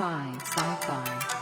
Wi-Fi, sci-fi.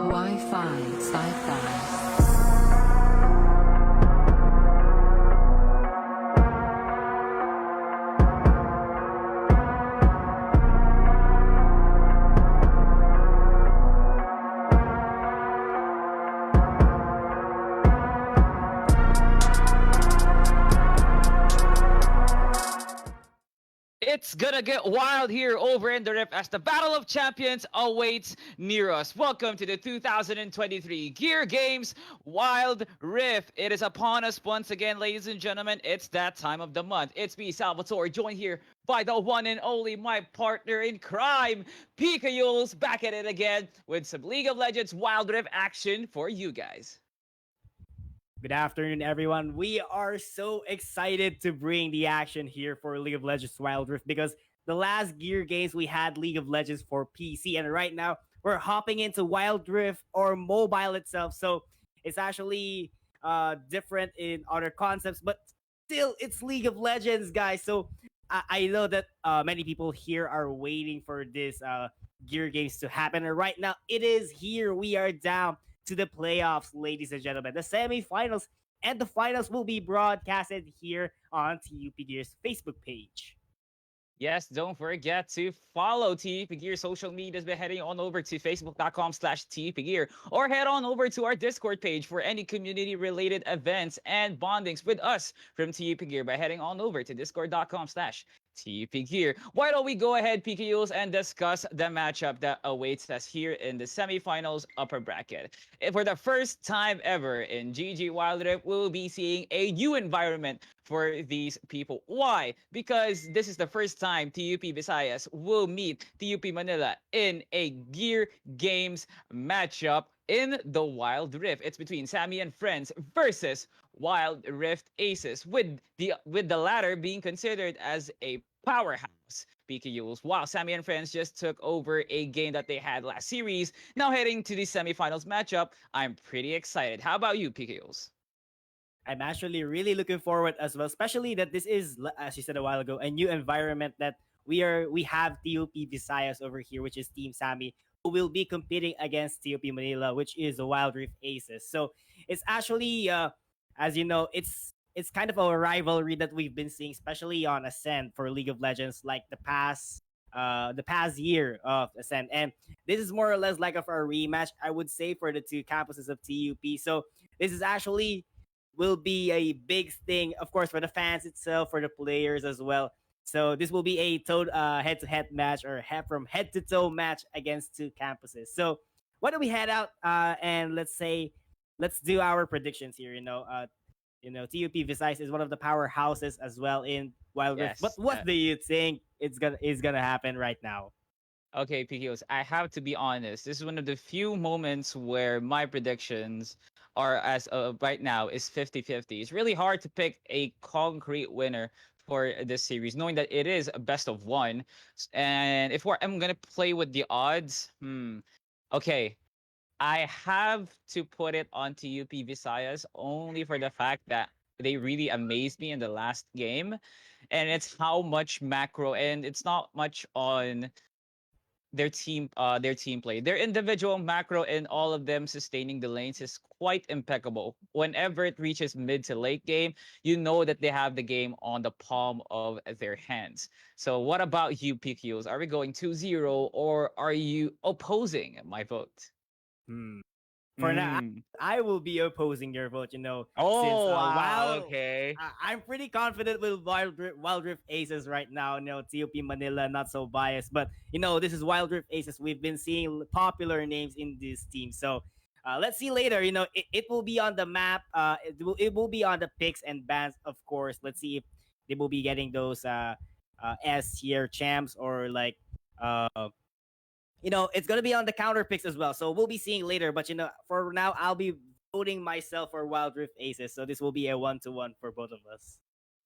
Wi-Fi, sci-fi. It's gonna get wild here over in the Rift as the Battle of Champions awaits near us. Welcome to the 2023 Gear Games Wild Rift. It is upon us once again, ladies and gentlemen. It's that time of the month. It's me, Salvatore, joined here by the one and only my partner in crime, Pika Yules, back at it again with some League of Legends Wild Rift action for you guys. Good afternoon, everyone. We are so excited to bring the action here for League of Legends Wild Rift because the last Gear Games we had League of Legends for PC, and right now we're hopping into Wild Rift or mobile itself. So it's actually different in other concepts, but still it's League of Legends, guys. So I know that many people here are waiting for this Gear Games to happen, and right now it is here. We are down to the playoffs, ladies and gentlemen. The semifinals and the finals will be broadcasted here on TUP Gear's Facebook page. Yes, don't forget to follow TP Gear social medias by heading on over to facebook.com/TP Gear or head on over to our Discord page for any community related events and bondings with us from TP Gear by heading on over to discord.com/TP Gear. Why don't we go ahead, PKUs, and discuss the matchup that awaits us here in the semifinals upper bracket. For the first time ever in GG Wild Rift, we'll be seeing a new environment for these people. Why? Because this is the first time TUP Visayas will meet TUP Manila in a Gear Games matchup in the Wild Rift. It's between Sammy and Friends versus Wild Rift Aces, with the latter being considered as a powerhouse. PKUs. Wow, Sammy and Friends just took over a game that they had last series. Now heading to the semifinals matchup, I'm pretty excited. How about you, PKUs? I'm actually really looking forward as well, especially that this is, as you said a while ago, a new environment that we have TUP Visayas over here, which is Team Sammy, who will be competing against TUP Manila, which is the Wild Rift Aces. So it's actually, as you know, it's kind of a rivalry that we've been seeing, especially on Ascent for League of Legends, like the past year of Ascent. And this is more or less like of a rematch, I would say, for the two campuses of TUP. So this is actually will be a big thing, of course, for the fans itself, for the players as well. So this will be a head-to-head match or from head-to-toe match against two campuses. So why don't we head out and let's do our predictions here. TUP Visayas is one of the powerhouses as well in Wild Rift. But Yes. what do you think is gonna happen right now? Okay, PKOs, I have to be honest. This is one of the few moments where my predictions are as right now is 50-50. It's really hard to pick a concrete winner for this series, knowing that it is a best of one. And if I'm gonna play with the odds, okay, I have to put it onto UP Visayas only for the fact that they really amazed me in the last game. And it's how much macro, and it's not much on their team play. Their individual macro and all of them sustaining the lanes is quite impeccable. Whenever it reaches mid to late game, you know that they have the game on the palm of their hands. So what about you, PQs? Are we going 2-0 or are you opposing my vote? Hmm. For now, Mm. I will be opposing your vote. Since Oh, wow. while Okay. I'm pretty confident with Wild Rift Aces right now. TOP Manila not so biased, but this is Wild Rift Aces. We've been seeing popular names in this team, so let's see later. It will be on the map. It will be on the picks and bans, of course. Let's see if they will be getting those S tier champs or like it's gonna be on the counter picks as well. So we'll be seeing later. But for now, I'll be voting myself for Wild Rift Aces. So this will be a 1-to-1 for both of us.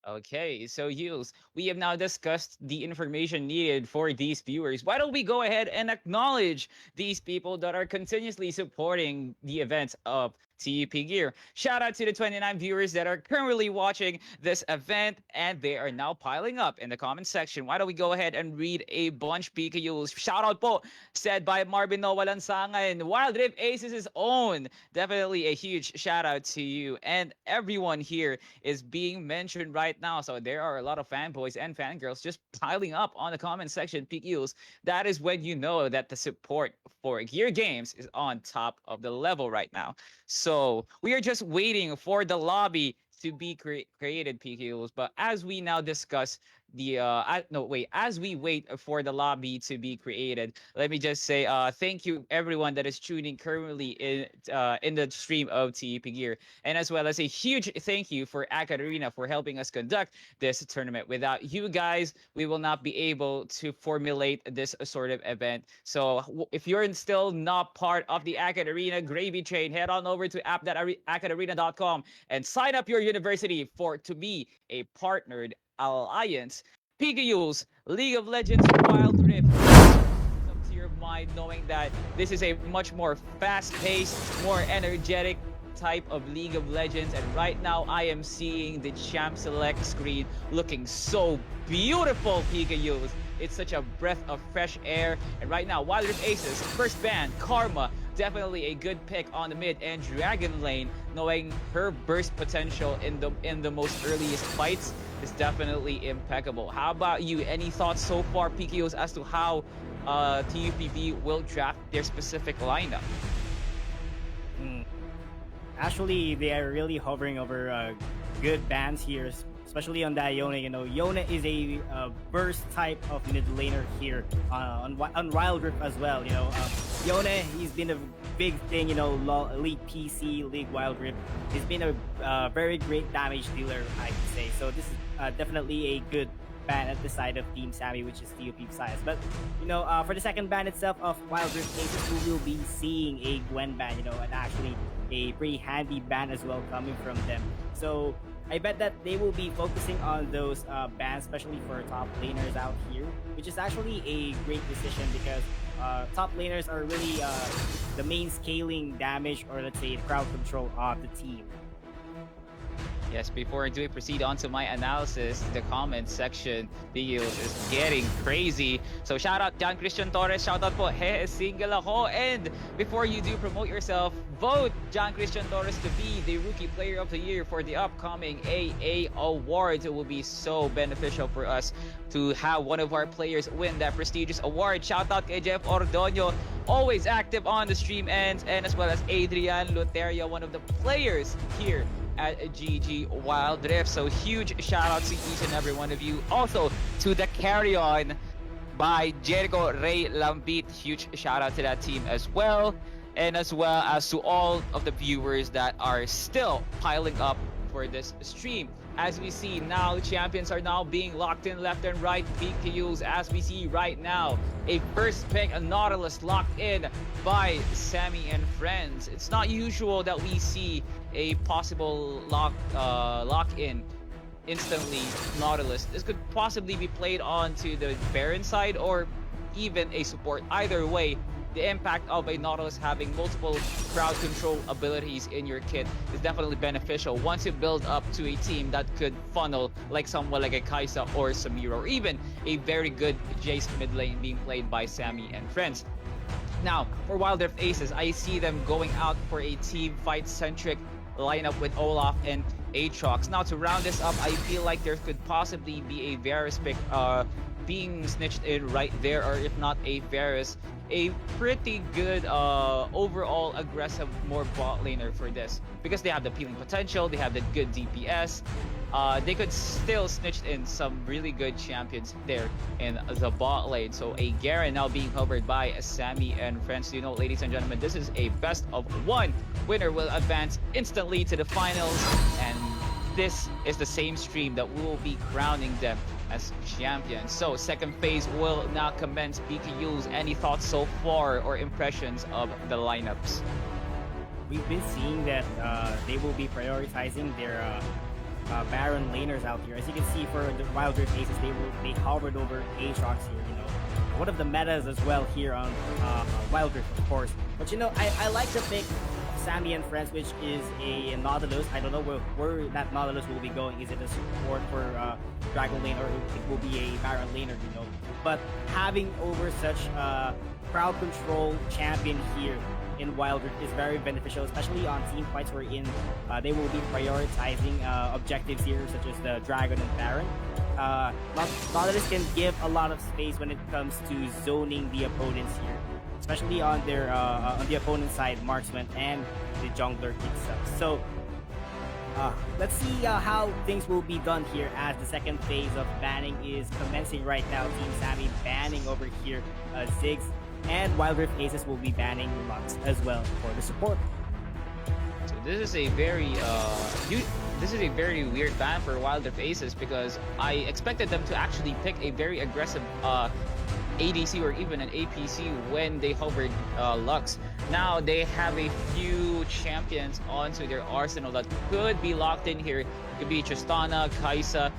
Okay, so Yules, we have now discussed the information needed for these viewers. Why don't we go ahead and acknowledge these people that are continuously supporting the events of TUP Gear? Shout out to the 29 viewers that are currently watching this event, and they are now piling up in the comment section. Why don't we go ahead and read a bunch, PKUs? Shout out po, said by Marvin Noah Lansangan, Wild Rift Aces' own. Definitely a huge shout out to you. And everyone here is being mentioned right now. So there are a lot of fanboys and fangirls just piling up on the comment section, PQs. That is when you know that the support for Gear Games is on top of the level right now. So we are just waiting for the lobby to be created, PQs. But as we now discuss as we wait for the lobby to be created, let me just say thank you everyone that is tuning currently in the stream of TEP Gear, and as well as a huge thank you for Akad Arena for helping us conduct this tournament. Without you guys, we will not be able to formulate this sort of event. So if you're still not part of the Akad Arena gravy train, head on over to app.akadarena.com and sign up your university to be a partnered alliance. PKUs, League of Legends Wild Rift up to your mind, knowing that this is a much more fast-paced, more energetic type of League of Legends. And right now, I am seeing the Champ Select screen looking so beautiful, PKUs. It's such a breath of fresh air. And right now, Wild Rift Aces, first ban, Karma, definitely a good pick on the mid and Dragon lane, knowing her burst potential in the most earliest fights is definitely impeccable. How about you? Any thoughts so far, PKOs, as to how TUPB will draft their specific lineup? Actually, they are really hovering over good bans here, especially on that Yone. Yone is a burst type of mid laner here on Wild Rift as well. Yone, he's been a big thing. League PC, League Wild Rift. He's been a very great damage dealer, I can say. So this is definitely a good ban at the side of Team Sammy, which is TUP Visayas. But for the second ban itself of Wild Rift Aces, we will be seeing a Gwen ban. And actually a pretty handy ban as well coming from them. So I bet that they will be focusing on those bans, especially for top laners out here, which is actually a great decision because top laners are really the main scaling damage, or let's say crowd control of the team. Yes, before I do proceed on to my analysis, the comment section videos is getting crazy. So shout out John Christian Torres, shout out po, single ako. And before you do promote yourself, vote John Christian Torres to be the Rookie Player of the Year for the upcoming AA Awards. It will be so beneficial for us to have one of our players win that prestigious award. Shout out kay Jeff Ordoño, always active on the stream ends, and as well as Adrian Luteria, one of the players here at GG Wildrift. So huge shout out to each and every one of you. Also to the Carry On by Jericho Ray Lambit. Huge shout out to that team as well. And as well as to all of the viewers that are still piling up for this stream. As we see now, champions are now being locked in left and right. PKUs, as we see right now, a first pick, a Nautilus locked in by Sammy and friends. It's not usual that we see a possible lock in instantly Nautilus. This could possibly be played onto the Baron side or even a support. Either way, the impact of a Nautilus having multiple crowd control abilities in your kit is definitely beneficial once you build up to a team that could funnel like someone like a Kaisa or Samira, or even a very good Jace mid lane being played by Sammy and friends. Now, for Wildrift Aces, I see them going out for a team fight centric lineup with Olaf and Aatrox. Now, to round this up, I feel like there could possibly be a Varus pick being snitched in right there, or if not a Varus, a pretty good overall aggressive more bot laner for this, because they have the peeling potential, they have the good DPS. They could still snitch in some really good champions there in the bot lane. So a Garen now being covered by Sammy and friends. You know, ladies and gentlemen, this is a best of one. Winner will advance instantly to the finals, and this is the same stream that we will be crowning them as champions. So second phase will now commence. PKUs, any thoughts so far or impressions of the lineups? We've been seeing that they will be prioritizing their Baron laners out here. As you can see, for the Wildrift Aces, they hovered over Aatrox here. You know, one of the metas as well here on Wildrift, of course. But you know, I like the pick Sammy and friends, which is a Nautilus. I don't know where that Nautilus will be going. Is it a support for Dragon Lane, or it will be a Baron laner, you know? But having over such crowd control champion here in Wildrift is very beneficial, especially on team fights wherein they will be prioritizing objectives here, such as the Dragon and Baron. Nautilus can give a lot of space when it comes to zoning the opponents here, especially on their on the opponent's side, marksman and the jungler itself. So let's see how things will be done here as the second phase of banning is commencing right now. Team Sammy banning over here Ziggs, and Wildrift Aces will be banning Lux as well for the support. So this is a very weird ban for Wildrift Aces, because I expected them to actually pick a very aggressive ADC or even an APC when they hovered Lux. Now they have a few champions onto their arsenal that could be locked in here. It could be Tristana, Kaisa.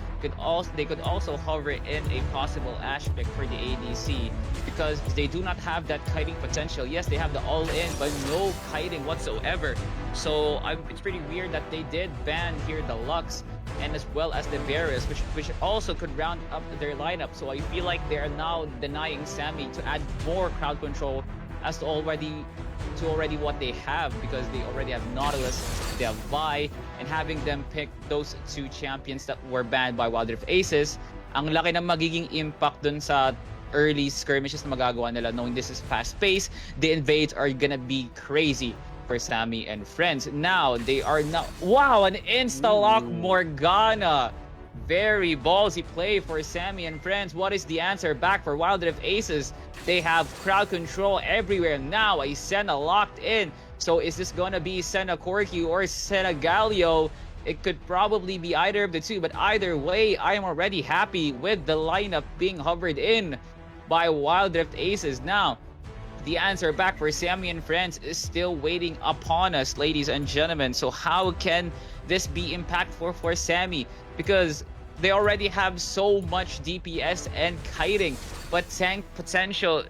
They could also hover in a possible Ashe pick for the ADC, because they do not have that kiting potential. Yes, they have the all-in, but no kiting whatsoever. So it's pretty weird that they did ban here the Lux and as well as the Varus, which also could round up their lineup. So I feel like they are now denying Sammy to add more crowd control as to already what they have, because they already have Nautilus, they have Vi, and having them pick those two champions that were banned by Wildrift Aces, ang laki ng magiging impact dun sa early skirmishes na magagawa nila, knowing this is fast-paced. The invades are gonna be crazy for Sammy and friends. Now they are now, wow, an insta-lock Morgana. Very ballsy play for Sammy and friends. What is the answer back for Wildrift Aces? They have crowd control everywhere. Now a Senna locked in. So is this gonna be Senna Corki or Senna Galio? It could probably be either of the two, but either way, I am already happy with the lineup being hovered in by Wildrift Aces. Now, the answer back for Sammy and friends is still waiting upon us, ladies and gentlemen. So how can this be impactful for Sammy? Because they already have so much DPS and kiting, but tank potential,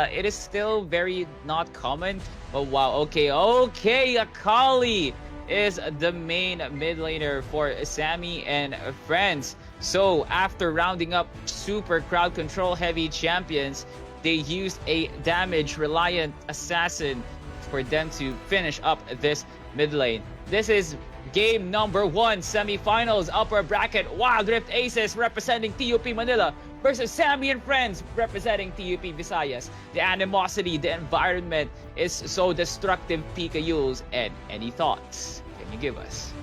it is still very not common. But wow, okay, Akali is the main mid laner for Sammy and friends. So after rounding up super crowd control heavy champions, they used a damage reliant assassin for them to finish up this mid lane. This is game number 1, semifinals, upper bracket. Wildrift Aces representing TUP Manila versus Sammy and friends representing TUP Visayas. The animosity, the environment is so destructive, PKUs. And any thoughts can you give us?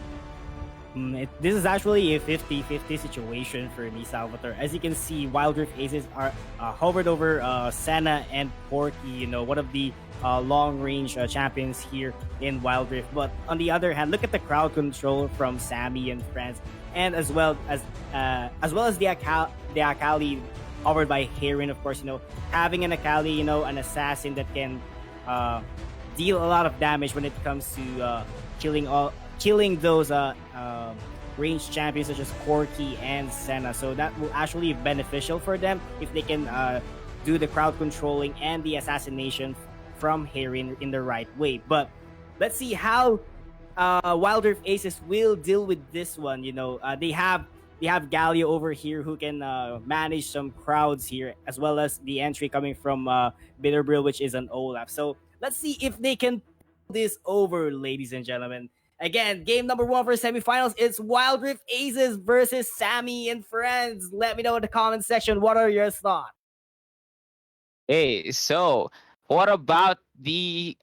This is actually a 50-50 situation for me, Salvatore. As you can see, Wildrift Aces are hovered over Senna and Porky, one of the long-range champions here in Wildrift. But on the other hand, look at the crowd control from Sammy and friends, and as well as the Akali covered by Heron, of course. Having an Akali, an assassin that can deal a lot of damage when it comes to killing those ranged champions such as Corki and Senna. So that will actually be beneficial for them if they can do the crowd controlling and the assassination from Heron in the right way. But let's see how Wildrift Aces will deal with this one. They have Galio over here who can manage some crowds here, as well as the entry coming from Bitterbrill, which is an Olaf. So let's see if they can pull this over, ladies and gentlemen. Again, game number 1 for semifinals. It's Wildrift Aces versus Sammy and friends. Let me know in the comment section. What are your thoughts? Hey, so what about the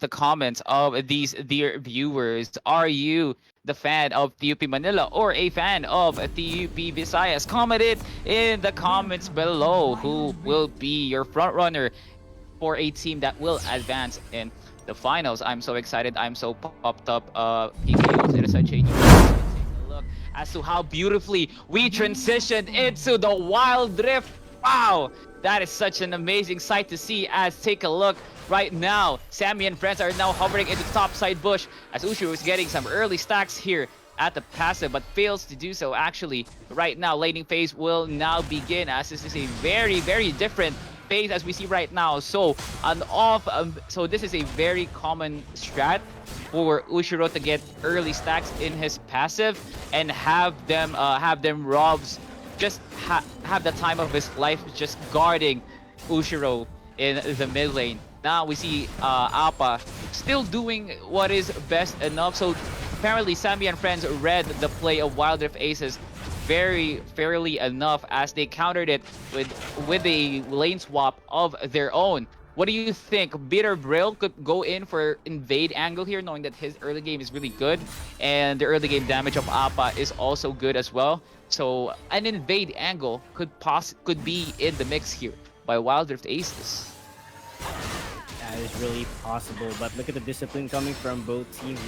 comments of these dear viewers? Are you the fan of TUP Manila or a fan of TUP Visayas? Comment it in the comments below. Who will be your front runner for a team that will advance in the finals? I'm so excited. I'm so pumped up. PKOs, it is such a new take a look as to how beautifully we transitioned into the Wild Rift. Wow, that is such an amazing sight to see. As take a look right now, Sammy and friends are now hovering in the top side bush as Ushiro is getting some early stacks here at the passive, but fails to do so. Actually, right now, laning phase will now begin, as this is a very, very different phase as we see right now. So so this is a very common strat for Ushiro to get early stacks in his passive and have them robs just have the time of his life just guarding Ushiro in the mid lane. Now we see Appa still doing what is best enough. So apparently Sammy and friends read the play of Wildrift Aces very fairly enough, as they countered it with a lane swap of their own. What do you think? Bitterbrill could go in for invade angle here, knowing that his early game is really good, and the early game damage of Appa is also good as well. So an invade angle could be in the mix here by Wildrift Aces. That is really possible, but look at the discipline coming from both teams.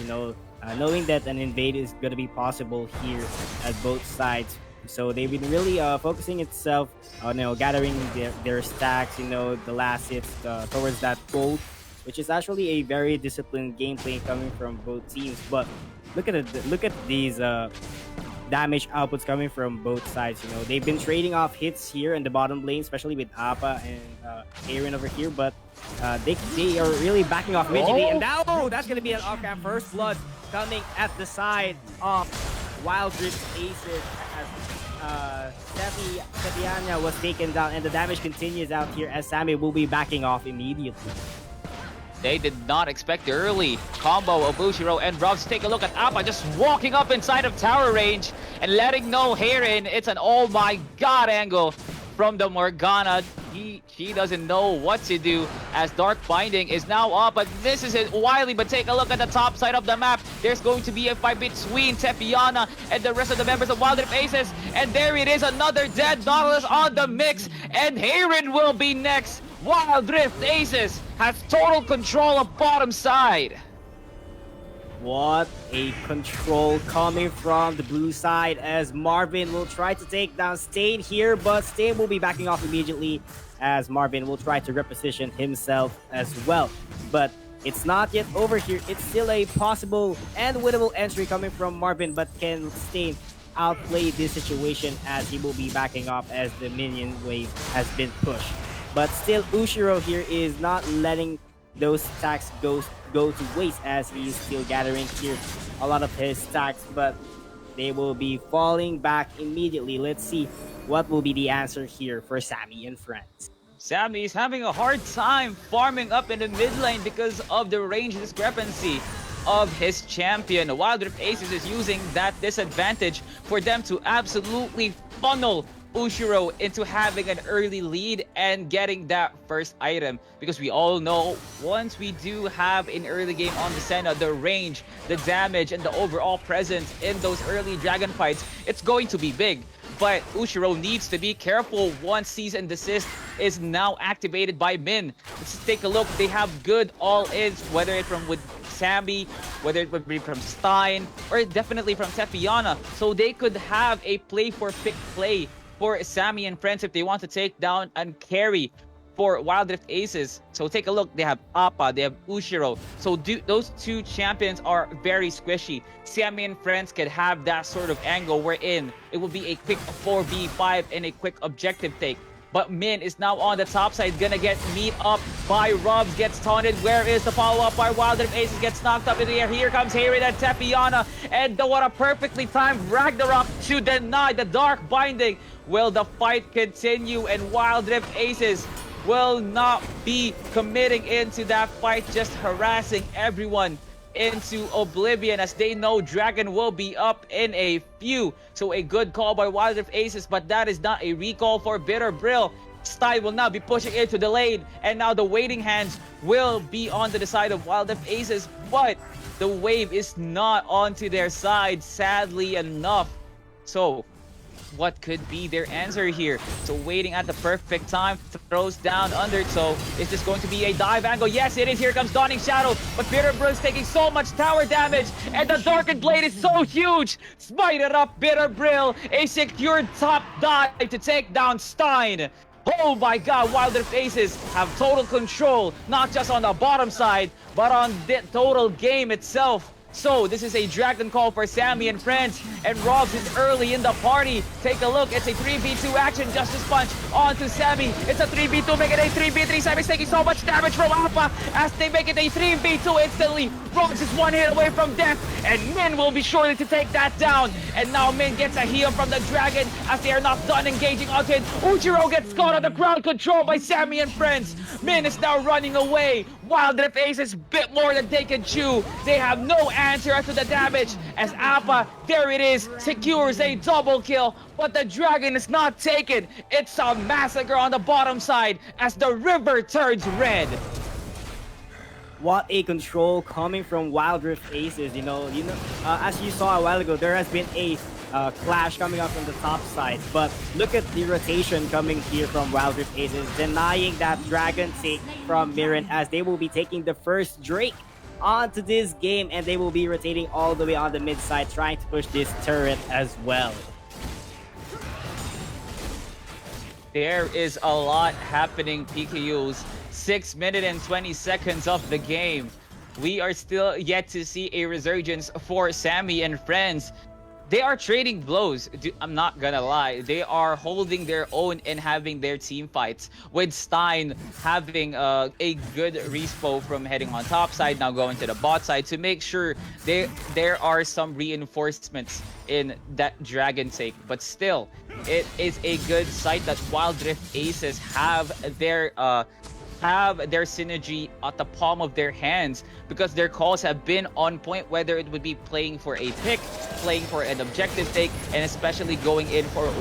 Knowing that an invade is going to be possible here at both sides. So they've been really focusing itself on gathering their stacks, the last hits towards that gold, which is actually a very disciplined gameplay coming from both teams. But look at these damage outputs coming from both sides. They've been trading off hits here in the bottom lane, especially with Appa and Aaron over here, but they are really backing off immediately. And now that's going to be an off-camp first blood coming at the side of Wildrift Aces as Sepiania was taken down, and the damage continues out here as Sammy will be backing off immediately. They did not expect the early combo of Bushiro and Robs. Take a look at Appa just walking up inside of tower range and letting know Heron it's an oh my god angle from the Morgana. She doesn't know what to do as Dark Binding is now up, but this is it Wily. But take a look at the top side of the map. There's going to be a fight between Tepiana and the rest of the members of Wildrift Aces, and there it is, another dead Nautilus on the mix, and Heron will be next. Wildrift Aces has total control of bottom side. What a control coming from the blue side as Marvin will try to take down Stain here, but Stain will be backing off immediately as Marvin will try to reposition himself as well. But it's not yet over here. It's still a possible and winnable entry coming from Marvin, but can Stain outplay this situation as he will be backing off as the minion wave has been pushed. But still, Ushiro here is not letting those stacks go to waste as he's still gathering here a lot of his stacks, but they will be falling back immediately. Let's see what will be the answer here for Sammy and friends. Sammy is having a hard time farming up in the mid lane because of the range discrepancy of his champion. Wildrift Aces is using that disadvantage for them to absolutely funnel Ushiro into having an early lead and getting that first item, because we all know once we do have an early game on the Senna, the range, the damage, and the overall presence in those early dragon fights, it's going to be big. But Ushiro needs to be careful once Cease and Desist is now activated by Min. Let's take a look. They have good all-ins, whether it's from with Sammy, whether it would be from Stein, or definitely from Tefiana. So they could have a play for pick play for Sammy and friends if they want to take down and carry for Wildrift Aces. So take a look. They have Appa, they have Ushiro. So those two champions are very squishy. Sammy and friends can have that sort of angle wherein it will be a quick 4v5 and a quick objective take. But Min is now on the top side, gonna get meet up by Rubs, gets taunted. Where is the follow-up by Wildrift Aces? Gets knocked up in the air. Here comes Harry and Tefiana. And what a perfectly timed Ragnarok to deny the Dark Binding. Will the fight continue? And Wildrift Aces will not be committing into that fight, just harassing everyone into oblivion, as they know Dragon will be up in a few. So a good call by Wildrift Aces, but that is not a recall for Bitter Brill. Stein will now be pushing into the lane, and now the waiting hands will be on the side of Wildrift Aces, but the wave is not onto their side, sadly enough. So what could be their answer here? So waiting at the perfect time, throws down undertow. Is this going to be a dive angle? Yes, it is. Here comes Dawning Shadow, but Bitter Brill is taking so much tower damage, and the Darkened Blade is so huge. Smite it up, Bitter Brill. A secured top dive to take down Stein. Oh my god, Wildrift Aces have total control, not just on the bottom side, but on the total game itself. So this is a dragon call for Sammy and friends, and Robs is early in the party. Take a look, it's a 3v2 action, Justice Punch onto Sammy. It's a 3v2, make it a 3v3. Sammy's taking so much damage from Alpha as they make it a 3v2 instantly. Robs is one hit away from death, and Min will be surely to take that down. And now Min gets a heal from the dragon as they are not done engaging onto it. Ujiro gets caught on the ground control by Sammy and friends. Min is now running away. Wildrift Aces bit more than they can chew. They have no answer as to the damage, as Appa, there it is, secures a double kill, but the dragon is not taken. It's a massacre on the bottom side as the river turns red. What a control coming from Wildrift Aces. As you saw a while ago, there has been a clash coming up from the top side, but look at the rotation coming here from Wildrift Aces, denying that dragon take from Mirren, as they will be taking the first Drake onto this game, and they will be rotating all the way on the mid side, trying to push this turret as well. There is a lot happening, PKUs. 6 minutes and 20 seconds of the game. We are still yet to see a resurgence for Sammy and friends. They are trading blows. I'm not gonna lie. They are holding their own and having their team fights. With Stein having a good respo from heading on top side, now going to the bot side to make sure there are some reinforcements in that dragon take. But still, it is a good sight that Wildrift Aces have their synergy at the palm of their hands, because their calls have been on point, whether it would be playing for a pick, playing for an objective take, and especially going in for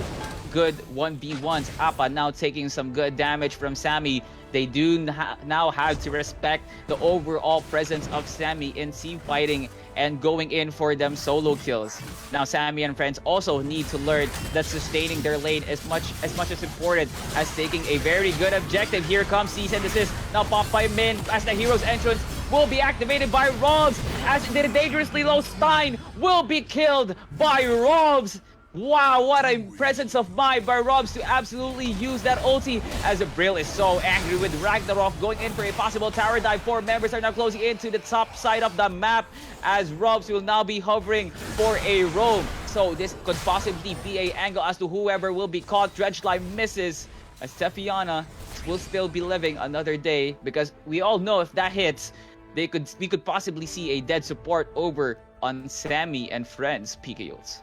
good 1v1s. Appa now taking some good damage from Sammy. They do now have to respect the overall presence of Sammy in team fighting and going in for them solo kills. Now Sammy and friends also need to learn that sustaining their lane is much as important as taking a very good objective. Here comes Cease and Desist, now popped by Min as the hero's entrance will be activated by Robs, as the dangerously low Stein will be killed by Robs. Wow, what a presence of mind by Robs to absolutely use that ulti, as Brill is so angry with Ragnarok going in for a possible tower dive. 4 members are now closing into the top side of the map, as Robs will now be hovering for a roam. So this could possibly be a angle as to whoever will be caught. Dredgeline misses, as Tefiana will still be living another day, because we all know if that hits, we could possibly see a dead support over on Sammy and friends, PKOs.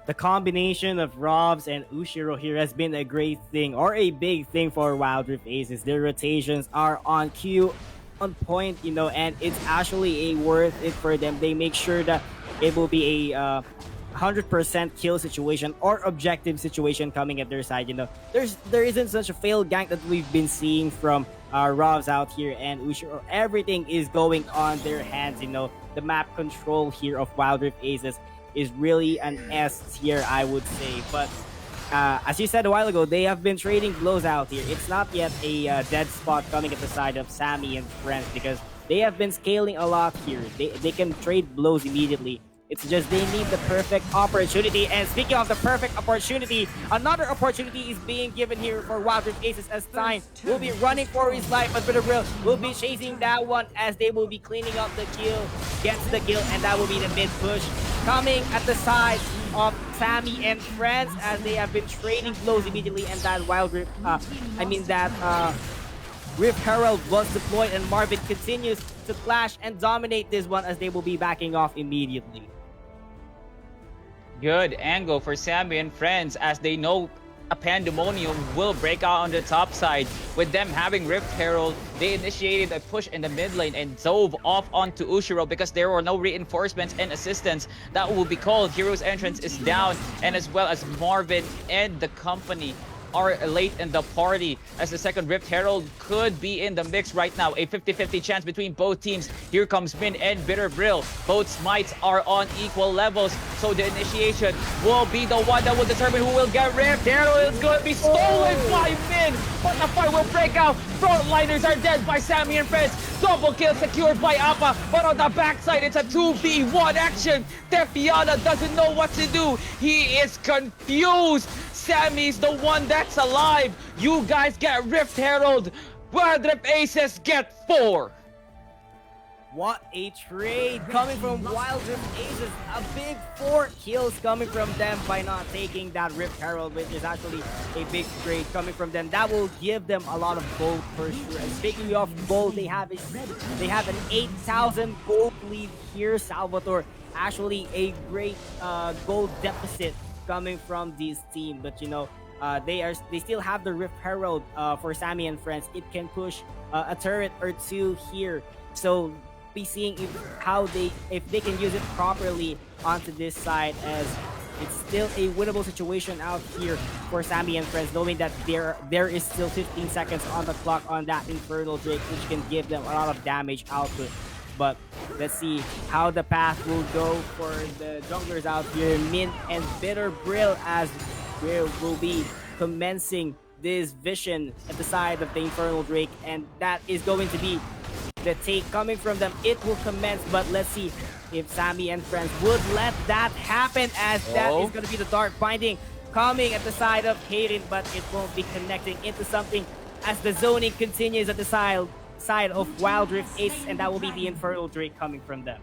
The combination of Robs and Ushiro here has been a great thing, or a big thing for Wildrift Aces. Their rotations are on cue, on point, and it's actually a worth it for them. They make sure that it will be a 100% kill situation or objective situation coming at their side. There isn't such a failed gank that we've been seeing from Rovs out here, and everything is going on their hands. The map control here of Wildrift Aces is really an S tier, I would say. But as you said a while ago, they have been trading blows out here. It's not yet a dead spot coming at the side of Sammy and friends, because they have been scaling a lot here. They can trade blows immediately. It's just they need the perfect opportunity. And speaking of the perfect opportunity, another opportunity is being given here for Wildrift Aces, as Stein will be running for his life, but Bitterbrill will be chasing that one as they will be cleaning up the kill, gets the kill, and that will be the mid push coming at the side of Sammy and friends, as they have been trading blows immediately. And that Rift Herald was deployed, and Marvin continues to flash and dominate this one as they will be backing off immediately. Good angle for Sammy and friends, as they know a pandemonium will break out on the top side. With them having Rift Herald, they initiated a push in the mid lane and dove off onto Ushiro because there were no reinforcements and assistance that will be called. Hero's entrance is down, and as well as Marvin and the company are late in the party, as the second Rift Herald could be in the mix right now. A 50-50 chance between both teams. Here comes Min and Bitterbrill. Both smites are on equal levels, so the initiation will be the one that will determine who will get Rift Herald. Is going to be stolen by Min, but the fight will break out. Frontliners are dead by Sammy and friends. Double kill secured by Appa, but on the backside it's a 2v1 action. Tefiana doesn't know what to do. He is confused. Sammy's the one that's alive. You guys get Rift Herald. Wildrift Aces get 4. What a trade coming from Wildrift Aces. A big 4 kills coming from them by not taking that Rift Herald, which is actually a big trade coming from them. That will give them a lot of gold for sure. And speaking of gold, they have an 8,000 gold lead here. Salvatore, actually a great gold deficit coming from this team, but they still have the Rift Herald for Sammy and friends. It can push a turret or two here, so be seeing if they can use it properly onto this side, as it's still a winnable situation out here for Sammy and friends, knowing that there is still 15 seconds on the clock on that Infernal Drake, which can give them a lot of damage output. But let's see how the path will go for the junglers out here. Min and Bitterbrill, as will be commencing this vision at the side of the Infernal Drake, and that is going to be the take coming from them. It will commence, but let's see if Sammy and friends would let that happen, as that is going to be the Dark Binding coming at the side of Hayden, but it won't be connecting into something as the zoning continues at the side of Wildrift Aces, and that will be the Infernal Drake coming from them.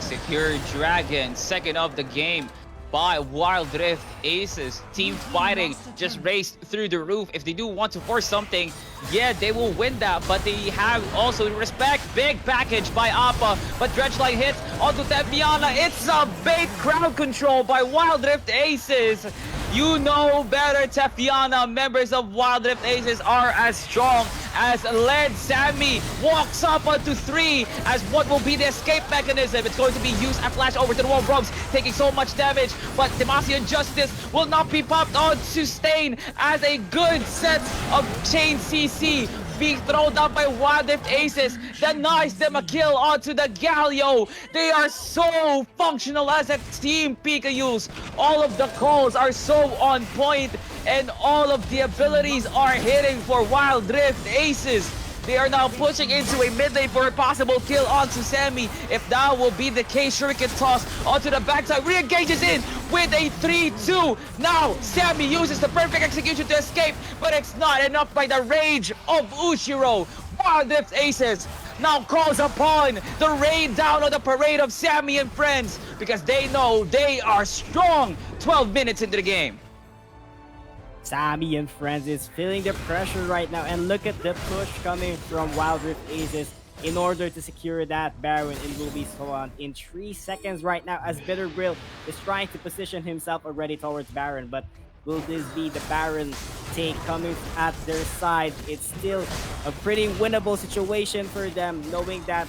Secure Dragon, second of the game by Wildrift Aces. Team fighting just raced through the roof. If they do want to force something, yeah, they will win that, but they have also respect. Big package by Appa, but Dredgeline hits onto Tefiana. It's a big crowd control by Wildrift Aces. You know better, Tefiana. Members of Wildrift Aces are as strong as lead. Sammy walks up onto 3 as what will be the escape mechanism. It's going to be used and flash over to the wall. Rogues taking so much damage, but Demacia Justice will not be popped on to Stain, as a good set of chain CC being thrown up by Wildrift Aces denies them a kill onto the Galio. They are so functional as a team, Pikayus. All of the calls are so on point, and all of the abilities are hitting for Wildrift Aces. They are now pushing into a mid lane for a possible kill onto Sammy. If that will be the case, Shuriken toss onto the backside. Re-engages in with a 3-2. Now, Sammy uses the perfect execution to escape, but it's not enough by the rage of Ushiro. Wildrift Aces now calls upon the rain down on the parade of Sammy and friends, because they know they are strong 12 minutes into the game. Sammy and friends is feeling the pressure right now, and look at the push coming from Wildrift Aces in order to secure that Baron. It will be so on in 3 seconds right now, as Bitterbrill is trying to position himself already towards Baron, but will this be the Baron take coming at their side? It's still a pretty winnable situation for them, knowing that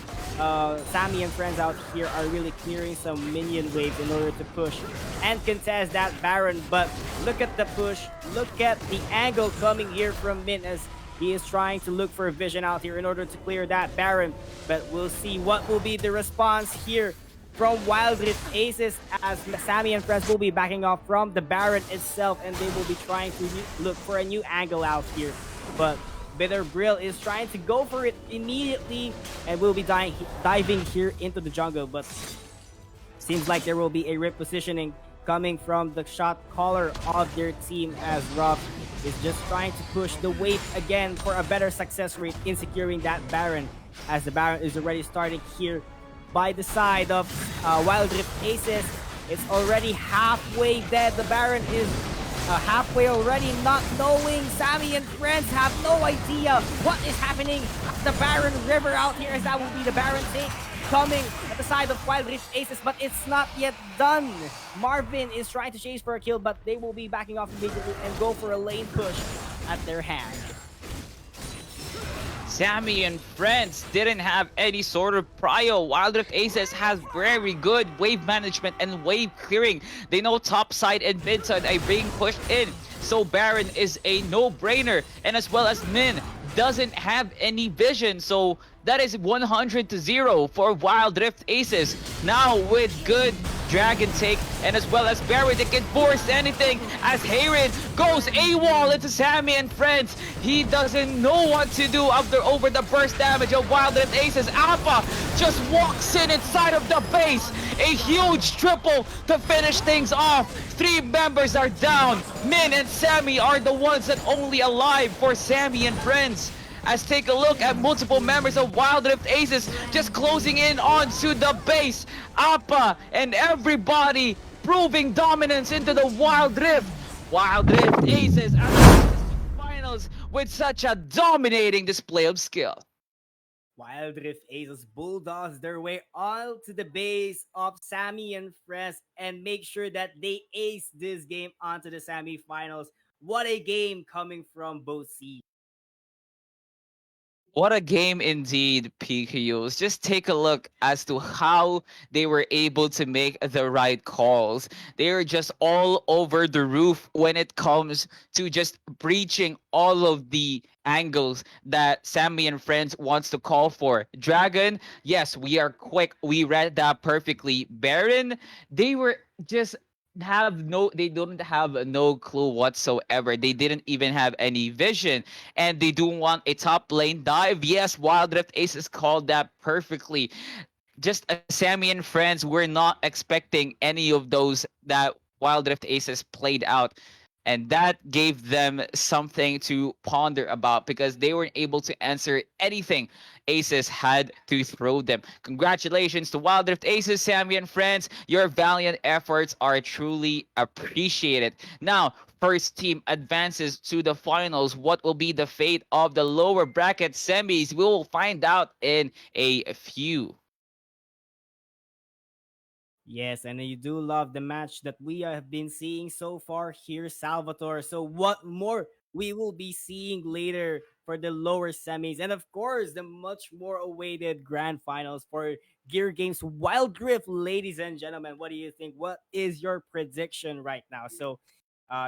Sammy and friends out here are really clearing some minion waves in order to push and contest that Baron. But look at the push. Look at the angle coming here from Min as he is trying to look for a vision out here in order to clear that Baron. But we'll see what will be the response here from Wildrift Aces as Sammy and friends will be backing off from the Baron itself and they will be trying to look for a new angle out here. But Bitter Brill is trying to go for it immediately and will be diving here into the jungle. But seems like there will be a repositioning coming from the shot caller of their team as Ruff is just trying to push the wave again for a better success rate in securing that Baron as the Baron is already starting here by the side of Wildrift Aces. It's already halfway dead. The Baron is halfway already, not knowing. Sammy and friends have no idea what is happening. The Baron River out here, as that will be the Baron take coming at the side of Wildrift Aces, but it's not yet done. Marvin is trying to chase for a kill, but they will be backing off immediately and go for a lane push at their hand. Sammy and friends didn't have any sort of prio. Wildrift Aces has very good wave management and wave clearing. They know top side and mid side are being pushed in. So Baron is a no-brainer. And as well as Min doesn't have any vision. So that is 100-0 for Wildrift Aces. Now with good Dragon take and as well as Barry, they can force anything as Hayren goes AWOL into Sammy and friends. He doesn't know what to do after over the burst damage of Wildrift Aces. Alpha just walks in inside of the base. A huge triple to finish things off. 3 members are down. Min and Sammy are the ones that only alive for Sammy and friends. As take a look at multiple members of Wildrift Aces just closing in onto the base. Appa and everybody proving dominance into the Wildrift. Wildrift Aces at the finals with such a dominating display of skill. Wildrift Aces bulldoze their way all to the base of Sammy and friends and make sure that they ace this game onto the semifinals. What a game coming from both seeds. What a game indeed, PKUs. Just take a look as to how they were able to make the right calls. They are just all over the roof when it comes to just breaching all of the angles that Sammy and friends wants to call for. Dragon, yes, we are quick. We read that perfectly. Baron, they were just they don't have no clue whatsoever. They didn't even have any vision and they do want a top lane dive. Yes, Wildrift Aces called that perfectly. Just as Sammy and friends were not expecting any of those that Wildrift Aces played out. And that gave them something to ponder about because they weren't able to answer anything Aces had to throw them. Congratulations to Wildrift Aces, Sammy and friends. Your valiant efforts are truly appreciated. Now, first team advances to the finals. What will be the fate of the lower bracket semis? We will find out in a few. Yes, and you do love the match that we have been seeing so far here, Salvatore. So, what more we will be seeing later for the lower semis, and of course, the much more awaited grand finals for Gear Games Wild Rift, ladies and gentlemen. What do you think? What is your prediction right now? So,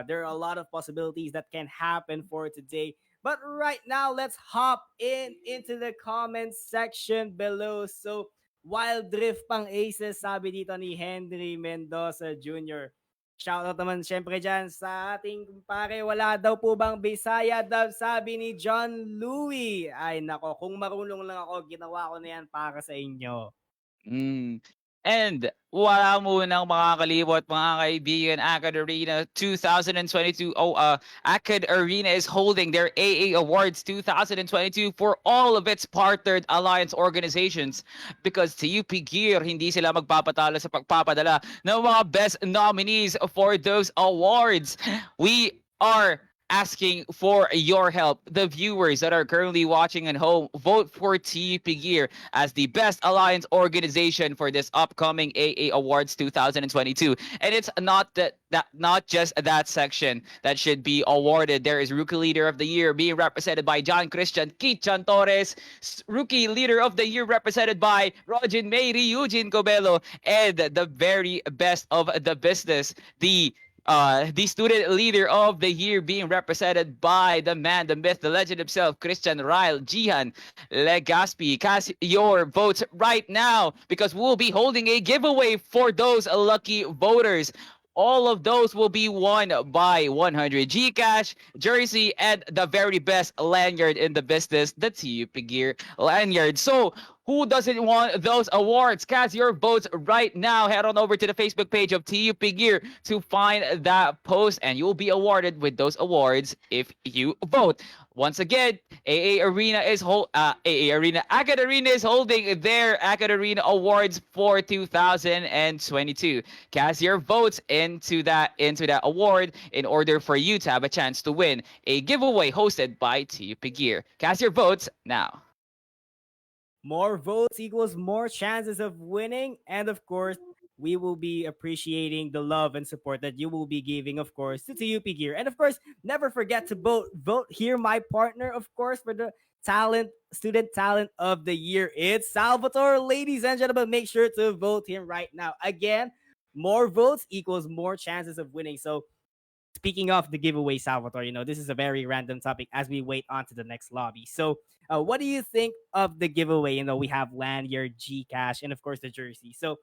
there are a lot of possibilities that can happen for today. But right now, let's hop into the comments section below. So, Wild Drift pang aces, sabi dito ni Henry Mendoza Jr. Shoutout naman syempre dyan sa ating kumpare. Wala daw po bang Bisaya dub, sabi ni John Louie. Ay nako, kung marunong lang ako, ginawa ko na yan para sa inyo. Mm. And wala munang makakalimot mga kaibigan, Akad Arena 2022. Akad Arena is holding their AA Awards 2022 for all of its partnered alliance organizations because TUP Gear hindi sila magpapatalo sa pagpapadala ng mga best nominees for those awards. We are asking for your help. The viewers that are currently watching at home, vote for TUP Gear as the best alliance organization for this upcoming AA Awards 2022. And it's not just that section that should be awarded. There is Rookie Leader of the Year being represented by John Christian Kichan Torres, Rookie Leader of the Year represented by Rojin Mayri Eugene Cobelo, and the very best of the business, the student leader of the year being represented by the man, the myth, the legend himself, Christian Ryle Jihan Legaspi. Cast your votes right now because we'll be holding a giveaway for those lucky voters. All of those will be won by 100 Gcash, jersey, and the very best lanyard in the business, the TUP Gear lanyard. So, who doesn't want those awards? Cast your votes right now. Head on over to the Facebook page of TUP Gear to find that post, and you'll be awarded with those awards if you vote. Once again, Akad Arena is holding their Akad Arena Awards for 2022. Cast your votes into that award in order for you to have a chance to win a giveaway hosted by TUP Gear. Cast your votes now. More votes equals more chances of winning. And of course, we will be appreciating the love and support that you will be giving, of course, to TUP Gear. And of course, never forget to vote. Vote here, my partner, of course, for the student talent of the year. It's Salvatore. Ladies and gentlemen, make sure to vote him right now. Again, more votes equals more chances of winning. So speaking of the giveaway, Salvatore, this is a very random topic as we wait on to the next lobby. So, what do you think of the giveaway? We have lanyard, Gcash, and of course the jersey. So,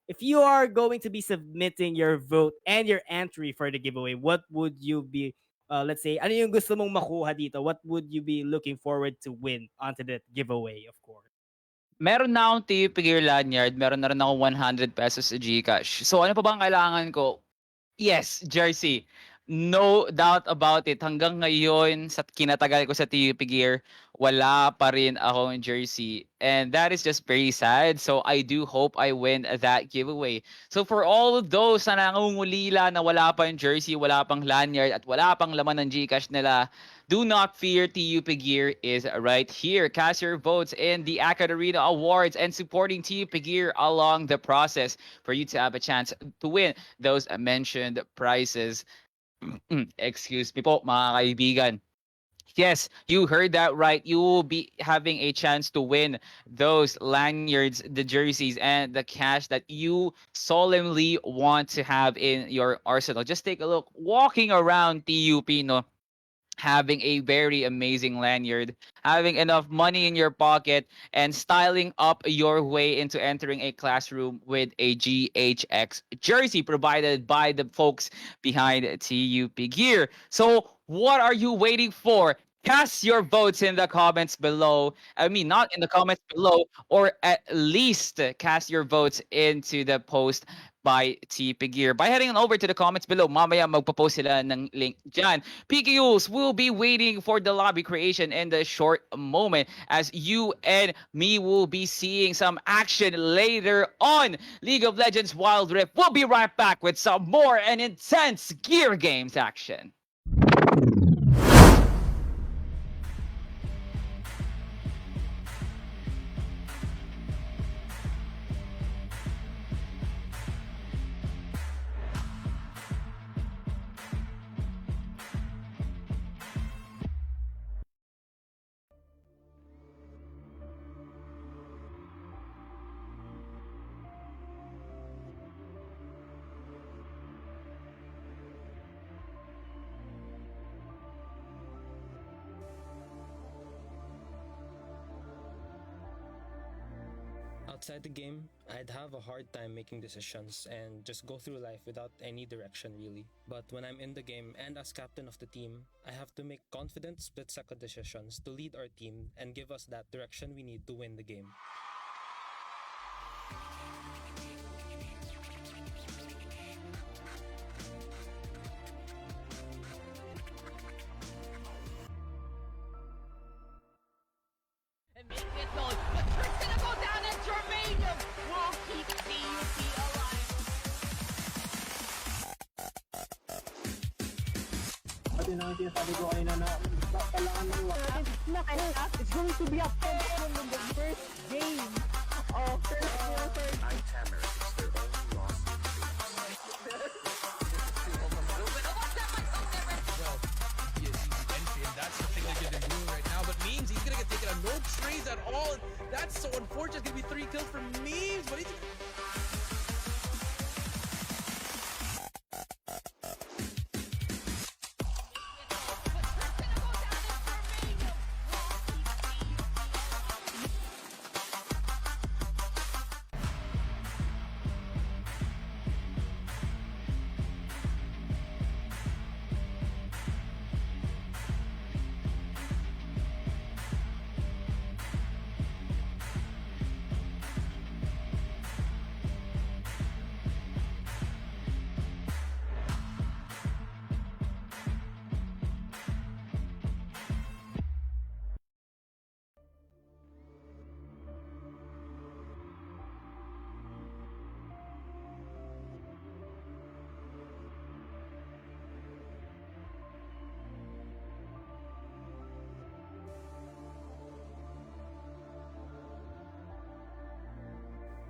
if you are going to be submitting your vote and your entry for the giveaway, what would you be, let's say, ano yung gusto mong makuha dito? What would you be looking forward to win onto the giveaway, of course? Meron na akong TUP Gear lanyard, meron na rin ako 100 pesos sa Gcash. So ano pa bang kailangan ko? Yes, jersey. No doubt about it. Hanggang ngayon, sa kinatagal ko sa TUP Gear, wala pa rin akong jersey. And that is just very sad. So I do hope I win that giveaway. So for all of those na nangungulila na wala pang jersey, wala pang lanyard, at wala pang laman ng Gcash nila, do not fear. TUP Gear is right here. Cast your votes in the Akad Arena Awards and supporting TUP Gear along the process for you to have a chance to win those mentioned prizes. Excuse me po, mga kaibigan. Yes, you heard that right. You will be having a chance to win those lanyards, the jerseys, and the cash that you solemnly want to have in your arsenal. Just take a look. Walking around TUP, no? Having a very amazing lanyard, having enough money in your pocket, and styling up your way into entering a classroom with a GHX jersey provided by the folks behind TUP Gear. So, what are you waiting for? Cast your votes in the comments below. I mean, not in the comments below, or at least cast your votes into the post by TUP Gear by heading on over to the comments below. Mamaya magpo-post sila ng link dyan. PKUs will be waiting for the lobby creation in the short moment as you and me will be seeing some action later on. League of Legends Wildrift. We'll be right back with some more and intense Gear Games action. Outside the game, I'd have a hard time making decisions and just go through life without any direction really. But when I'm in the game and as captain of the team, I have to make confident split-second decisions to lead our team and give us that direction we need to win the game. And make it known, but first gonna go down and Germanium will keep TUP alive. Pati na yung sinasabi ko kanina na kailangan ng It's going to be a problem in the first game of first quarter. Well, he is entry, and that's the thing that they're doing right now. But Memes, he's gonna get taken on no trades at all. That's so unfortunate. It's gonna be 3 kills for Memes, but he's.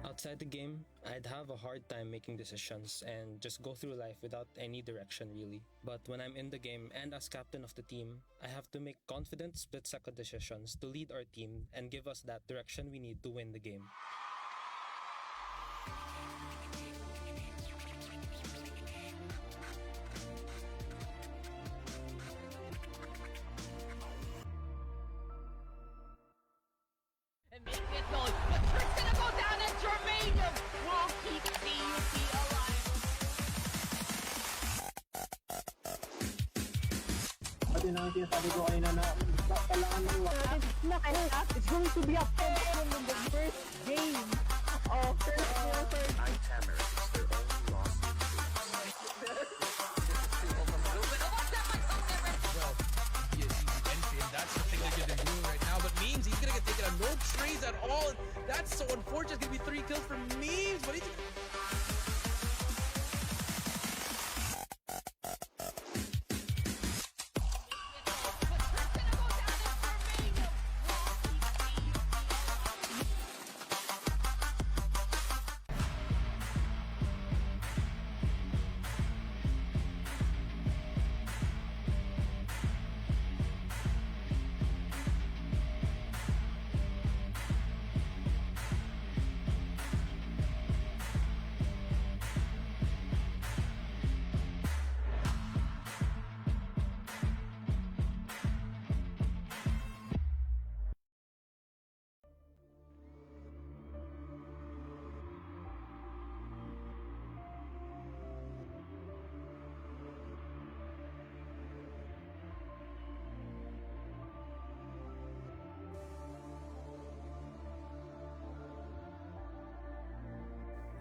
Outside the game, I'd have a hard time making decisions and just go through life without any direction really. But when I'm in the game and as captain of the team, I have to make confident split-second decisions to lead our team and give us that direction we need to win the game. And make it known. But first gonna go down and Germanium will keep CUP alive. Pati na yung sinasabi ko kanina na kailangan ng It's going to be a problem in the first game of first quarter. Well, he is entry, and that's the thing that they're doing right now. But Memes, he's gonna get taken on no trades at all. That's so unfortunate. It's gonna be 3 kills for Memes, but he's.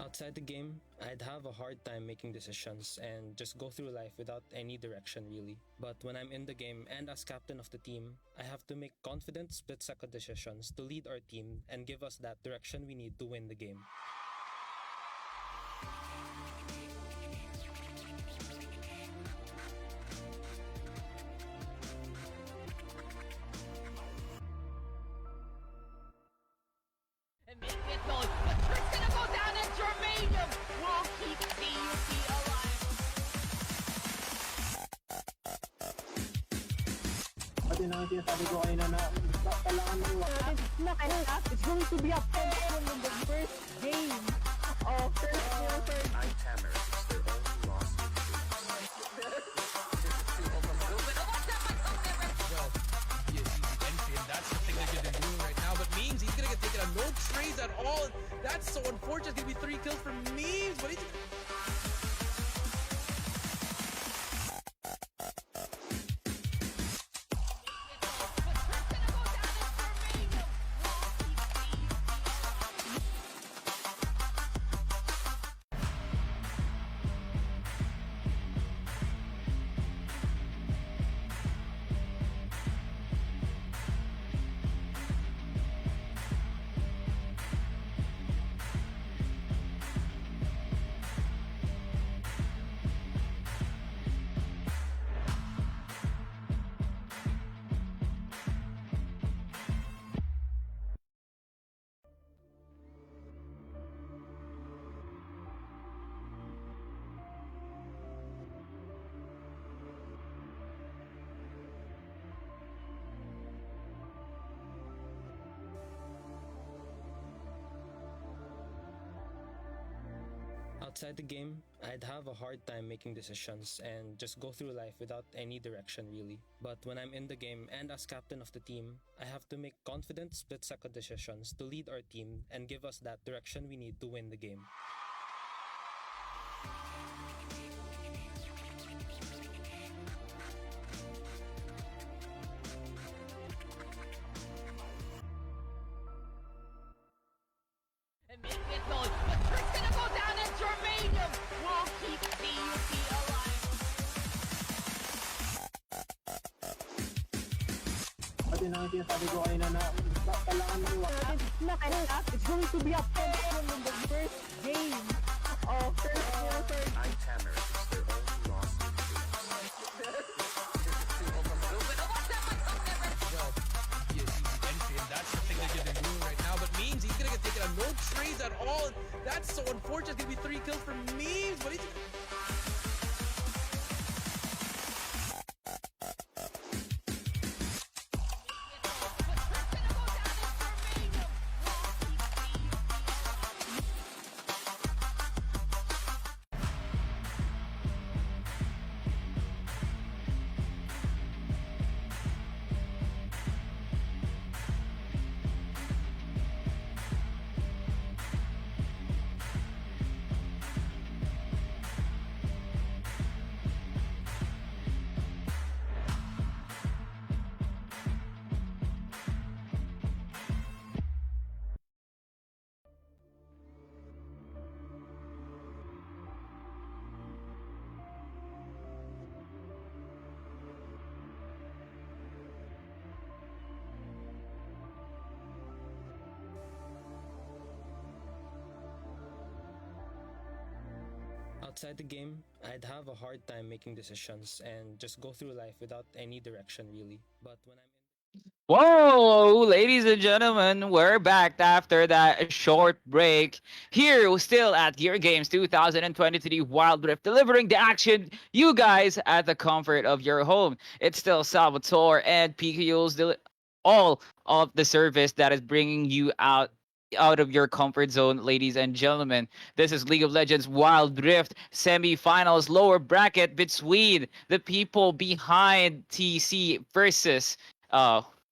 Outside the game, I'd have a hard time making decisions and just go through life without any direction really. But when I'm in the game and as captain of the team, I have to make confident split-second decisions to lead our team and give us that direction we need to win the game. And make it known. But first gonna go down and Germanium will keep CUP alive. Pati na yung sinasabi ko kanina na kailangan ng It's going to be a problem in the first game of first quarter. Well, he is entry, and that's the thing that they're doing right now. But Memes, he's gonna get taken on no trades at all. That's so unfortunate. It's gonna be 3 kills for Memes, but he's. Outside the game, I'd have a hard time making decisions and just go through life without any direction really. But when I'm in the game and as captain of the team, I have to make confident split-second decisions to lead our team and give us that direction we need to win the game. And make it known. But first gonna go down and Germanium will keep CUP alive. Pati na yung sinasabi ko kanina na kailangan mo It's not enough. It's going to be a problem in the first game of first quarter. And that's the thing that you've been doing right now. But Memes, he's gonna get taken on no trades at all. That's so unfortunate. It's gonna be 3 kills for Memes, but he's Outside the game, I'd have a hard time making decisions and just go through life without any direction really. But when I'm in Whoa, ladies and gentlemen, we're back after that short break. Here, we're still at Gear Games 2023 Wildrift, delivering the action you guys at the comfort of your home. It's still Salvatore and PKU's all of the service that is bringing you out of your comfort zone, ladies and gentlemen. This is League of Legends Wild Rift semifinals lower bracket between the people behind TC versus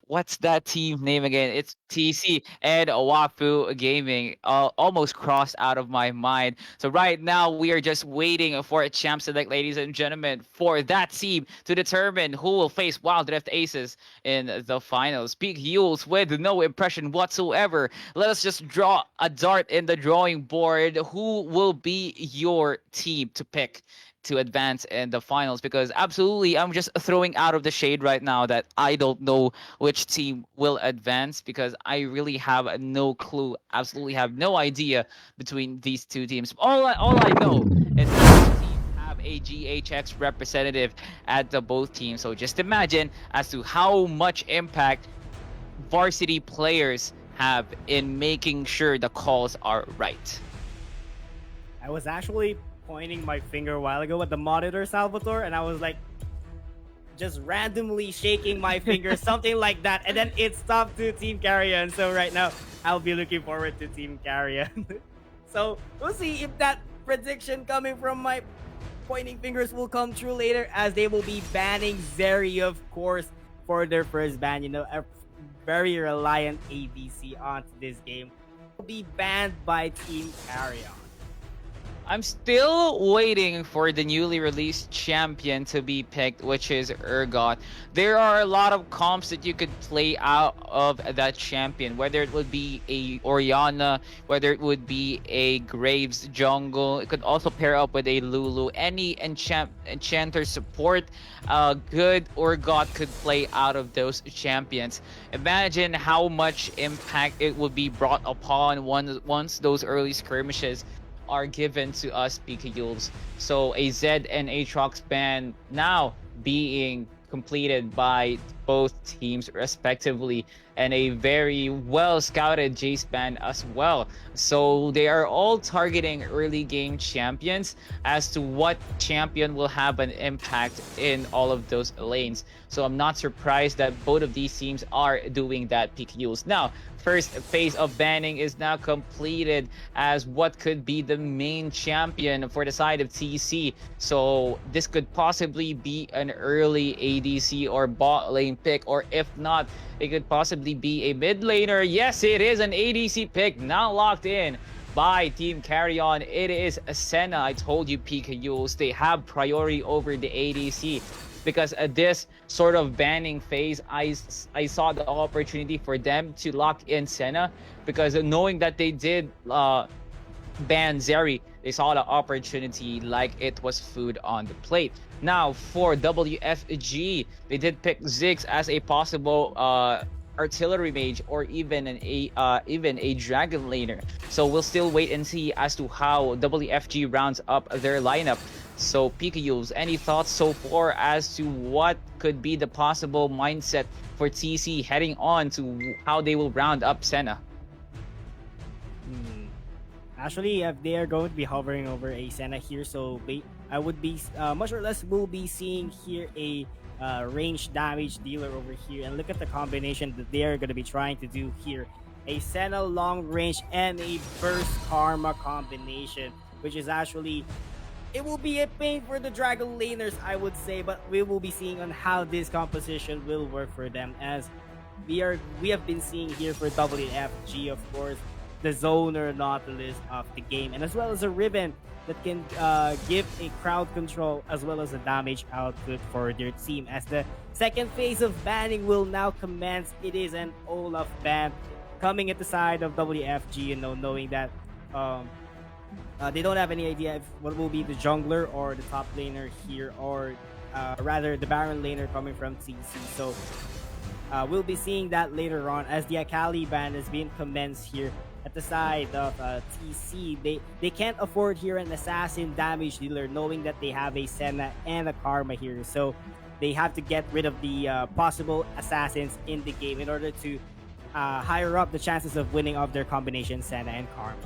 what's that team name again? It's TC and Wafu Gaming. Almost crossed out of my mind. So right now we are just waiting for a champ select, ladies and gentlemen, for that team to determine who will face Wild Rift Aces in the finals. Big Yules with no impression whatsoever. Let us just draw a dart in the drawing board. Who will be your team to pick to advance in the finals? Because absolutely, I'm just throwing out of the shade right now that I don't know which team will advance, because I really have no clue, absolutely have no idea between these two teams. All I know is that both teams have a GHX representative at the both teams. So just imagine as to how much impact varsity players have in making sure the calls are right. I was actually pointing my finger a while ago at the monitor, Salvatore, and I was like just randomly shaking my finger, something like that, and then it stopped to Team Carrion. So right now I'll be looking forward to Team Carrion. So we'll see if that prediction coming from my pointing fingers will come true later, as they will be banning Zeri, of course, for their first ban. You know, a very reliant ADC onto this game will be banned by Team Carrion. I'm still waiting for the newly released champion to be picked, which is Urgot. There are a lot of comps that you could play out of that champion, whether it would be a Orianna, whether it would be a Graves jungle. It could also pair up with a Lulu. Any enchanter support, good Urgot could play out of those champions. Imagine how much impact it would be brought upon once those early skirmishes are given to us PKUs. So a Zed and Aatrox ban now being completed by both teams respectively, and a very well scouted Jace ban as well. So they are all targeting early game champions as to what champion will have an impact in all of those lanes. So I'm not surprised that both of these teams are doing that, PQs. Now, first phase of banning is now completed as what could be the main champion for the side of TC. So this could possibly be an early ADC or bot lane pick, or if not, it could possibly be a mid laner. Yes, it is an ADC pick now locked in by Team Carry On. It is Senna. I told you, PKUs, they have priority over the ADC. Because at this sort of banning phase, I saw the opportunity for them to lock in Senna, because knowing that they did ban Zeri, they saw the opportunity like it was food on the plate. Now for WFG, they did pick Ziggs as a possible artillery mage, or even a dragon laner. So we'll still wait and see as to how WFG rounds up their lineup. So PKUs, any thoughts so far as to what could be the possible mindset for TC heading on to how they will round up Senna? Actually, they are going to be hovering over a Senna here, so I would be much or less will be seeing here a range damage dealer over here, and look at the combination that they are going to be trying to do here. A Senna long range and a burst karma combination, which is actually, it will be a pain for the dragon laners, I would say, but we will be seeing on how this composition will work for them, as we have been seeing here for WFG, of course, the zoner Nautilus of the game, and as well as a Ribbon that can give a crowd control as well as a damage output for their team. As the second phase of banning will now commence, it is an Olaf ban coming at the side of WFG, knowing that they don't have any idea if what will be the jungler or the top laner here, or rather the Baron laner coming from TC. So we'll be seeing that later on, as the Akali ban is being commenced here at the side of TC. They can't afford here an assassin damage dealer, knowing that they have a Senna and a Karma here. So they have to get rid of the possible assassins in the game in order to higher up the chances of winning of their combination Senna and Karma.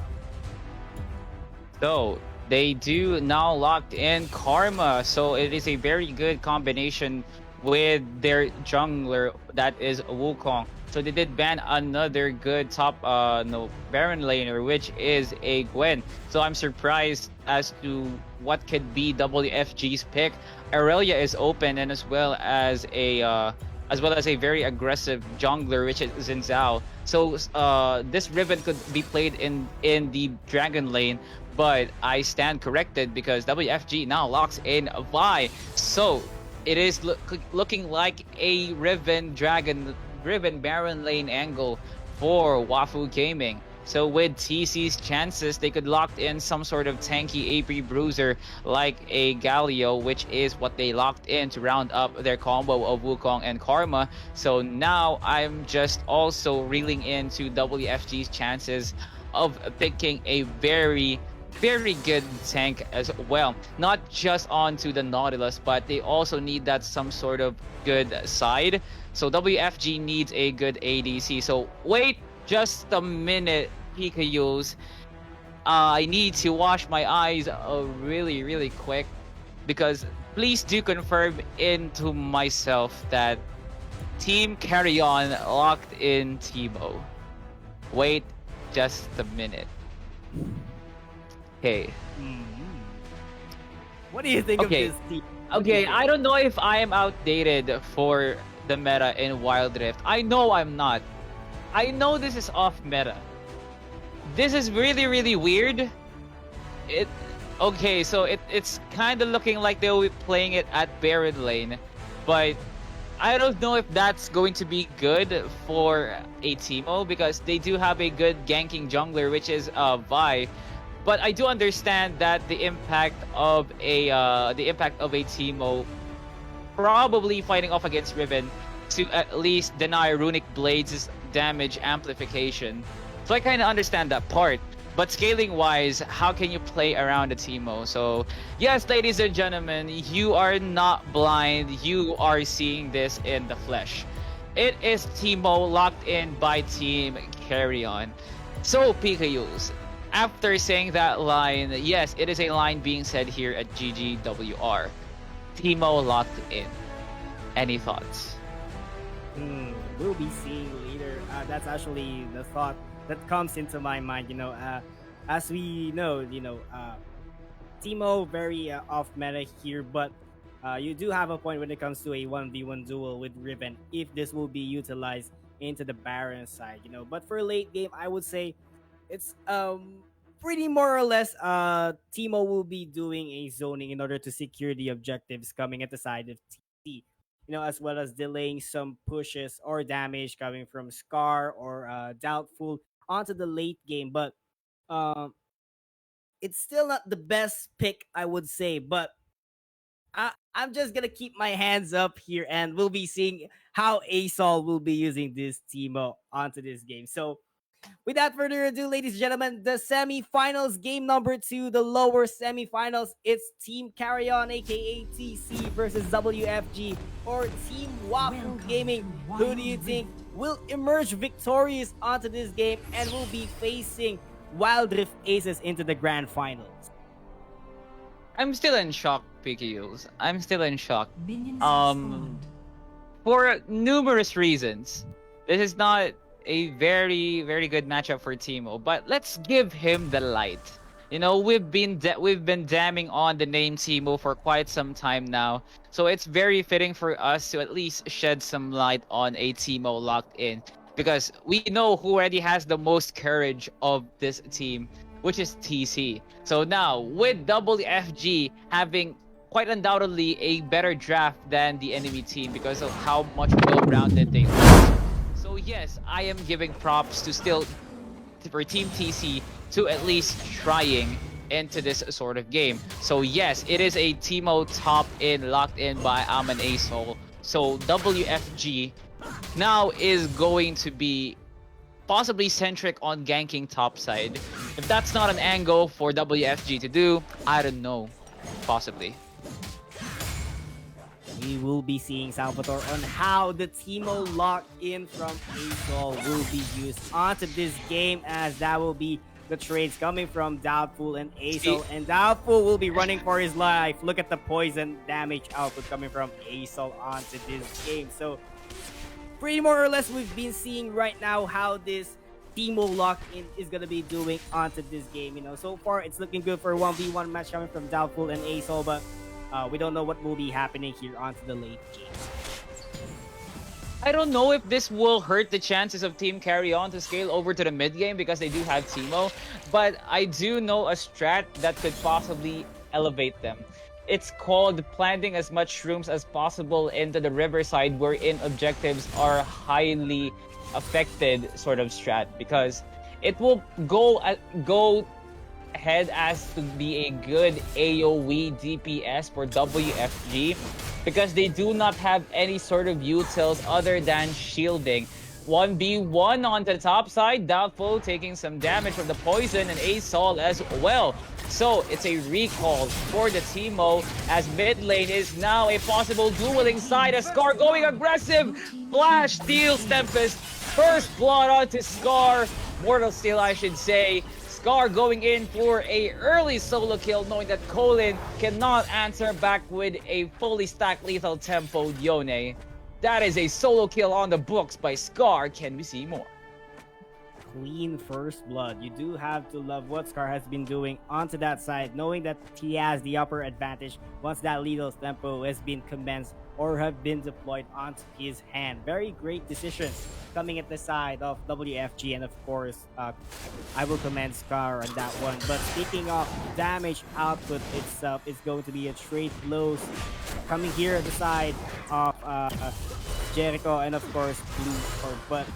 So they do now locked in Karma, so it is a very good combination with their jungler, that is Wukong. So they did ban another good top Baron laner, which is a Gwen. So I'm surprised as to what could be WFG's pick. Aurelia is open, and as well as a very aggressive jungler, which is Xin Zhao. So this Riven could be played in the dragon lane, but I stand corrected because WFG now locks in Vi. So it is looking like a Riven Baron lane angle for Wafu Gaming. So with TC's chances, they could lock in some sort of tanky AP bruiser like a Galio, which is what they locked in to round up their combo of Wukong and Karma. So now I'm just also reeling into WFG's chances of picking a very good tank as well. Not just onto the Nautilus, but they also need that some sort of good side. So WFG needs a good ADC. So wait just a minute, PKUs. I need to wash my eyes really quick, because please do confirm into myself that Team Carry On locked in Timo. Wait just a minute. Okay. What do you think of this team? Okay, I don't know if I am outdated for the meta in Wildrift. I know I'm not. I know this is off meta. This is really weird. Okay, so it's kind of looking like they'll be playing it at Baron lane, but I don't know if that's going to be good for a Teemo, because they do have a good ganking jungler, which is Vi. But I do understand that the impact of a Teemo probably fighting off against Riven to at least deny Runic Blades' damage amplification. So I kind of understand that part. But scaling wise, how can you play around the Teemo? So yes, ladies and gentlemen, you are not blind. You are seeing this in the flesh. It is Teemo locked in by Team Carry On. So PKUs, after saying that line, yes, it is a line being said here at GGWR. Teemo locked in. Any thoughts? We'll be seeing later. That's actually the thought that comes into my mind. As we know, Teemo very off meta here, but you do have a point when it comes to a 1v1 duel with Riven if this will be utilized into the Baron side. But for late game, I would say it's pretty more or less Teemo will be doing a zoning in order to secure the objectives coming at the side of TC. As well as delaying some pushes or damage coming from Scar or Doubtful onto the late game. But um, it's still not the best pick, I would say. But I'm just gonna keep my hands up here, and we'll be seeing how ASOL will be using this Teemo onto this game. So without further ado, ladies and gentlemen, the semifinals, game number 2, the lower semifinals. It's Team Carry On, aka TC, versus WFG or Team Wafu Gaming. Who do you think will emerge victorious onto this game and will be facing Wildrift Aces into the grand finals? I'm still in shock, PKUs. I'm still in shock. Minions have spawned. For numerous reasons. This is not a very, very good matchup for Teemo, but let's give him the light. We've been damning on the name Teemo for quite some time now, so it's very fitting for us to at least shed some light on a Teemo locked in, because we know who already has the most courage of this team, which is TC. So now, with WFG having quite undoubtedly a better draft than the enemy team because of how much well-rounded they are. So yes, I am giving props for Team TC to at least trying into this sort of game. So yes, it is a Teemo top in, locked in by Aman ASOL. So WFG now is going to be possibly centric on ganking top side. If that's not an angle for WFG to do, I don't know. Possibly. We will be seeing Salvatore on how the Teemo lock in from ASOL will be used onto this game, as that will be the trades coming from Doubtful and ASOL. And Doubtful will be running for his life. Look at the poison damage output coming from ASOL onto this game. So pretty more or less we've been seeing right now how this Teemo lock in is gonna be doing onto this game. So far it's looking good for a 1v1 match coming from Doubtful and ASOL, but we don't know what will be happening here onto the late game. I don't know if this will hurt the chances of Team Carry On to scale over to the mid game because they do have Teemo, but I do know a strat that could possibly elevate them. It's called planting as much shrooms as possible into the riverside wherein objectives are highly affected sort of strat, because it will go ahead as to be a good AoE DPS for WFG because they do not have any sort of utils other than shielding. 1v1 on the top side, Doubtful taking some damage from the poison and ASOL as well. So it's a recall for the Teemo as mid lane is now a possible dueling side as Scar going aggressive. Flash steals Tempest. First blood onto Scar. Mortal Steel, I should say. Scar going in for a early solo kill, knowing that Colin cannot answer back with a fully stacked lethal tempo Yone. That is a solo kill on the books by Scar. Can we see more? Clean first blood. You do have to love what Scar has been doing onto that side, knowing that he has the upper advantage once that lethal tempo has been commenced or have been deployed onto his hand. Very great decision coming at the side of WFG, and of course, I will commend Scar on that one. But speaking of damage output itself, it's going to be a straight blows coming here at the side of Jericho and of course Blue. But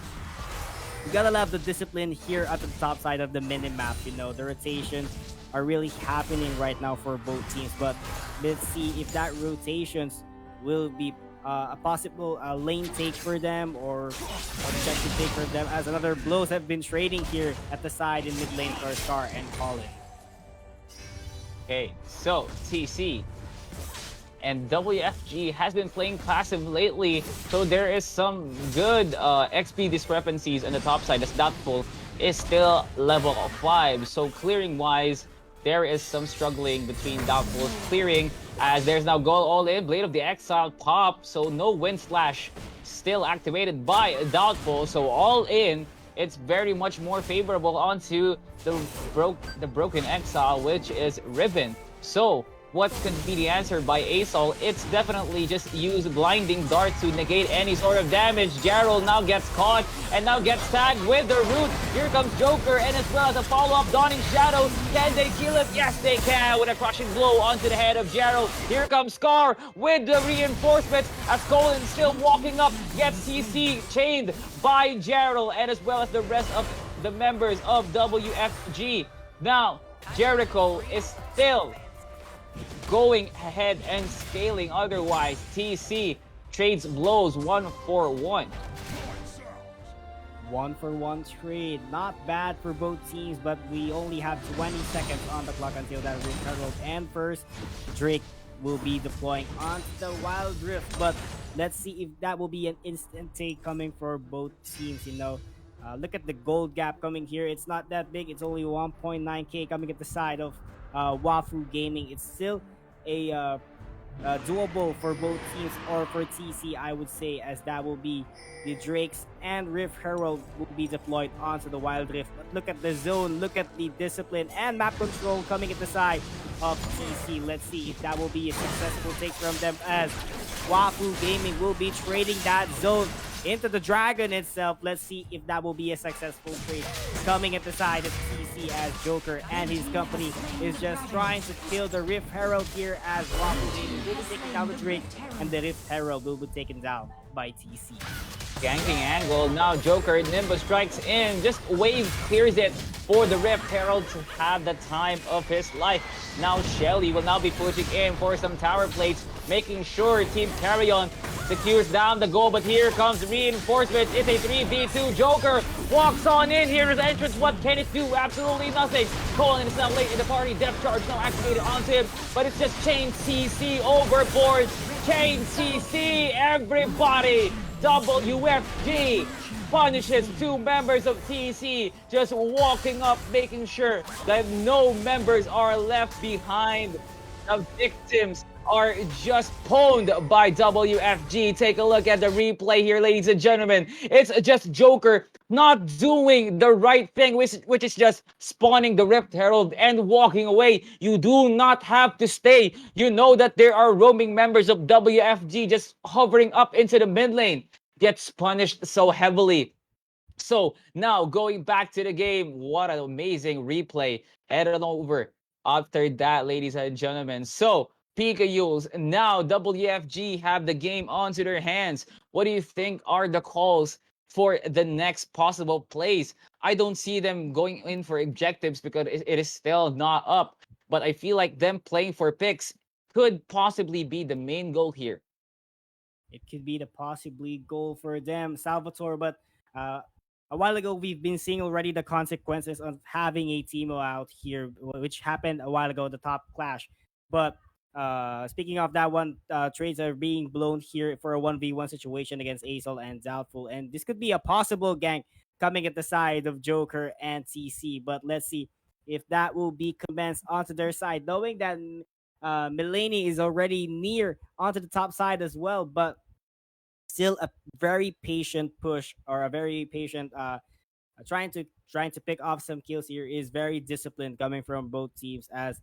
you gotta love the discipline here at the top side of the minimap. The rotations are really happening right now for both teams, but let's see if that rotations will be a possible lane take for them or objective take for them, as another blows have been trading here at the side in mid lane for Scar and Colin. Okay, so TC and WFG has been playing passive lately, so there is some good XP discrepancies on the top side, as Doubtful is still level 5. So clearing wise, there is some struggling between Doubtful's clearing, as there's now goal all in, Blade of the Exile pop, so no Wind Slash still activated by Doubtful, so all in, it's very much more favorable onto the Broken Exile, which is Riven. So what could be the answer by Asol? It's definitely just use Blinding Dart to negate any sort of damage. Gerald now gets caught and now gets tagged with the root. Here comes Joker, and as well as a follow-up Dawning Shadow. Can they kill it? Yes, they can, with a crushing blow onto the head of Gerald. Here comes Scar with the reinforcements, as Colin still walking up, gets CC chained by Gerald, and as well as the rest of the members of WFG. Now, Jericho is still going ahead and scaling. Otherwise, TC trades blows 1-for-1. 1-for-1 trade. Not bad for both teams, but we only have 20 seconds on the clock until that Rift Herald. And first, Drake will be deploying onto the Wildrift, but let's see if that will be an instant take coming for both teams, you know. Look at the gold gap coming here. It's not that big. It's only 1.9k coming at the side of Wafu Gaming. It's still a doable for both teams, or for TC, I would say, as that will be the Drakes and Rift Herald will be deployed onto the Wild Rift. But look at the zone, look at the discipline and map control coming at the side of TC. Let's see if that will be a successful take from them, as Wafu Gaming will be trading that zone into the Dragon itself. Let's see if that will be a successful trade coming at the side of TC, as Joker and his company is just trying to kill the Rift Herald here, as Wafu Gaming will be taking down the Drake and the Rift Herald will be taken down by TC. Ganking angle. Now Joker, Nimbus strikes in. Just wave clears it for the Rift Herald to have the time of his life. Now Shelly will now be pushing in for some tower plates, making sure Team Carrion secures down the goal. But here comes reinforcements. It's a 3v2. Joker walks on in. Here's entrance. What can it do? Absolutely nothing. Colin is now late in the party. Depth charge now activated onto him, but it's just Chain CC overboard. Chain CC, everybody. WFG punishes two members of TC, just walking up, making sure that no members are left behind. The victims are just pwned by WFG. Take a look at the replay here, ladies and gentlemen. It's just Joker not doing the right thing, which is just spawning the Rift Herald and walking away. You do not have to stay. You know that there are roaming members of WFG just hovering up into the mid lane. Gets punished so heavily. So now going back to the game, what an amazing replay. Head on over after that, ladies and gentlemen. So Pikayu's now WFG have the game onto their hands. What do you think are the calls for the next possible plays? I don't see them going in for objectives because it is still not up. But I feel like them playing for picks could possibly be the main goal here. It could be the possibly goal for them, Salvatore. But a while ago, we've been seeing already the consequences of having a Teemo out here, which happened a while ago, the top clash. But speaking of that one, trades are being blown here for a 1v1 situation against Asol and Doubtful. And this could be a possible gank coming at the side of Joker and TC. But let's see if that will be commenced onto their side, knowing that Milani is already near onto the top side as well. But still a very patient push, or a very patient trying to pick off some kills here, is very disciplined coming from both teams, as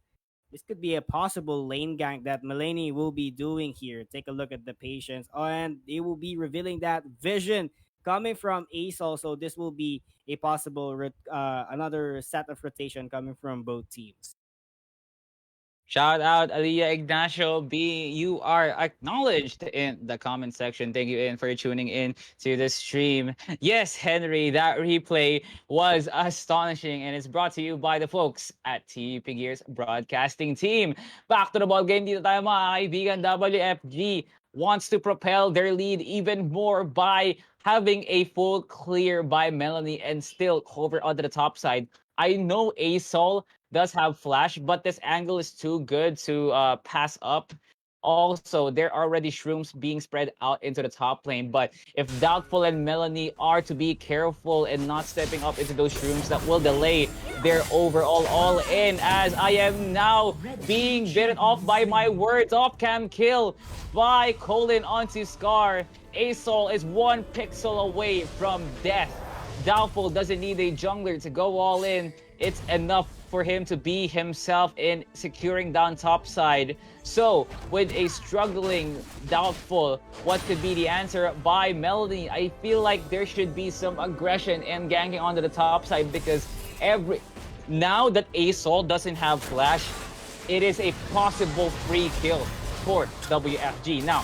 this could be a possible lane gank that Milani will be doing here. Take a look at the patience, and they will be revealing that vision coming from Asol. So this will be a possible another set of rotation coming from both teams. Shout out Aliyah Ignacio B. You are acknowledged in the comment section. Thank you, Ian, for tuning in to the stream. Yes, Henry, that replay was astonishing, and it's brought to you by the folks at TP Gears Broadcasting Team. Back to the ball game dito tayo, mga kaibigan. WFG wants to propel their lead even more by having a full clear by Melanie and still hover onto the top side. I know Asol does have flash, but this angle is too good to pass up. Also, there are already shrooms being spread out into the top lane, but if Doubtful and Melanie are to be careful and not stepping up into those shrooms, that will delay their overall all-in, as I am now being bitten off by my words. Off-cam kill by Colin onto Scar. Asol is 1 pixel away from death. Doubtful doesn't need a jungler to go all in. It's enough for him to be himself in securing down top side. So, with a struggling Doubtful, what could be the answer by Melody? I feel like there should be some aggression and ganking onto the top side, because now that Asol doesn't have flash, it is a possible free kill for WFG. Now,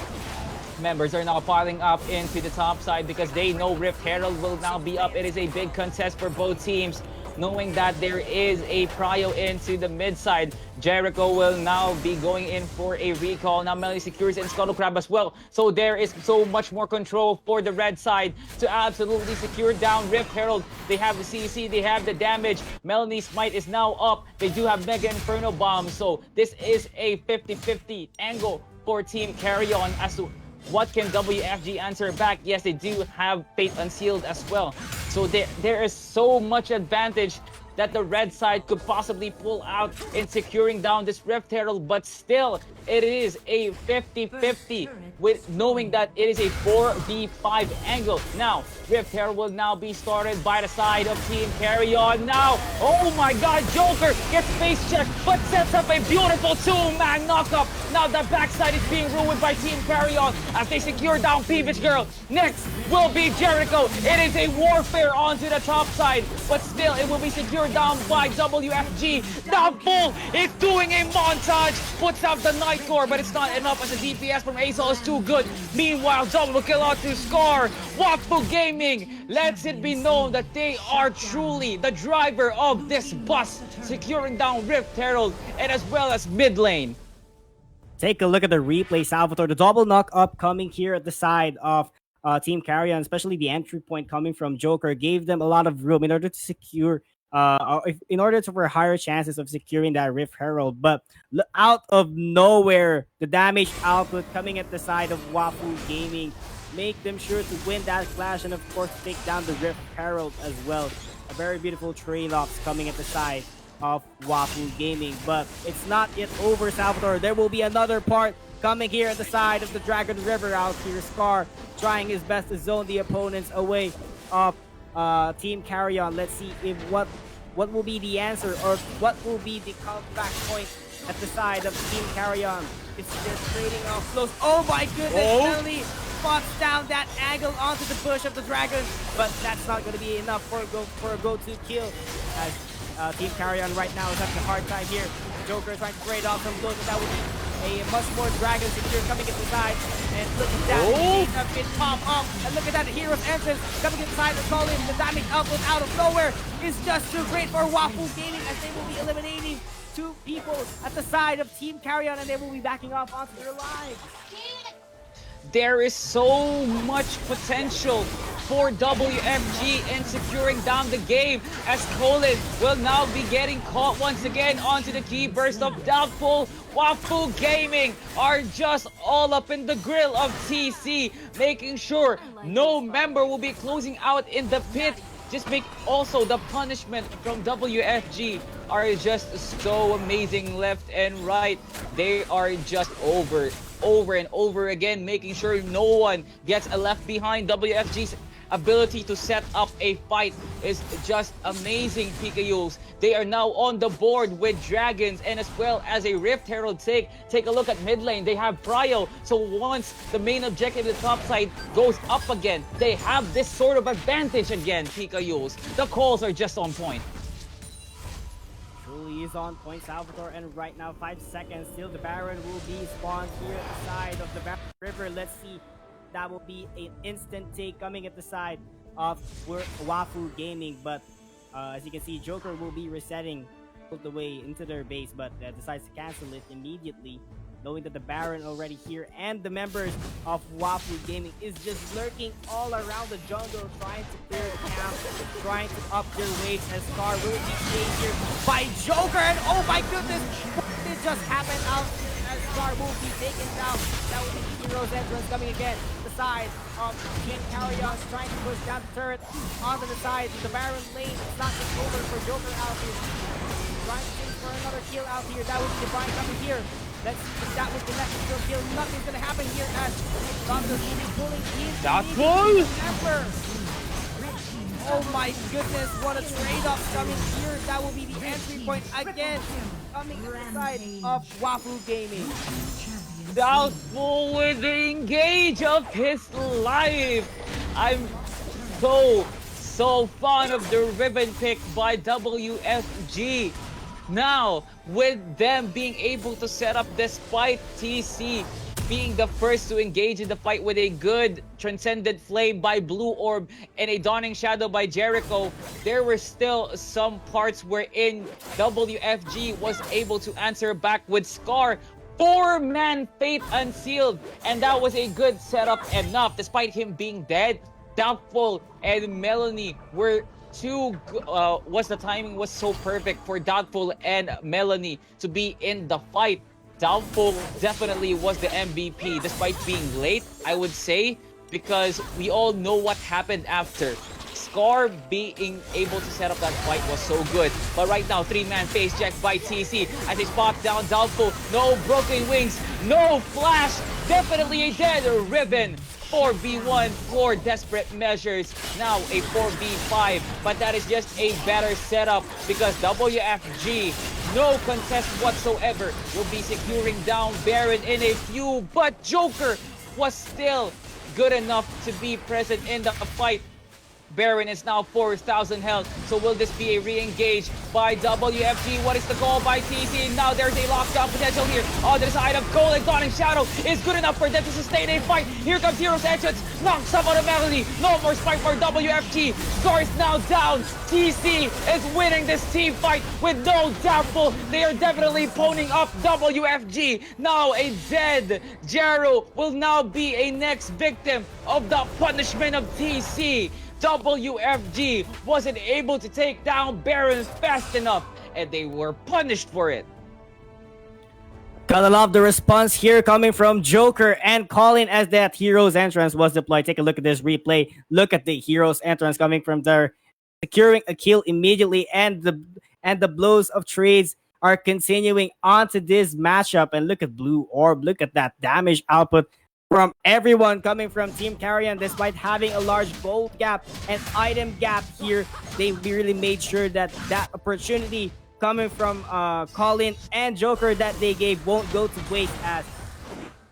members are now piling up into the top side because they know Rift Herald will now be up. It is a big contest for both teams, knowing that there is a prio into the mid side. Jericho will now be going in for a recall. Now Melanie secures and Scuttle Crab as well. So there is so much more control for the red side to absolutely secure down Rift Herald. They have the CC, they have the damage. Melanie's Smite is now up. They do have Mega Inferno Bomb. So this is a 50-50 angle for Team Carry On as to what can WFG answer back. Yes, they do have Fate Unsealed as well. So there is so much advantage that the red side could possibly pull out in securing down this Rift Herald, but still, it is a 50-50 with knowing that it is a 4v5 angle. Now, Rift Herald will now be started by the side of Team Carry On. Now, oh my god, Joker gets face checked, but sets up a beautiful two-man knockup. Now the backside is being ruined by Team Carry On as they secure down Peevish Girl. Next will be Jericho. It is a warfare onto the top side, but still it will be secured down by WFG. Doubtful is doing a montage, puts out the Nightcore, but it's not enough as the DPS from Asol is too good. Meanwhile, double kill out to Scar. Wafu Gaming lets it be known that they are truly the driver of this bus, securing down Rift Herald and as well as mid lane. Take a look at the replay, Salvatore. The double knock up coming here at the side of Team Carry On, especially the entry point coming from Joker, gave them a lot of room in order to secure, in order to for higher chances of securing that Rift Herald. But out of nowhere, the damage output coming at the side of Wafu Gaming make them sure to win that clash and of course take down the Rift Herald as well. A very beautiful trade-offs coming at the side of Wafu Gaming, but it's not yet over, Salvatore. There will be another part coming here at the side of the Dragon River. Out here, Scar trying his best to zone the opponents away of Team Carry On. Let's see if what will be the answer, or what will be the comeback point at the side of Team Carry On. It's just trading off close. Oh my goodness, Melanie spots down that angle onto the bush of the dragon, but that's not going to be enough for a go-to kill, as Team Carry On right now is having a hard time here. Joker is trying to trade off some blows, but that would be a much more dragon secure coming at the side. And look at that, he's a bit pop up. And look at that, Hero's Entrance coming at the side of Colin. The damage output out of nowhere is just too great for Wafu Gaming, as they will be eliminating 2 people at the side of Team Carry On, and they will be backing off onto their lives. There is so much potential for WFG in securing down the game, as Colin will now be getting caught once again onto the key burst of Doubtful. Wafu Gaming are just all up in the grill of TC, making sure no member will be closing out in the pit. Just make also the punishment from WFG are just so amazing left and right. They are just over and over again, making sure no one gets left behind. WFG's ability to set up a fight is just amazing, PKUs. They are now on the board with dragons and as well as a Rift Herald take. Take a look at mid lane. They have Prio. So once the main objective of the top side goes up again, they have this sort of advantage again, PKUs. The calls are just on point. Truly is on point, Salvatore, and right now 5 seconds still. The Baron will be spawned here at the side of the Baron River. Let's see, that will be an instant take coming at the side of Wafu Gaming, but as you can see, Joker will be resetting the way into their base, but decides to cancel it immediately. knowing that the Baron already here and the members of Wafu Gaming is just lurking all around the jungle, trying to clear the camp, trying to up their weights, as Scar will be saved here by Joker. And oh my goodness, what did just happen out as Scar will be taken down? That will be the Hero's entrance coming again. The side of Jin Carrion trying to push down the turret onto the side. The Baron lane is not just over for Joker out here. Trying to chase for another kill out here. That would be Divine coming here. Let's see if that was the next kill. Nothing's gonna happen here as Doctor will be pulling in. Doubtful? Oh my goodness, what a trade-off coming here. That will be the entry point again. Coming to the side of Wafu Gaming. Doubtful with the engage of his life. I'm so fond of the ribbon pick by WFG. Now, with them being able to set up despite TC being the first to engage in the fight with a good Transcendent Flame by Blue Orb and a Dawning Shadow by Jericho, there were still some parts wherein WFG was able to answer back with Scar. 4-man Fate Unsealed, and that was a good setup enough. Despite him being dead, Doubtful and Melanie were the timing was so perfect for Doubtful and Melanie to be in the fight. Doubtful definitely was the MVP despite being late, I would say, because we all know what happened after. Scar being able to set up that fight was so good. But right now, 3-man face check by TC as they spot down Doubtful. No broken wings, no flash, definitely a dead ribbon. 4v1 for desperate measures. Now a 4v5, but that is just a better setup because WFG, no contest whatsoever, will be securing down Baron in a few, but Joker was still good enough to be present in the fight. Baron is now 4,000 health. So will this be a re-engage by WFG? What is the goal by TC? Now there's a lockdown potential here on the side of Gold, and Dawning Shadow is good enough for them to sustain a fight. Here comes Hero's entrance. Knocks up on a Melody. No more spike for WFG. Scar is now down. TC is winning this team fight with no Doubtful. They are definitely ponying up WFG. Now a dead Jero will now be a next victim of the punishment of TC. WFG wasn't able to take down Baron fast enough, and they were punished for it. Gotta love the response here coming from Joker and Colin as that Hero's entrance was deployed. Take a look at this replay. Look at the Hero's entrance coming from there, securing a kill immediately, and the blows of trades are continuing onto this matchup. And look at Blue Orb. Look at that damage output from everyone coming from Team Carrion. Despite having a large gold gap and item gap here, they really made sure that that opportunity coming from Colin and Joker that they gave won't go to waste, as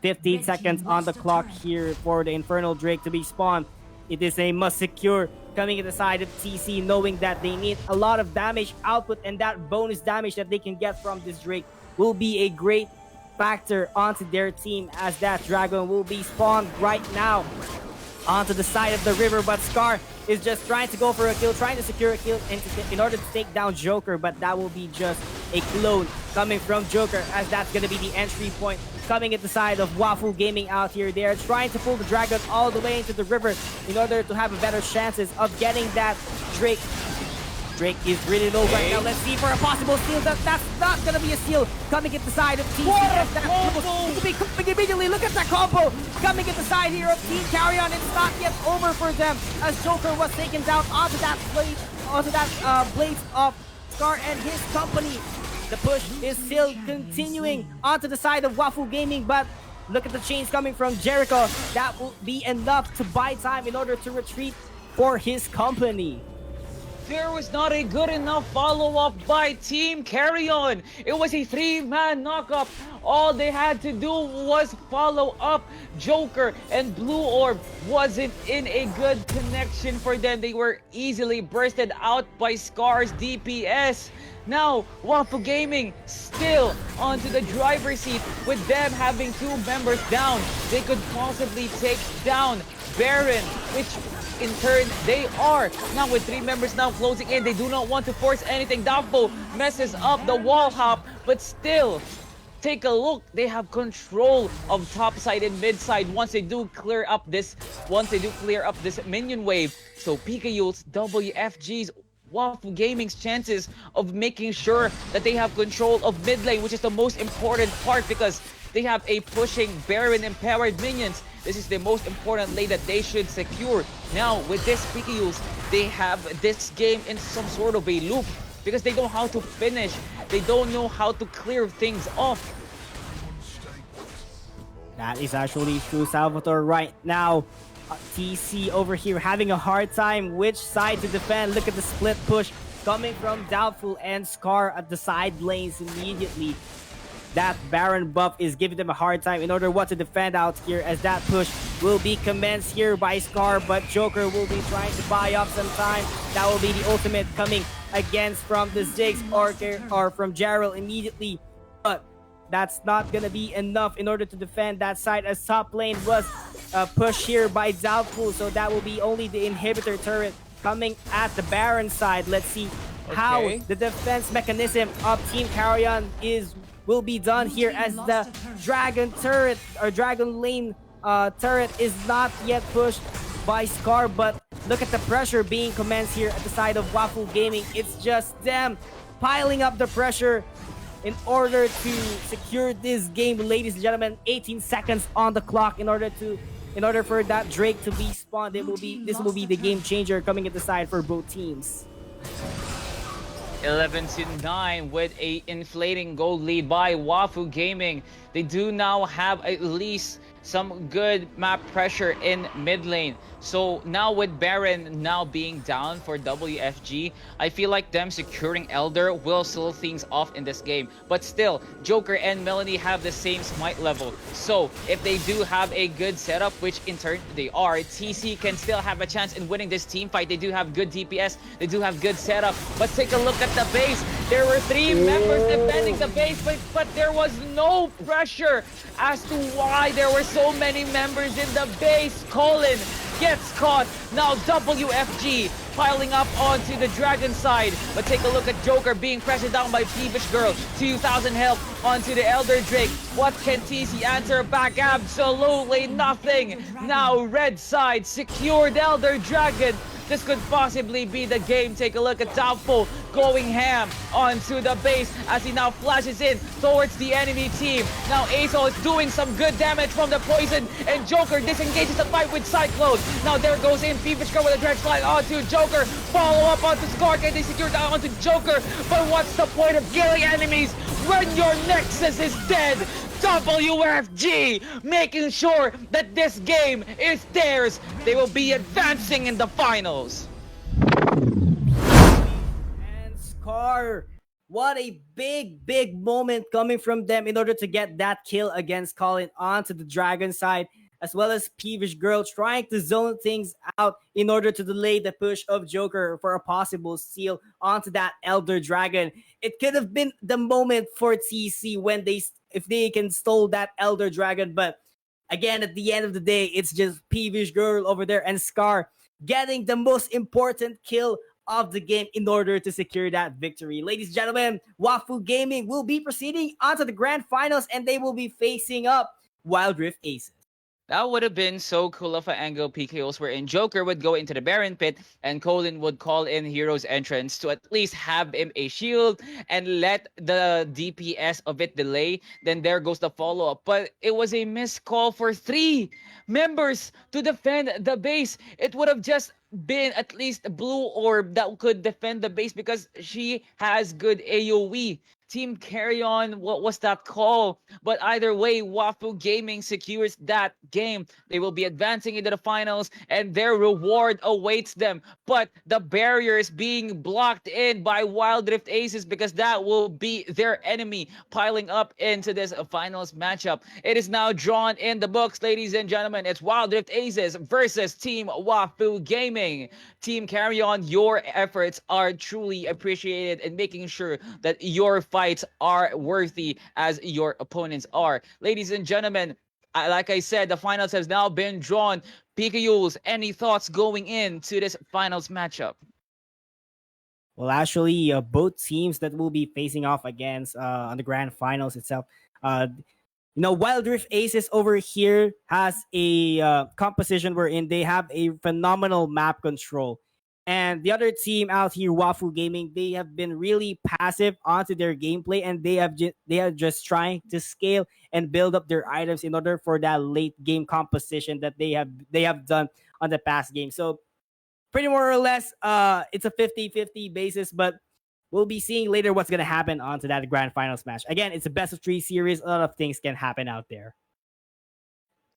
15 seconds on the clock here for the Infernal Drake to be spawned. It is a must secure coming at the side of TC, knowing that they need a lot of damage output, and that bonus damage that they can get from this Drake will be a great factor onto their team, as that dragon will be spawned right now onto the side of the river. But Scar is just trying to go for a kill, trying to secure a kill in order to take down Joker, but that will be just a clone coming from Joker, as that's going to be the entry point coming at the side of Wafu Gaming out here. They are trying to pull the dragon all the way into the river in order to have a better chances of getting that Drake. Drake is really low right now. Let's see for a possible steal. That's not gonna be a steal. Coming at the side of TC. That be coming immediately. Look at that combo coming at the side here of Team Carrion. It's not yet over for them, as Joker was taken down onto that blade of Scar and his company. The push is still continuing onto the side of Wafu Gaming, but look at the chains coming from Jericho. That will be enough to buy time in order to retreat for his company. There was not a good enough follow-up by Team Carrion. It was a 3-man knockup. All they had to do was follow up. Joker and Blue Orb wasn't in a good connection for them. They were easily bursted out by Scar's DPS. Now, Wafu Gaming still onto the driver's seat with them having 2 members down. They could possibly take down Baron, which in turn they are. Now with 3 members now closing in, they do not want to force anything. Doubtful messes up the wall hop, but still take a look. They have control of top side and mid side once they do clear up this minion wave. So PKU's, WFG's, Waffle Gaming's chances of making sure that they have control of mid lane, which is the most important part because they have a pushing Baron empowered minions. This is the most important lane that they should secure. Now, with this PKU's, they have this game in some sort of a loop because they don't know how to finish. They don't know how to clear things off. That is actually true, Salvatore. Right now, TC over here having a hard time which side to defend. Look at the split push coming from Doubtful and Scar at the side lanes immediately. That Baron buff is giving them a hard time in order to defend out here, as that push will be commenced here by Scar, but Joker will be trying to buy up some time. That will be the ultimate coming against from the Ziggs or from Jarrell immediately, but that's not gonna be enough in order to defend that side, as top lane was pushed here by Doubtful, so that will be only the inhibitor turret coming at the Baron side. Let's see how the defense mechanism of Team Carrion will be done here, as the Dragon turret or Dragon lane turret is not yet pushed by Scar, but look at the pressure being commenced here at the side of Waffle Gaming. It's just them piling up the pressure in order to secure this game, ladies and gentlemen. 18 seconds on the clock in order for that Drake to be spawned. This will be the game changer coming at the side for both teams. 11-9 with a inflating gold lead by Wafu Gaming. They do now have at least some good map pressure in mid lane. So now with Baron now being down for WFG, I feel like them securing Elder will slow things off in this game. But still, Joker and Melanie have the same smite level. So if they do have a good setup, which in turn they are, TC can still have a chance in winning this team fight. They do have good DPS, they do have good setup. But take a look at the base. There were 3 members defending the base, but there was no pressure as to why there were so many members in the base. Colin gets caught. Now WFG piling up onto the Dragon side. But take a look at Joker being pressured down by Peevish Girl. 2,000 health onto the Elder Drake. What can TC answer back? Absolutely nothing. Now red side secured Elder Dragon. This could possibly be the game. Take a look at Doubtful going ham onto the base as he now flashes in towards the enemy team. Now Azo is doing some good damage from the poison, and Joker disengages the fight with Cyclone. Now there goes in Peevish Girl with a direct slide onto Joker. Follow up onto Scar, and they secure down onto Joker. But what's the point of killing enemies when your Nexus is dead? WFG making sure that this game is theirs. They will be advancing in the finals. And Scar, what a big moment coming from them in order to get that kill against Colin onto the Dragon side, as well as Peevish Girl trying to zone things out in order to delay the push of Joker for a possible steal onto that Elder Dragon. It could have been the moment for TC if they can stole that Elder Dragon, but again, at the end of the day, it's just Peevish Girl over there and Scar getting the most important kill of the game in order to secure that victory. Ladies and gentlemen, Wafu Gaming will be proceeding onto the grand finals, and they will be facing up Wildrift Aces. That would have been so cool of an angle PKOs wherein Joker would go into the Baron pit and Colin would call in Hero's Entrance to at least have him a shield and let the DPS of it delay. Then there goes the follow-up. But it was a missed call for 3 members to defend the base. It would have just been at least a Blue Orb that could defend the base because she has good AoE. Team Carry On, what was that call? But either way, Wafu Gaming secures that game. They will be advancing into the finals and their reward awaits them. But the barrier is being blocked in by Wildrift Aces because that will be their enemy piling up into this finals matchup. It is now drawn in the books, ladies and gentlemen. It's Wildrift Aces versus Team Wafu Gaming. Team Carry On, your efforts are truly appreciated in making sure that your fights are worthy as your opponents are. Ladies and gentlemen, like I said, the finals has now been drawn. PKUs, any thoughts going into this finals matchup? Well, actually, both teams that will be facing off against on the grand finals itself Wildrift Aces over here has a composition wherein they have a phenomenal map control. And the other team out here, Wafu Gaming, they have been really passive onto their gameplay, and they are just trying to scale and build up their items in order for that late game composition that they have done on the past game. So pretty more or less, it's a 50-50 basis, but we'll be seeing later what's gonna happen onto that grand finals match. Again, it's a best of 3 series. A lot of things can happen out there.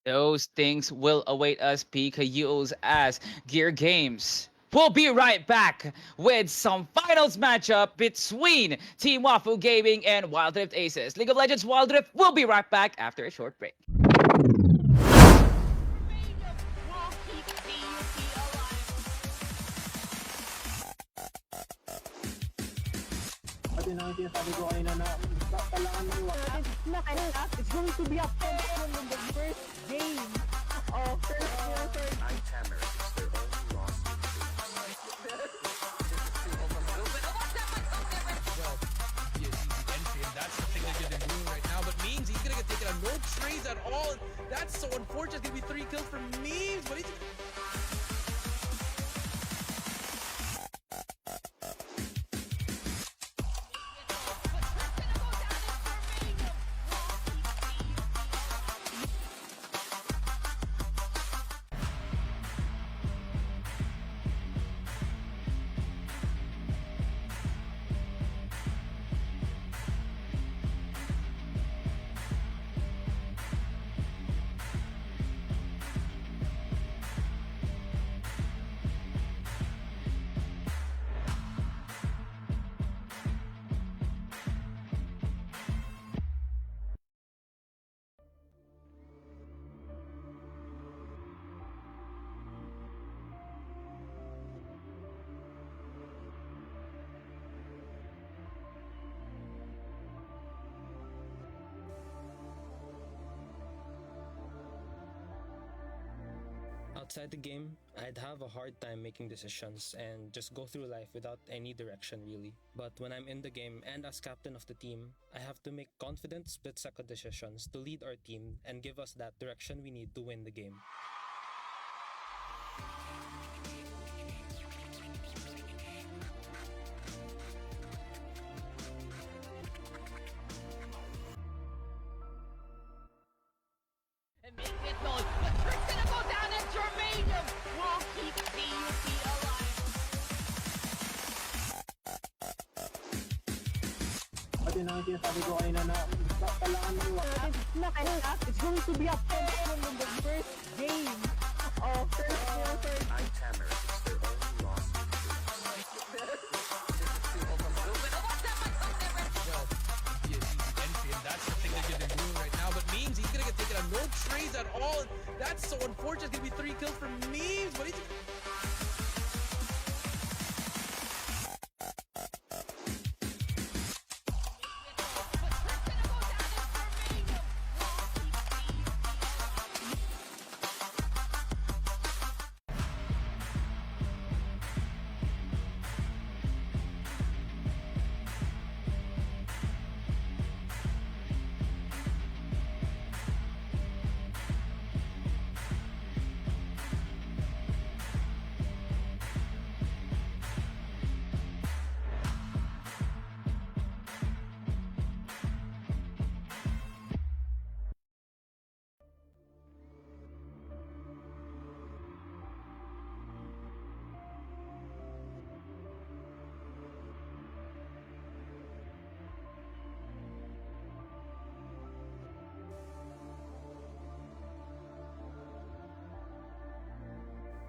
Those things will await us, PKUs, as Gear Games. We'll be right back with some finals matchup between Team Wafu Gaming and Wildrift Aces. League of Legends Wildrift will be right back after a short break. Pati na yung sinasabi ko kanina na kailangan mo It's going to be a problem in the first game of first Well, he is easy entry, and that's the thing that you've been doing right now. But Memes, he's gonna get taken on no trades at all. That's so unfortunate. It's gonna be 3 kills for Memes, but he's. Outside the game, I'd have a hard time making decisions and just go through life without any direction really. But when I'm in the game and as captain of the team, I have to make confident split-second decisions to lead our team and give us that direction we need to win the game. And make it known. But Trick's gonna go down, and Germanium will keep CUP alive. pati na yung sinasabi ko kanina na kailangan mo It's going to be a problem in the first game of first Well, he is easy entry, and that's the thing that you've been doing right now. But Memes, he's gonna get taken on no trades at all. That's so unfortunate. It's gonna be 3 kills for Memes, but he's.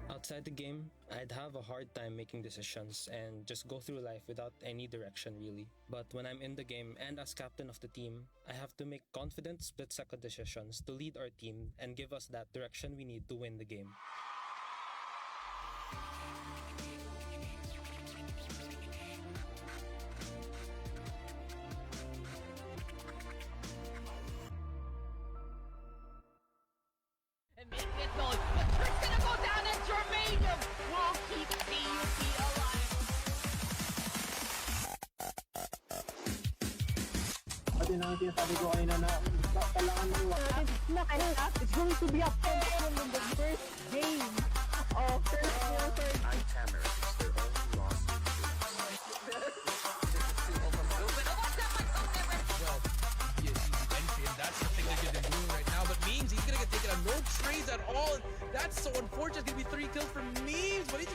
Outside the game, I'd have a hard time making decisions and just go through life without any direction really. But when I'm in the game and as captain of the team, I have to make confident split-second decisions to lead our team and give us that direction we need to win the game. And make it known. But Trick's gonna go down, and Germanium will keep CUP alive. pati Yun ang sinasabi ko kanina na kailangan ng It's going to be a tension in the first game of first. Well, entry, and that's the thing that you've been doing right now. But Memes, he's gonna get taken on no trades at all. That's so unfortunate. It's gonna be 3 kills for Memes, but he's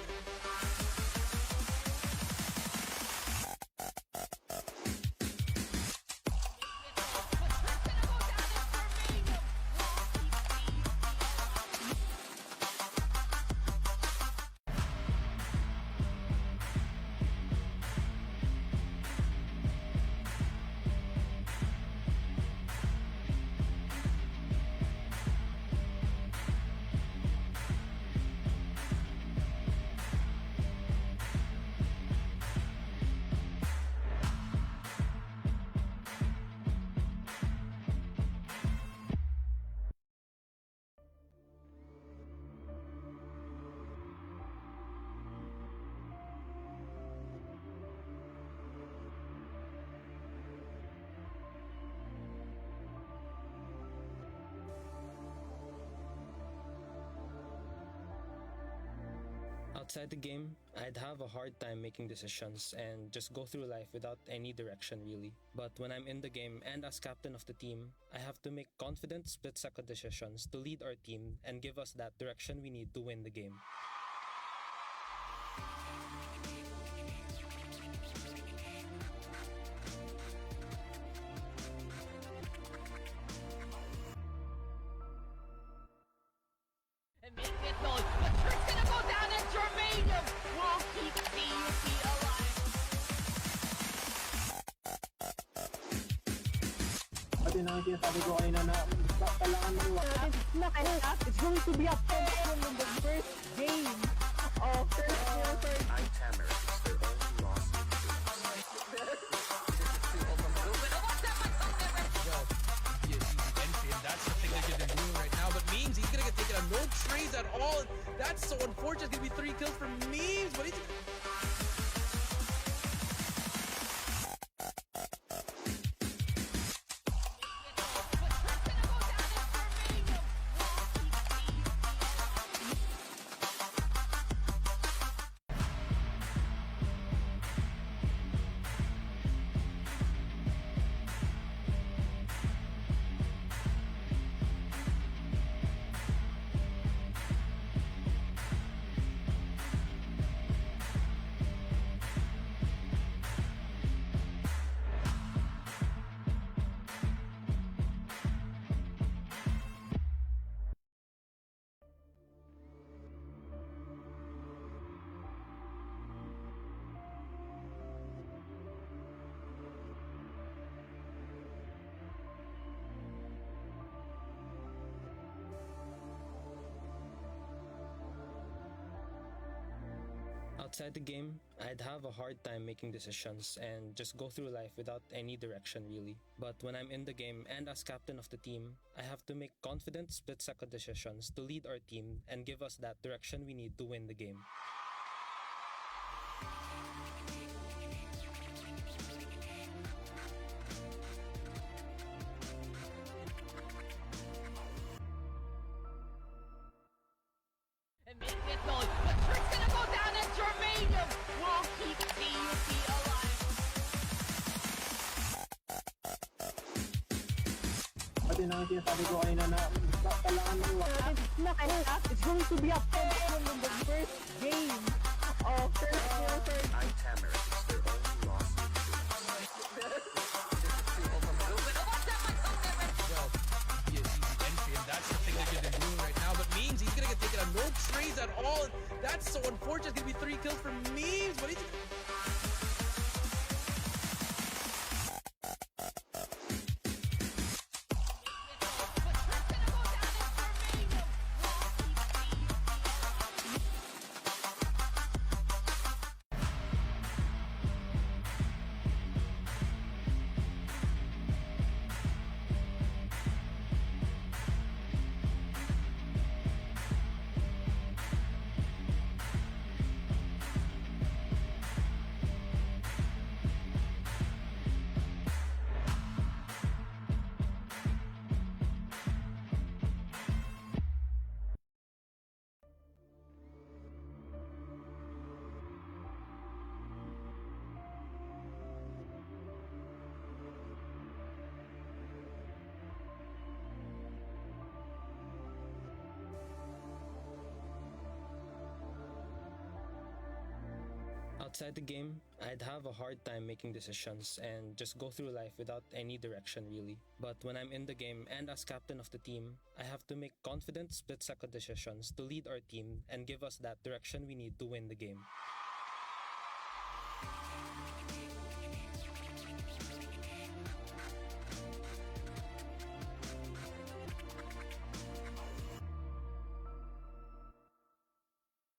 Outside the game, I'd have a hard time making decisions and just go through life without any direction really. But when I'm in the game and as captain of the team, I have to make confident split-second decisions to lead our team and give us that direction we need to win the game. And make it known. But first gonna go down and Germanium will keep CUP alive. At yun ang sinasabi ko kanina na kailangan ng It's going to be a tension in the first game of first. well, entry, and that's the thing that you've been doing right now. But Memes, he's gonna get taken on no trades at all. That's so unfortunate. It's gonna be 3 kills for Memes, but he's Outside the game, I'd have a hard time making decisions and just go through life without any direction really. But when I'm in the game and as captain of the team, I have to make confident split-second decisions to lead our team and give us that direction we need to win the game. And make it known. But first gonna go down and Germanium will keep CUP alive. at yun ang sinasabi ko kanina na kailangan ng It's going to be a tension in the first game of first. well, entry, and that's the thing that you've been doing right now. But Memes, he's gonna get taken on no trades at all. That's so unfortunate. It's gonna be 3 kills for Memes, but he's Outside the game, I'd have a hard time making decisions and just go through life without any direction really. But when I'm in the game and as captain of the team, I have to make confident split-second decisions to lead our team and give us that direction we need to win the game.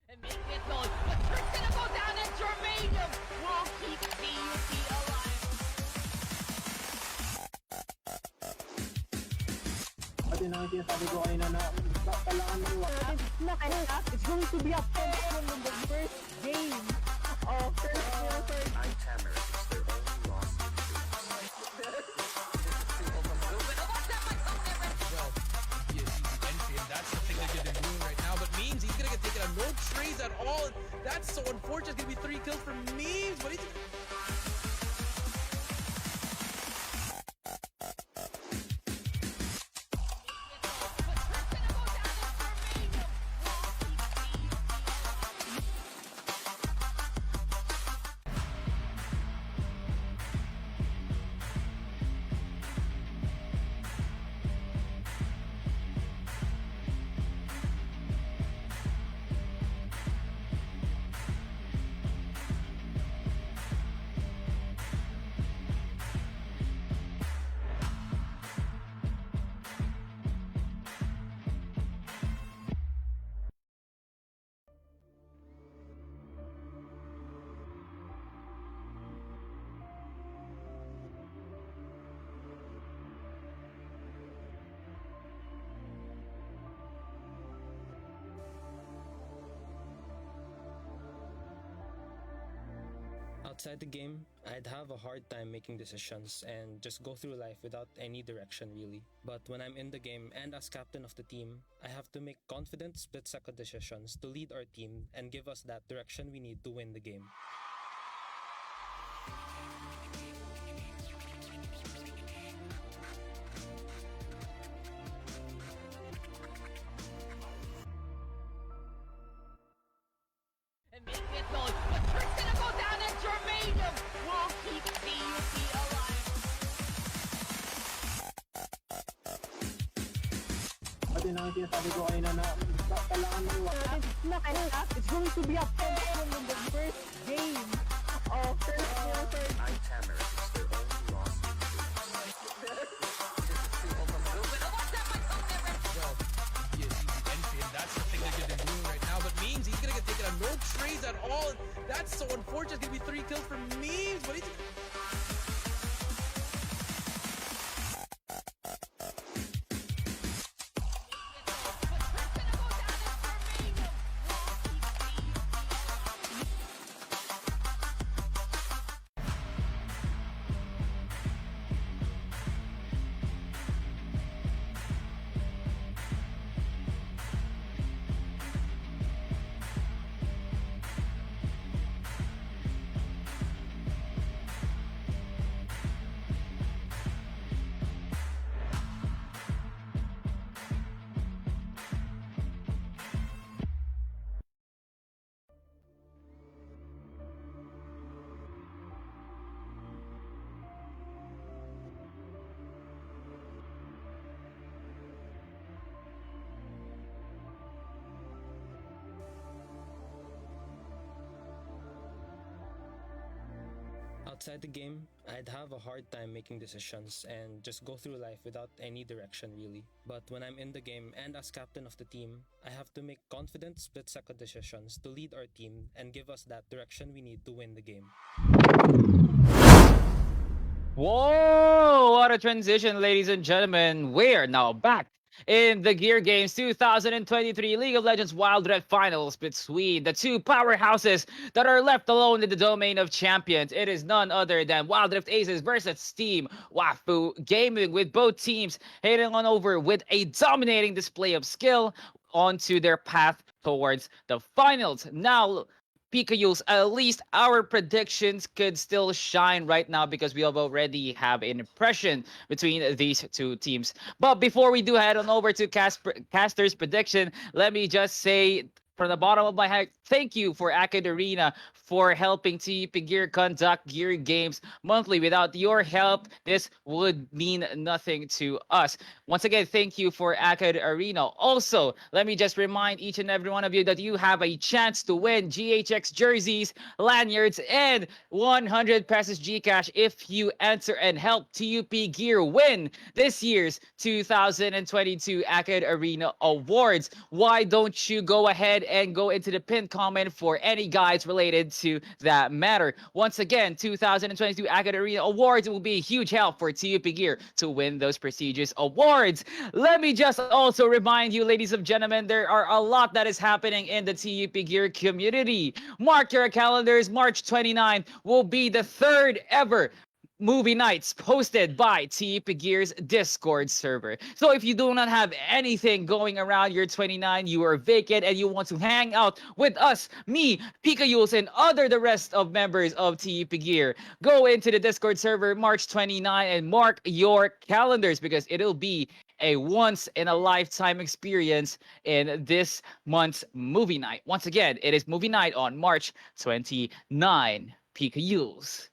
And make it known. The trick's gonna go down and Germanium will keep CUP alive. Pati na sinasabi ko kayo na kailangan mo It's not enough. It's going to be a tension in the first game of first year third. Well, be an easy entry, and that's the thing that they've been doing right now. But Memes, he's gonna get taken on no trades at all. That's so unfortunate. It's gonna be 3 kills for Memes, but he's Outside the game, I'd have a hard time making decisions and just go through life without any direction really. But when I'm in the game and as captain of the team, I have to make confident split-second decisions to lead our team and give us that direction we need to win the game. And make it known. The trick's gonna go down and Germanium will keep CUP alive. pati na sinasabi ko kayo na kailangan mo It's not enough. It's going to be a tension in the first game of first year third. well, be an easy entry, and that's the thing that they've been doing right now. But Memes, he's gonna get taken on no trades at all. That's so unfortunate. It's gonna be 3 kills for Memes, but he's Outside the game, I'd have a hard time making decisions and just go through life without any direction really. But when I'm in the game and as captain of the team, I have to make confident split-second decisions to lead our team and give us that direction we need to win the game. Whoa, what a transition, ladies and gentlemen. We're now back in the Gear Games 2023 League of Legends Wildrift Finals between the two powerhouses that are left alone in the domain of champions. It is none other than Wildrift Aces versus Team Wafu Gaming, with both teams heading on over with a dominating display of skill onto their path towards the finals. Now, Pikayus, at least our predictions could still shine right now because we already have an impression between these two teams. But before we do head on over to Caster's prediction, let me just say From the bottom of my heart, thank you for Akad Arena for helping TP Gear conduct Gear Games monthly. Without your help, this would mean nothing to us. Once again, thank you for Akad Arena. Also, let me just remind each and every one of you that you have a chance to win GHX jerseys, lanyards, and 100 pesos Gcash if you enter and help TUP Gear win this year's 2022 Akad Arena Awards. Why don't you go ahead and go into the pinned comment for any guides related to that matter? Once again, 2022 Akad Arena Awards will be a huge help for TUP Gear to win those prestigious awards. Let me just also remind you, ladies and gentlemen, there are a lot that is happening in the TUP Gear community. Mark your calendars, March 29th will be the third ever movie nights hosted by TP Gear's Discord server. So if you do not have anything going around your 29, you are vacant and you want to hang out with us, me, Pika Yules, and the rest of members of TP Gear, go into the Discord server March 29 and mark your calendars because it'll be a once in a lifetime experience in this month's movie night. Once again, it is movie night on March 29. Pika Yules.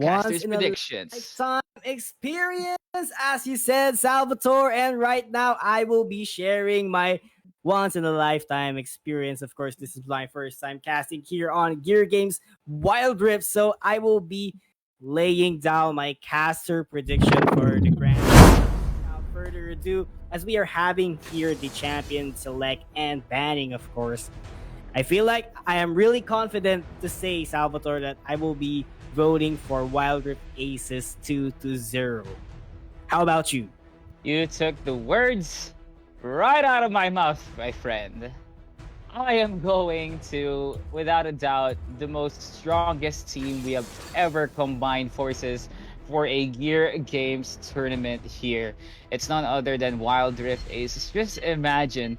Casters In a predictions. lifetime experience, as you said, Salvatore. And right now, I will be sharing my once in a lifetime experience. Of course, this is my first time casting here on Gear Games Wildrift, so I will be laying down my caster prediction for the grand. Without further ado, as we are having here the champion select and banning, of course, I feel like I am really confident to say, Salvatore, that I will be voting for Wildrift Aces 2-0. How about you? You took the words right out of my mouth, my friend. I am going to, without a doubt, the most strongest team we have ever combined forces for a Gear Games tournament here. It's none other than Wildrift Aces. Just imagine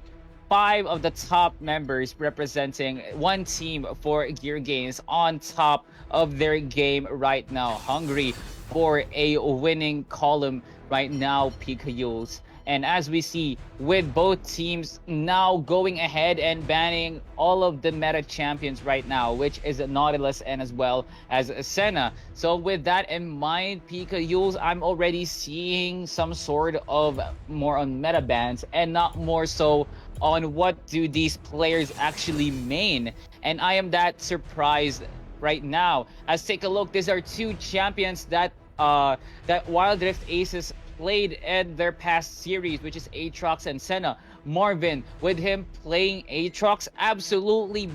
5 of the top members representing one team for Gear Games on top of their game right now, hungry for a winning column right now, Pika Yules. And as we see, with both teams now going ahead and banning all of the meta champions right now, which is Nautilus and as well as Senna. So with that in mind, Pika Yules, I'm already seeing some sort of more on meta bans and not more so on what do these players actually main. And I am that surprised right now. As take a look, these are 2 champions that Wildrift Aces played in their past series, which is Aatrox and Senna. Marvin, with him playing Aatrox, absolutely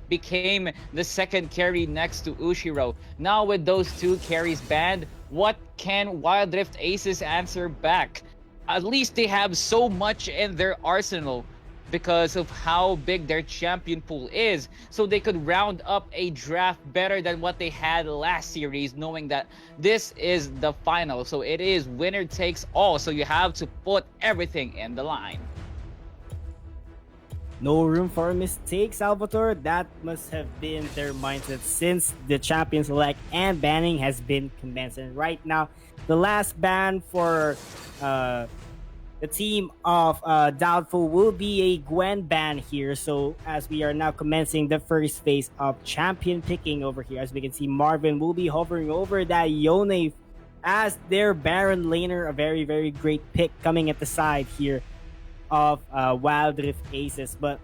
became the second carry next to Ushiro. Now with those 2 carries banned, what can Wildrift Aces answer back? At least they have so much in their arsenal because of how big their champion pool is, so they could round up a draft better than what they had last series, knowing that this is the final, so it is winner takes all, so you have to put everything in the line. No room for mistakes, Salvatore. That must have been their mindset since the champion select and banning has been commenced. And right now, the last ban for the team of Doubtful will be a Gwen ban here. So as we are now commencing the first phase of champion picking over here, as we can see, Marvin will be hovering over that Yone as their Baron laner. A very, very great pick coming at the side here of Wildrift Aces. But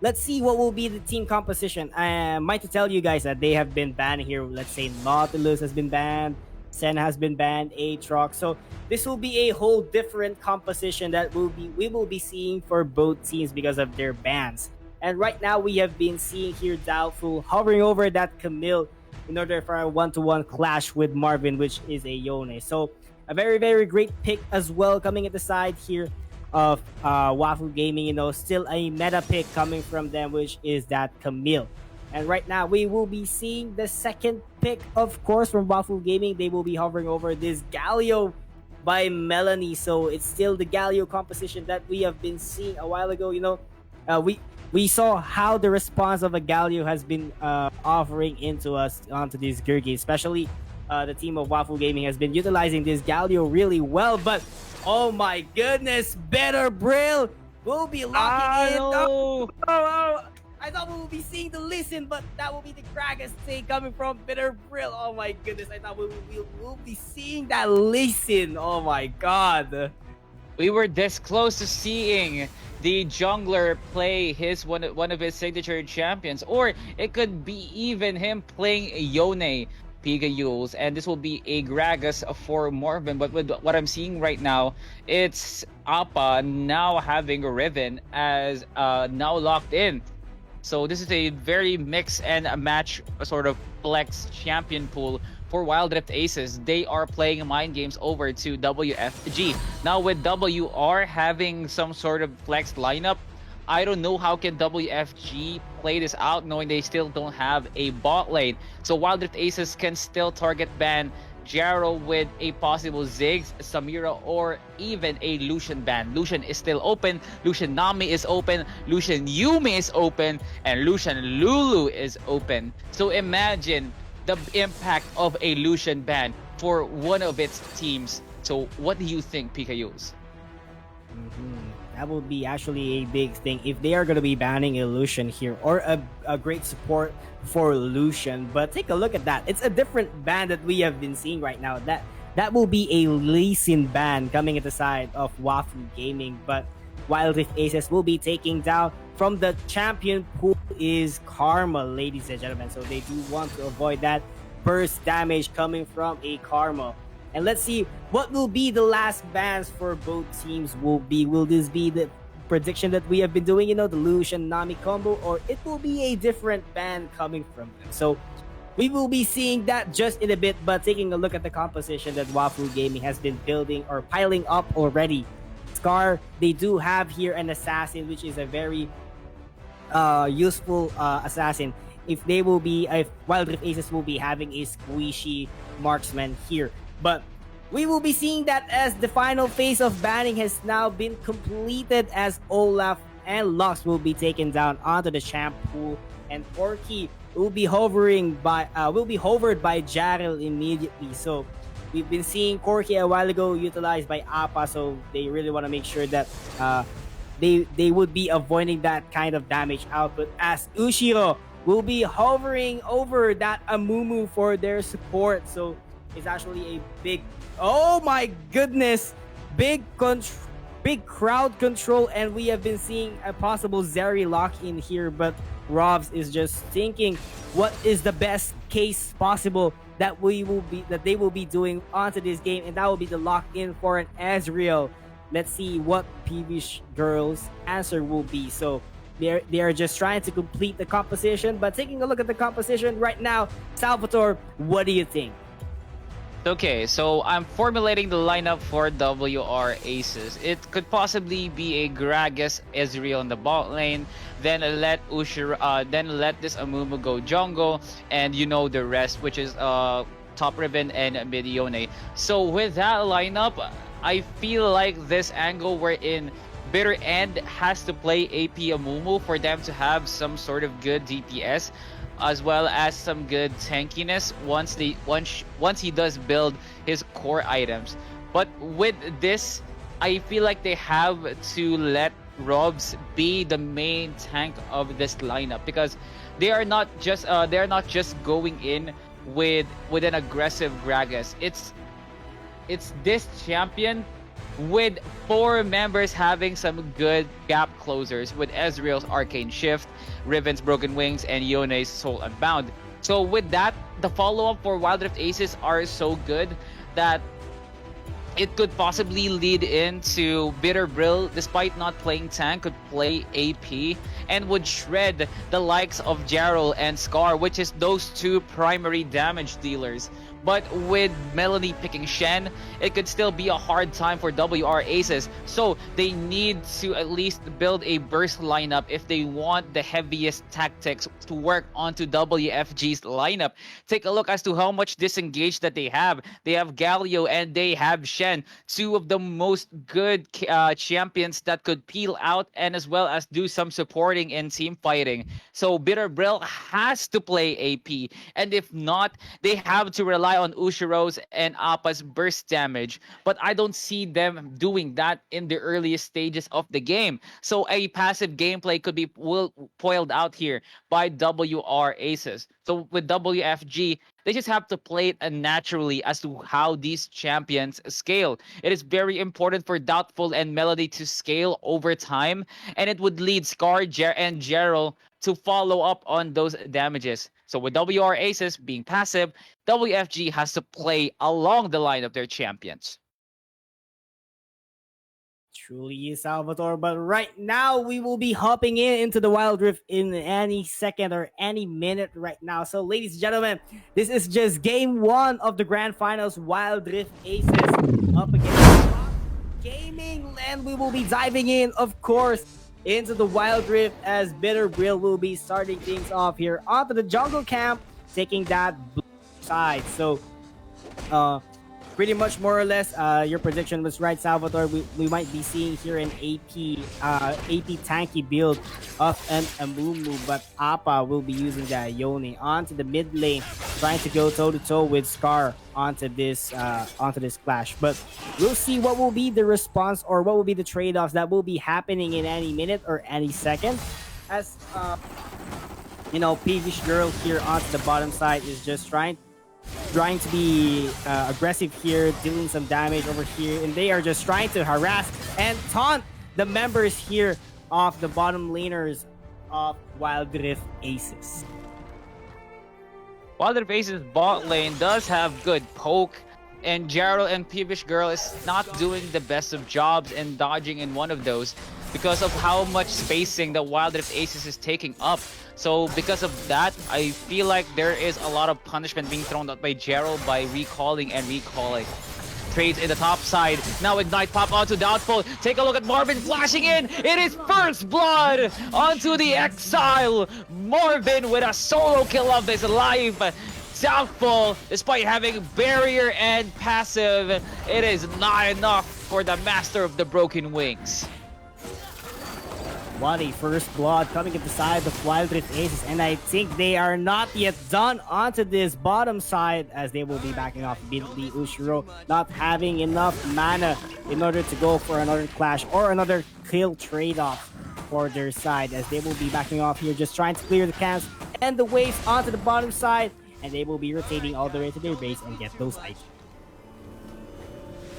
let's see what will be the team composition. I might to tell you guys that they have been banned here. Let's say Nautilus has been banned, Senna has been banned, Aatrox. So this will be a whole different composition that we will be seeing for both teams because of their bans. And right now we have been seeing here Doubtful hovering over that Camille in order for a 1-to-1 clash with Marvin, which is a Yone. So a very, very great pick as well coming at the side here of Waffle Gaming. You know, still a meta pick coming from them, which is that Camille. And right now, we will be seeing the second pick, of course, from Waffle Gaming. They will be hovering over this Galio by Melanie. So it's still the Galio composition that we have been seeing a while ago. You know, we saw how the response of a Galio has been offering into us onto this Gear game. Especially the team of Waffle Gaming has been utilizing this Galio really well. But oh my goodness, better Brill We'll be locking in. no! I thought we would be seeing the listen, but that will be the Kragas thing coming from Bitter Brill. Oh my goodness, I thought we'll be seeing that listen. Oh my god. We were this close to seeing the jungler play one of his signature champions, or it could be even him playing Yone Pigayules, and this will be a Gragas for Morven. But with what I'm seeing right now, it's Appa now having Riven as now locked in. So this is a very mix and a match sort of flex champion pool for Wildrift Aces. They are playing mind games over to WFG. Now with WR having some sort of flex lineup, I don't know how can WFG play this out knowing they still don't have a bot lane. So Wildrift Aces can still target ban Jaro with a possible Ziggs, Samira, or even a Lucian ban. Lucian is still open, Lucian Nami is open, Lucian Yumi is open, and Lucian Lulu is open. So imagine the impact of a Lucian ban for one of its teams. So what do you think, PKUs? That would be actually a big thing if they are going to be banning a Lucian here, or a great support for Lucian. But take a look at that. It's a different ban that we have been seeing right now. That will be a Lee Sin ban coming at the side of Wafu Gaming. But Wild Rift Aces will be taking down from the champion pool is Karma, ladies and gentlemen. So they do want to avoid that burst damage coming from a Karma. And let's see what will be the last bans for both teams will be. Will this be the prediction that we have been doing, the Lucian Nami combo, or it will be a different ban coming from them? So we will be seeing that just in a bit, but taking a look at the composition that Wafu Gaming has been building or piling up already. Scar, they do have here an assassin, which is a very useful assassin. If Wild Rift Aces will be having a squishy marksman here. But we will be seeing that as the final phase of banning has now been completed, as Olaf and Lux will be taken down onto the champ pool, and Porky will be hovered by Jarrell immediately. So we've been seeing Corky a while ago utilized by Appa, so they really want to make sure that they would be avoiding that kind of damage output, as Ushiro will be hovering over that Amumu for their support. So it's actually a big, oh my goodness, big crowd control, and we have been seeing a possible Zeri lock in here, but Robs is just thinking what is the best case possible that they will be doing onto this game, and that will be the lock in for an Ezreal. Let's see what Peevish Girls' answer will be. So they are just trying to complete the composition, but taking a look at the composition right now, Salvatore, what do you think? Okay, so I'm formulating the lineup for WR Aces. It could possibly be a Gragas Ezreal in the bot lane, then let this Amumu go jungle, and the rest, which is top Riven and mid Yone. So with that lineup, I feel like this angle we're in, Bitter End has to play AP Amumu for them to have some sort of good DPS, as well as some good tankiness once he does build his core items. But with this, I feel like they have to let Robs be the main tank of this lineup, because they are not just going in with an aggressive Gragas. It's this champion with 4 members having some good gap closers with Ezreal's Arcane Shift, Riven's Broken Wings, and Yone's Soul Unbound. So with that, the follow-up for Wild Rift Aces are so good that it could possibly lead into Bitter Brill, despite not playing tank, could play AP and would shred the likes of Jarrell and Scar, which is those 2 primary damage dealers. But with Melanie picking Shen, it could still be a hard time for WR Aces. So they need to at least build a burst lineup if they want the heaviest tactics to work onto WFG's lineup. Take a look as to how much disengaged that they have. They have Galio and they have Shen, 2 of the most good champions that could peel out and as well as do some supporting in team fighting. So Bitter Brill has to play AP, and if not, they have to rely rely on Ushiro's and Appa's burst damage, but I don't see them doing that in the earliest stages of the game. So a passive gameplay could be foiled out here by WR Aces. So with WFG, they just have to play it naturally as to how these champions scale. It is very important for Doubtful and Melody to scale over time, and it would lead Scar and Gerald to follow up on those damages. So with WR Aces being passive, WFG has to play along the line of their champions. Truly is Salvatore, but right now we will be hopping into the Wildrift in any second or any minute right now. So ladies and gentlemen, this is just game 1 of the grand finals. Wildrift Aces up against Gaming, and we will be diving in, of course, into the Wildrift as Bitter Brill will be starting things off here onto the jungle camp, taking that blue side. So pretty much more or less your prediction was right, Salvatore. We might be seeing here an AP tanky build of an Amumu, but Appa will be using the Ione onto the mid lane, trying to go toe to toe with Scar onto this clash. But we'll see what will be the response or what will be the trade-offs that will be happening in any minute or any second. As Peevish Girl here onto the bottom side is just trying to be aggressive here, dealing some damage over here, and they are just trying to harass and taunt the members here of the bottom laners of Wildrift Aces. Wildrift Aces bot lane does have good poke, and Gerald and Peevish Girl is not doing the best of jobs in dodging in one of those because of how much spacing the Wildrift Aces is taking up. So because of that, I feel like there is a lot of punishment being thrown out by Gerald by recalling and recalling. Trades in the top side. Now Ignite pop onto Doubtful. Take a look at Marvin flashing in. It is first blood onto the Exile. Marvin with a solo kill of his life. Doubtful, despite having barrier and passive, it is not enough for the Master of the Broken Wings. What a first blood coming at the side of Wildrift Aces, and I think they are not yet done onto this bottom side as they will be backing off immediately. Ushiro not having enough mana in order to go for another clash or another kill trade-off for their side, as they will be backing off here, just trying to clear the camps and the waves onto the bottom side, and they will be rotating all the way to their base and get those items.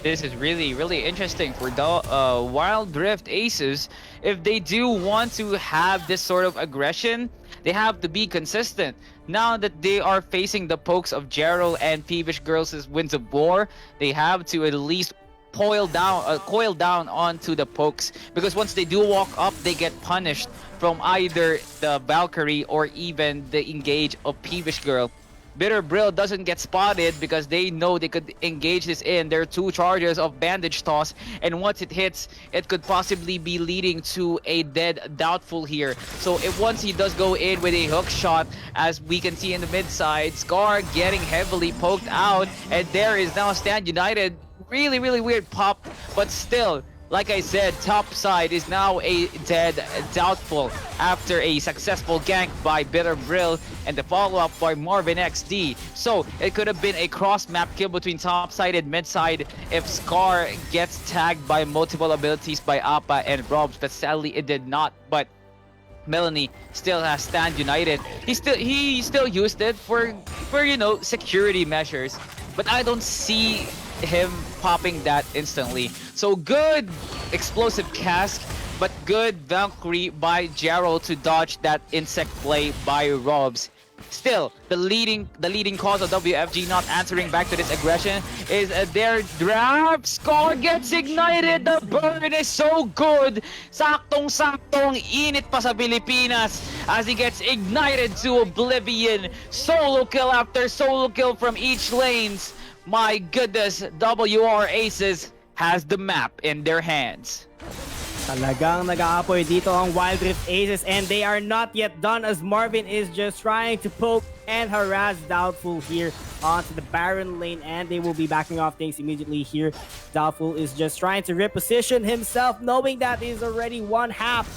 This is really, really interesting for the Wildrift Aces. If they do want to have this sort of aggression, they have to be consistent. Now that they are facing the pokes of Gerald and Peevish Girls' Winds of War, they have to at least coil down onto the pokes, because once they do walk up, they get punished from either the Valkyrie or even the engage of Peevish Girl. Bitter Brill doesn't get spotted because they know they could engage this in. There are 2 charges of Bandage Toss, and once it hits, it could possibly be leading to a dead Doubtful here. So if once he does go in with a hook shot, as we can see in the mid side, Scar getting heavily poked out, and there is now Stand United. Really, really weird pop, but still, like I said, top side is now a dead Doubtful after a successful gank by Bitter Brill and the follow-up by Marvin XD. So it could have been a cross-map kill between top side and mid side if Scar gets tagged by multiple abilities by Appa and Robs, but sadly it did not. But Melanie still has Stand United. He still used it for security measures, but I don't see him popping that instantly. So good explosive cast, but good Valkyrie by Gerald to dodge that insect play by Robs. Still, the leading cause of WFG not answering back to this aggression is their draft. Scar gets ignited. The burn is so good. Saktong-saktong init pa sa Pilipinas as he gets ignited to oblivion. Solo kill after solo kill from each lanes. My goodness, WR Aces has the map in their hands. Talagang nag-aapoy dito ang Wildrift Aces, and they are not yet done as Marvin is just trying to poke and harass Doubtful here onto the Baron lane, and they will be backing off things immediately here. Doubtful is just trying to reposition himself, knowing that he's already one half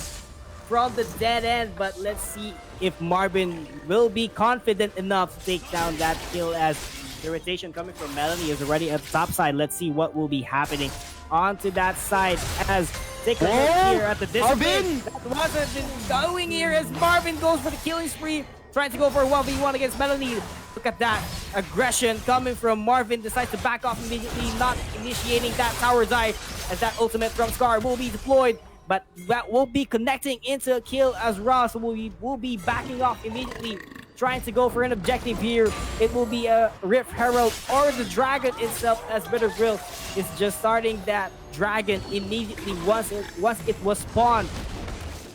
from the dead end, but let's see if Marvin will be confident enough to take down that kill, as The rotation coming from Melanie is already at the top side. Let's see what will be happening onto that side as take a look here at the discipline. That wasn't been going here as Marvin goes for the killing spree, trying to go for a 1v1 against Melanie. Look at that aggression coming from Marvin, decides to back off immediately, not initiating that tower dive as that ultimate from Scar will be deployed. But that will be connecting into a kill as Ross will be backing off immediately, trying to go for an objective here. It will be a Rift Herald or the Dragon itself as Bitter Grill is just starting that Dragon immediately once it was spawned.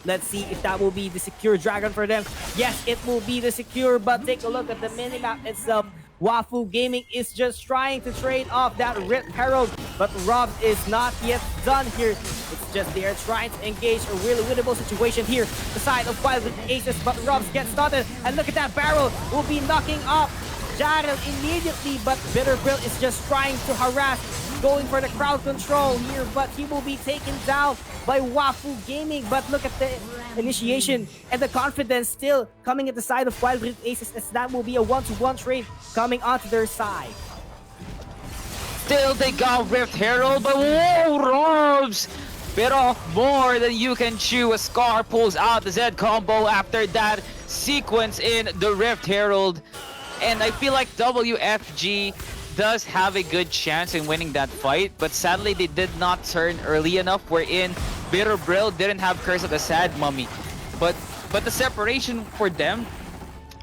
Let's see if that will be the secure Dragon for them. Yes, it will be the secure, but take a look at the minimap itself. Wafu Gaming is just trying to trade off that Rift Herald, but Rob is not yet done here. It's just they are trying to engage a really winnable situation here. The side of Wildrift Aces, but Robs gets started. And look at that barrel, will be knocking off Jarrell immediately, but Bitter Grill is just trying to harass, going for the crowd control here, but he will be taken down by Wafu Gaming. But look at the initiation and the confidence still coming at the side of Wildrift Aces, as that will be a 1-to-1 trade coming onto their side. Still they got Rift Herald, but whoa, Robs! Bit off more than you can chew as Scar pulls out the Z combo after that sequence in the Rift Herald. And I feel like WFG does have a good chance in winning that fight, but sadly they did not turn early enough, wherein Bitter Brill didn't have Curse of the Sad Mummy. But the separation for them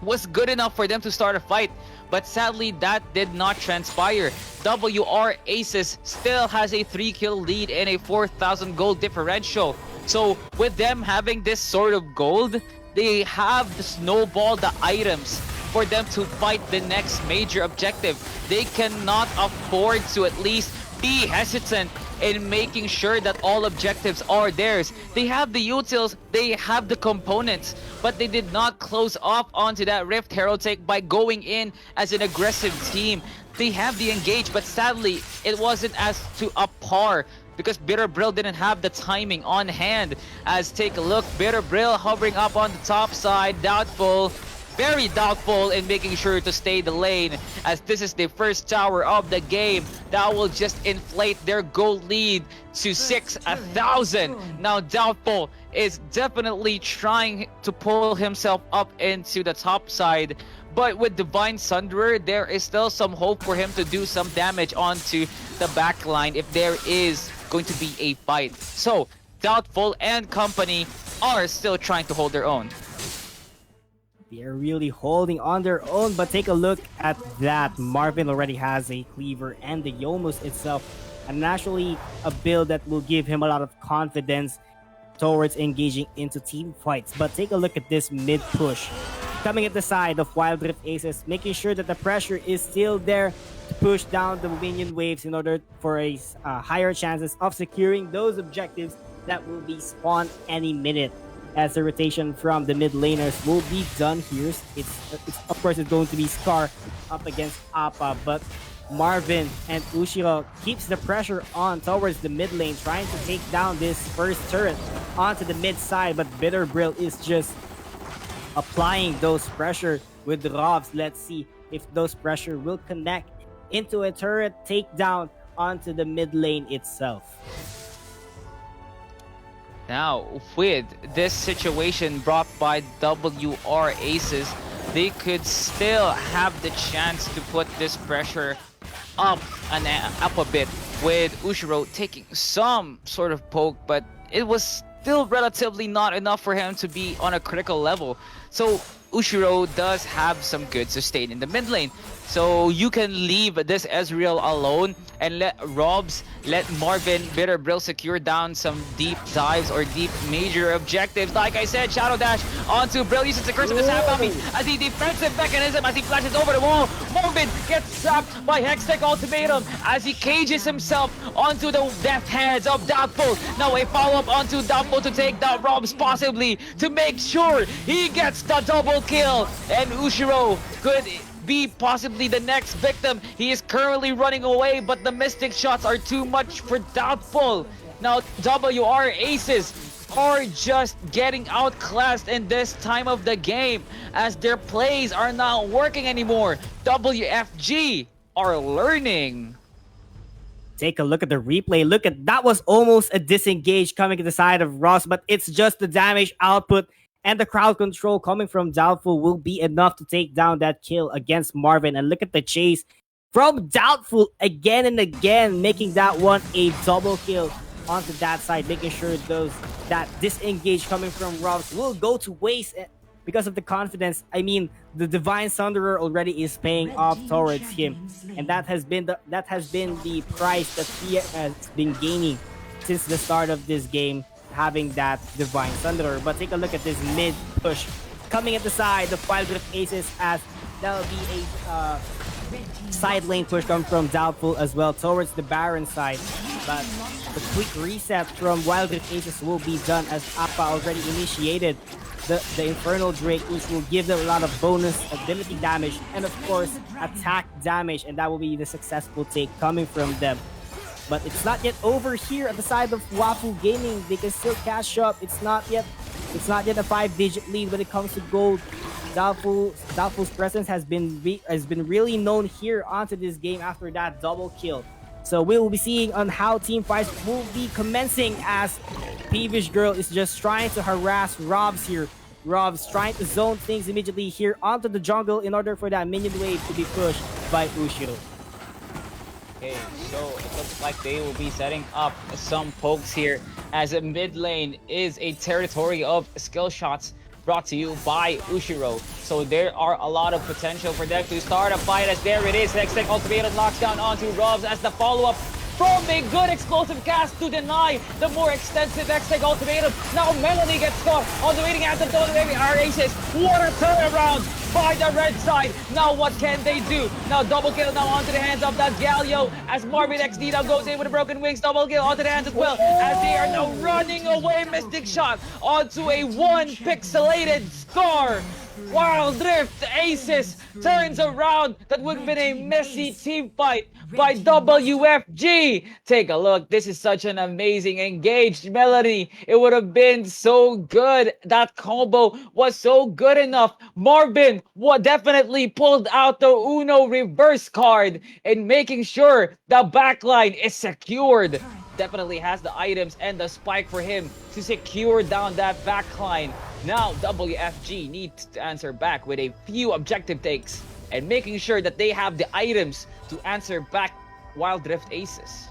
was good enough for them to start a fight, but sadly that did not transpire. WR Aces still has a 3-kill lead and a 4,000 gold differential. So with them having this sort of gold, they have the snowball, the items for them to fight the next major objective. They cannot afford to at least be hesitant in making sure that all objectives are theirs. They have the utils, they have the components, but they did not close off onto that Rift Herald take by going in as an aggressive team. They have the engage, but sadly it wasn't as to a par because Bitter Brill didn't have the timing on hand. As take a look, Bitter Brill hovering up on the top side, doubtful. Very doubtful in making sure to stay the lane, as this is the first tower of the game. That will just inflate their goal lead to 6,000. Now Doubtful is definitely trying to pull himself up into the top side, but with Divine Sunderer, there is still some hope for him to do some damage onto the backline if there is going to be a fight. So Doubtful and company are still trying to hold their own. They're really holding on their own, but take a look at that. Marvin already has a cleaver and the Yomus itself, and naturally a build that will give him a lot of confidence towards engaging into team fights. But take a look at this mid push coming at the side of Wildrift Aces, making sure that the pressure is still there to push down the minion waves in order for a higher chances of securing those objectives that will be spawned any minute. As the rotation from the mid laners will be done here. It's of course it's going to be Scar up against Appa, but Marvin and Ushiro keeps the pressure on towards the mid lane, trying to take down this first turret onto the mid side, but Bitter Brill is just applying those pressure with the Robs. Let's see if those pressure will connect into a turret takedown onto the mid lane itself. Now, with this situation brought by WR Aces, they could still have the chance to put this pressure up a bit, with Ushiro taking some sort of poke, but it was still relatively not enough for him to be on a critical level. So Ushiro does have some good sustain in the mid lane. So you can leave this Ezreal alone and let Robs, let Marvin, Bitter Brill secure down some deep dives or deep major objectives. Like I said, Shadow Dash onto Brill, uses the Curse of the Sand Mummy as the defensive mechanism as he flashes over the wall. Marvin gets trapped by Hextech Ultimatum as he cages himself onto the death hands of Doubtful. Now a follow-up onto Doubtful to take down Robs, possibly to make sure he gets the double kill. And Ushiro could be possibly the next victim. He is currently running away, but the Mystic shots are too much for Doubtful. Now WR Aces are just getting outclassed in this time of the game as their plays are not working anymore. WFG are learning. Take a look at the replay. Look at that, was almost a disengage coming to the side of Ross, but it's just the damage output and the crowd control coming from Doubtful will be enough to take down that kill against Marvin. And look at the chase from Doubtful again and again, making that one a double kill onto that side, making sure that disengage coming from Ross will go to waste because of the confidence. I mean, the Divine Thunderer already is paying off towards him, and that has been the price that he has been gaining since the start of this game, having that Divine Thunderer. But take a look at this mid push coming at the side of Wildrift Aces, as that'll be a side lane push coming from Doubtful as well towards the Baron side. But the quick reset from Wildrift Aces will be done, as Appa already initiated the Infernal Drake, which will give them a lot of bonus ability damage and of course attack damage, and that will be the successful take coming from them. But it's not yet over here at the side of Wafu Gaming. They can still cash up. It's not yet a 5-digit lead when it comes to gold. Doubtful's presence has been really known here onto this game after that double kill. So we will be seeing on how team fights will be commencing, as Peevish Girl is just trying to harass Robs here. Robs trying to zone things immediately here onto the jungle in order for that minion wave to be pushed by Ushiro. Okay, so it looks like they will be setting up some pokes here, as a mid lane is a territory of skill shots brought to you by Ushiro. So there are a lot of potential for them to start a fight, as there it is. Hextech Ultimatum knocks down onto Robs as the follow-up from a good explosive cast to deny the more extensive Hextech Ultimatum. Now Melanie gets caught on the waiting anthem. Our Aces. What a turnaround by the red side. Now what can they do? Now double kill now onto the hands of that Galio, as Marvin XD now goes in with a broken wings. Double kill onto the hands as well, as they are now running away. Mystic shot onto a one pixelated Scar. Wildrift Aces turns around. That would have been a messy team fight by WFG. Take a look. This is such an amazing engaged Melody. It would have been so good. That combo was so good enough. Marvin definitely pulled out the Uno reverse card and making sure the backline is secured. Definitely has the items and the spike for him to secure down that backline. Now WFG needs to answer back with a few objective takes and making sure that they have the items to answer back Wildrift Aces.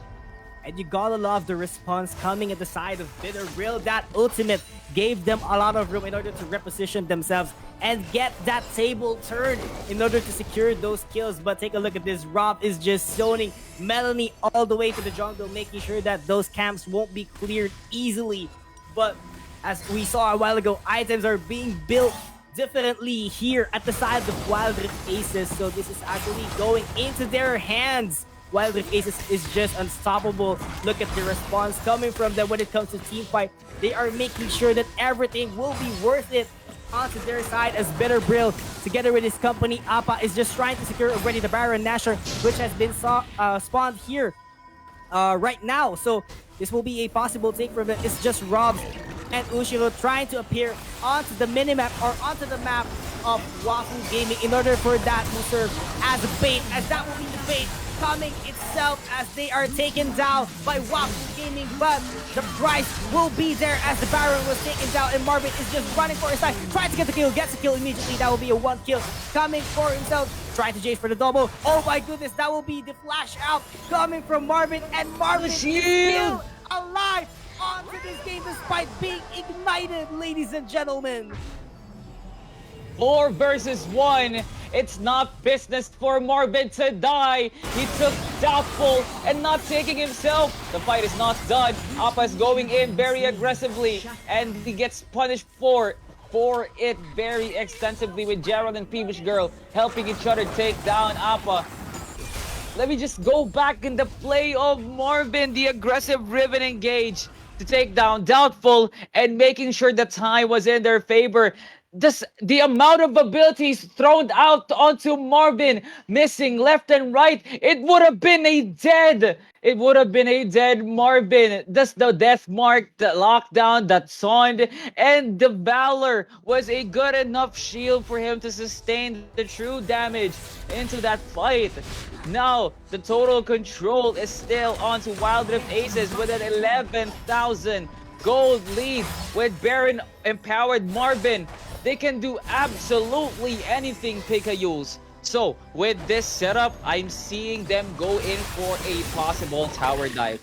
And you gotta love the response coming at the side of Bitter Grill. That ultimate gave them a lot of room in order to reposition themselves and get that table turned in order to secure those kills. But take a look at this. Rob is just zoning Melanie all the way to the jungle, making sure that those camps won't be cleared easily. But as we saw a while ago, items are being built differently here at the side of Wildrift Aces. So this is actually going into their hands. Wildrift Aces is just unstoppable. Look at the response coming from them when it comes to team fight. They are making sure that everything will be worth it onto their side, as Bitter Brill, together with his company, Appa, is just trying to secure already the Baron Nashor, which has been spawned here right now. So this will be a possible take from them. It's just Robs and Ushiro trying to appear onto the minimap or onto the map of Wafu Gaming in order for that to serve as a bait, as that will be the bait coming itself as they are taken down by Wafu Gaming. But the price will be there as the Baron was taken down and Marvin is just running for his side, trying to get the kill, gets the kill immediately. That will be a one kill coming for himself, trying to chase for the double. Oh my goodness, that will be the flash out coming from Marvin, and Marvin is still alive onto this game despite being ignited, ladies and gentlemen. 4 versus 1. It's not business for Marvin to die. He took Doubtful and not taking himself. The fight is not done. Appa is going in very aggressively and he gets punished for it very extensively, with Gerald and Peevish Girl helping each other take down Appa. Let me just go back in the play of Marvin, the aggressive Riven engage to take down Doubtful and making sure the time was in their favor. This the amount of abilities thrown out onto Marvin, missing left and right. It would have been a dead. It would have been a dead Marvin. That's the death mark, the lockdown, that sound, and the Valor was a good enough shield for him to sustain the true damage into that fight. Now the total control is still onto Wildrift Aces with an 11,000 gold lead with Baron empowered Marvin. They can do absolutely anything, Pikayules. So, with this setup, I'm seeing them go in for a possible tower dive.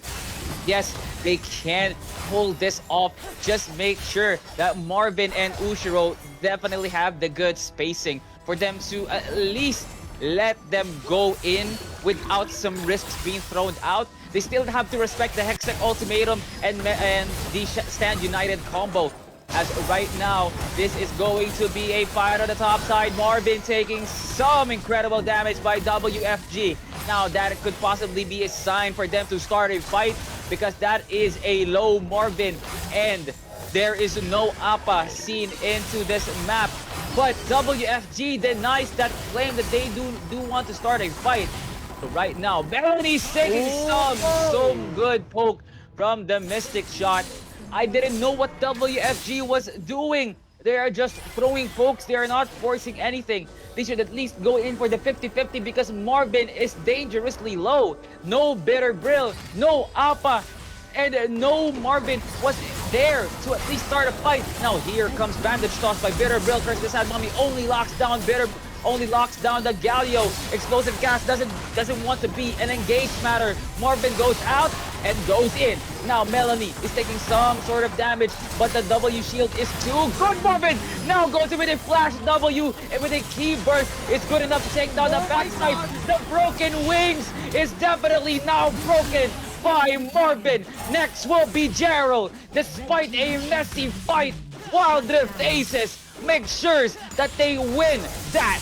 Yes, they can pull this off. Just make sure that Marvin and Ushiro definitely have the good spacing for them to at least let them go in without some risks being thrown out. They still have to respect the Hextech ultimatum and the Stand United combo. As right now, this is going to be a fight on the top side. Marvin taking some incredible damage by WFG. Now, that could possibly be a sign for them to start a fight because that is a low Marvin and there is no APA seen into this map. But WFG denies that claim that they do want to start a fight. So right now, Melanie's taking some good poke from the Mystic shot. I didn't know what WFG was doing. They are just throwing pokes. They are not forcing anything. They should at least go in for the 50-50 because Marvin is dangerously low. No Bitter Brill, no APA, and no Marvin was there to at least start a fight. Now here comes Bandage Toss by Bitter Brill. Curse this had Mommy only locks down the Galio. Explosive Gas doesn't want to be an engaged matter. Marvin goes out and goes in. Now Melanie is taking some sort of damage, but the W shield is too good. Marvin now goes in with a flash W and with a key burst. It's good enough to take down the backside. The broken wings is definitely now broken by Marvin. Next will be Gerald. Despite a messy fight, Wildrift Aces make sure that they win that.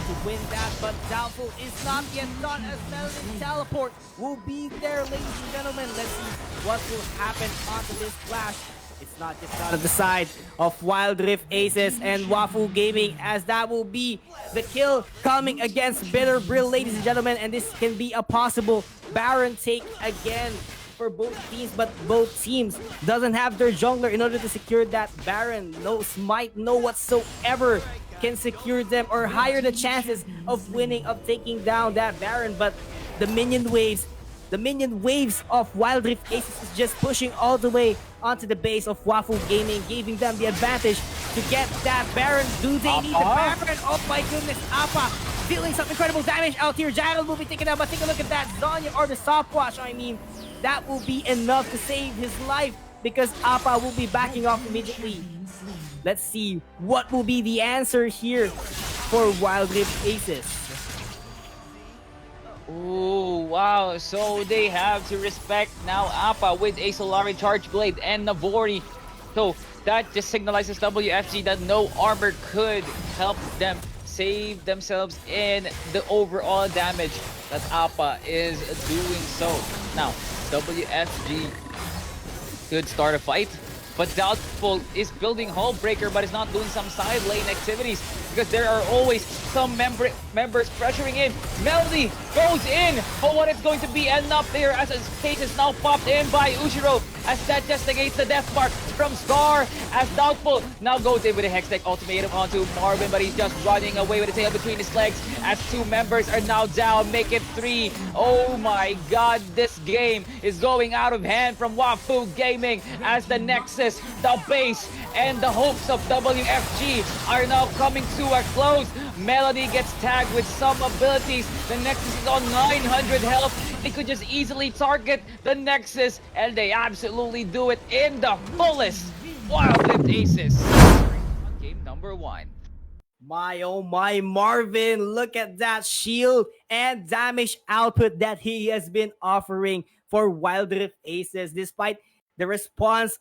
To win that, but doubtful is not yet done as Melody's teleport will be there, ladies and gentlemen. Let's see what will happen onto this clash. It's not just out of the side of Wildrift Aces and Wafu Gaming, as that will be the kill coming against Bitter Brill, ladies and gentlemen, and this can be a possible Baron take again for both teams, but both teams doesn't have their jungler in order to secure that Baron. No smite, no whatsoever can secure them or higher the chances of winning, of taking down that Baron. But the minion waves of Wildrift Aces is just pushing all the way onto the base of Wafu Gaming, giving them the advantage to get that Baron. Do they need the Baron? Oh my goodness, Appa dealing some incredible damage out here. Gyro will be taken out, but take a look at that Zonya or the stopwatch. I mean, that will be enough to save his life because Appa will be backing off immediately. Let's see what will be the answer here for Wildrift Aces. Oh, wow. So they have to respect now APA with a Solari Charge Blade and Navori. So that just signalizes WFG that no armor could help them save themselves in the overall damage that APA is doing so. Now, WFG could start a fight, but Doubtful is building Hullbreaker, but is not doing some side lane activities because there are always some members pressuring in. Melody goes in, but what is going to be enough there as his case is now popped in by Ushiro as that just negates the death mark from Scar as Doubtful now goes in with a Hextech ultimatum onto Marvin, but he's just running away with the tail between his legs as two members are now down, make it 3. Oh my god, this game is going out of hand from Wafu Gaming as the Nexus, the base, and the hopes of WFG are now coming to a close. Melody gets tagged with some abilities. The Nexus is on 900 health. They could just easily target the Nexus, and they absolutely do it in the fullest. Wildrift Aces. Game number 1. My oh my, Marvin, look at that shield and damage output that he has been offering for Wildrift Aces, despite the response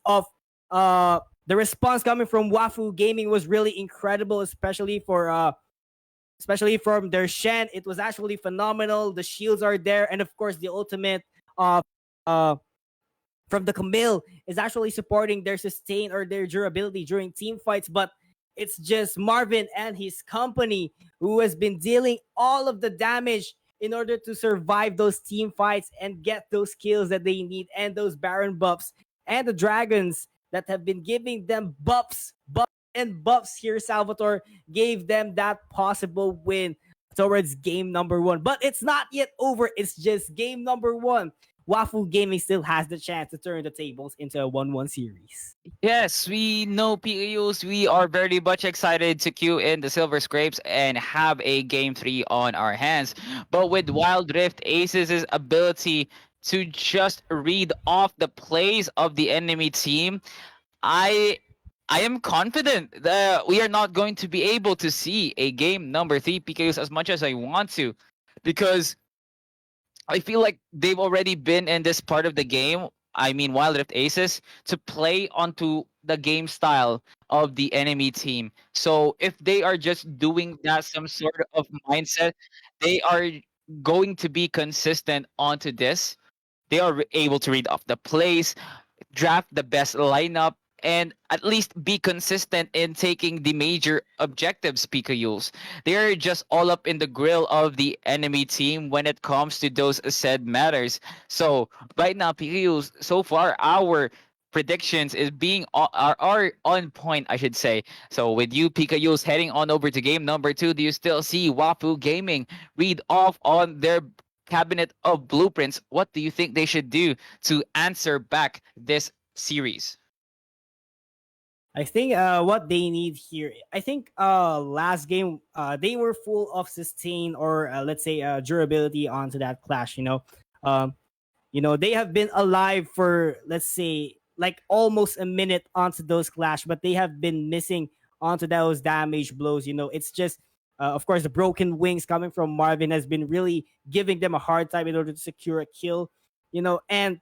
coming from Wafu Gaming was really incredible, especially from their Shen. It was actually phenomenal. The shields are there, and of course the ultimate of from the Camille is actually supporting their sustain or their durability during team fights, but it's just Marvin and his company who has been dealing all of the damage in order to survive those team fights and get those kills that they need and those Baron buffs and the dragons that have been giving them buffs here. Salvatore gave them that possible win towards game number one. But it's not yet over. It's just game number one. Wafu Gaming still has the chance to turn the tables into a 1-1 series. Yes, we know PKUs. We are very much excited to queue in the Silver Scrapes and have a game 3 on our hands. But with Wild Rift Aces' ability to just read off the plays of the enemy team, I I am confident that we are not going to be able to see a game number 3 PKUs as much as I want to, because I feel like they've already been in this part of the game. I mean, Wild Rift Aces to play onto the game style of the enemy team. So if they are just doing that some sort of mindset, they are going to be consistent onto this. They are able to read off the plays, draft the best lineup, and at least be consistent in taking the major objectives, PKUs. They're just all up in the grill of the enemy team when it comes to those said matters. So right now, PKUs, so far our predictions is being are on point, I should say. So with you, PKUs, heading on over to game number 2, do you still see Wafu Gaming read off on their cabinet of blueprints? What do you think they should do to answer back this series? I think what they need here, I think last game they were full of sustain or let's say durability onto that clash. Um, they have been alive for, let's say, like almost a minute onto those clash, but they have been missing onto those damage blows. It's just of course the broken wings coming from Marvin has been really giving them a hard time in order to secure a kill. And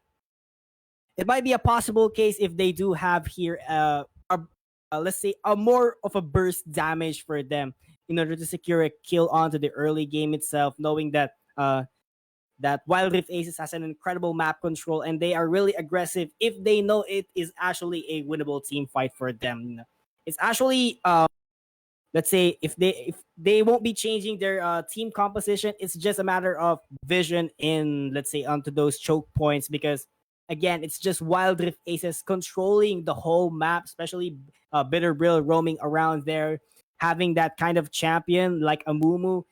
it might be a possible case if they do have here let's say a more of a burst damage for them in order to secure a kill onto the early game itself, knowing that that Wild Rift Aces has an incredible map control and they are really aggressive if they know it is actually a winnable team fight for them. It's actually let's say if they won't be changing their team composition, it's just a matter of vision in, let's say, onto those choke points, because again, it's just Wild Rift Aces controlling the whole map, especially Bitter Brill roaming around there. Having that kind of champion like Amumu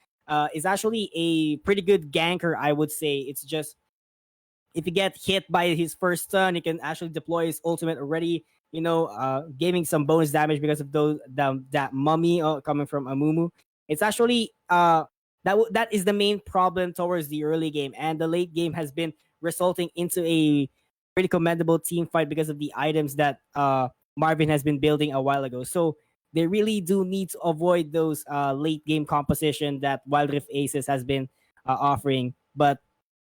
is actually a pretty good ganker, I would say. It's just if you get hit by his first stun, he can actually deploy his ultimate already, giving some bonus damage because of that mummy coming from Amumu. It's actually that is the main problem towards the early game, and the late game has been resulting into a pretty commendable team fight because of the items that Marvin has been building a while ago. So they really do need to avoid those late game composition that Wild Rift Aces has been offering. But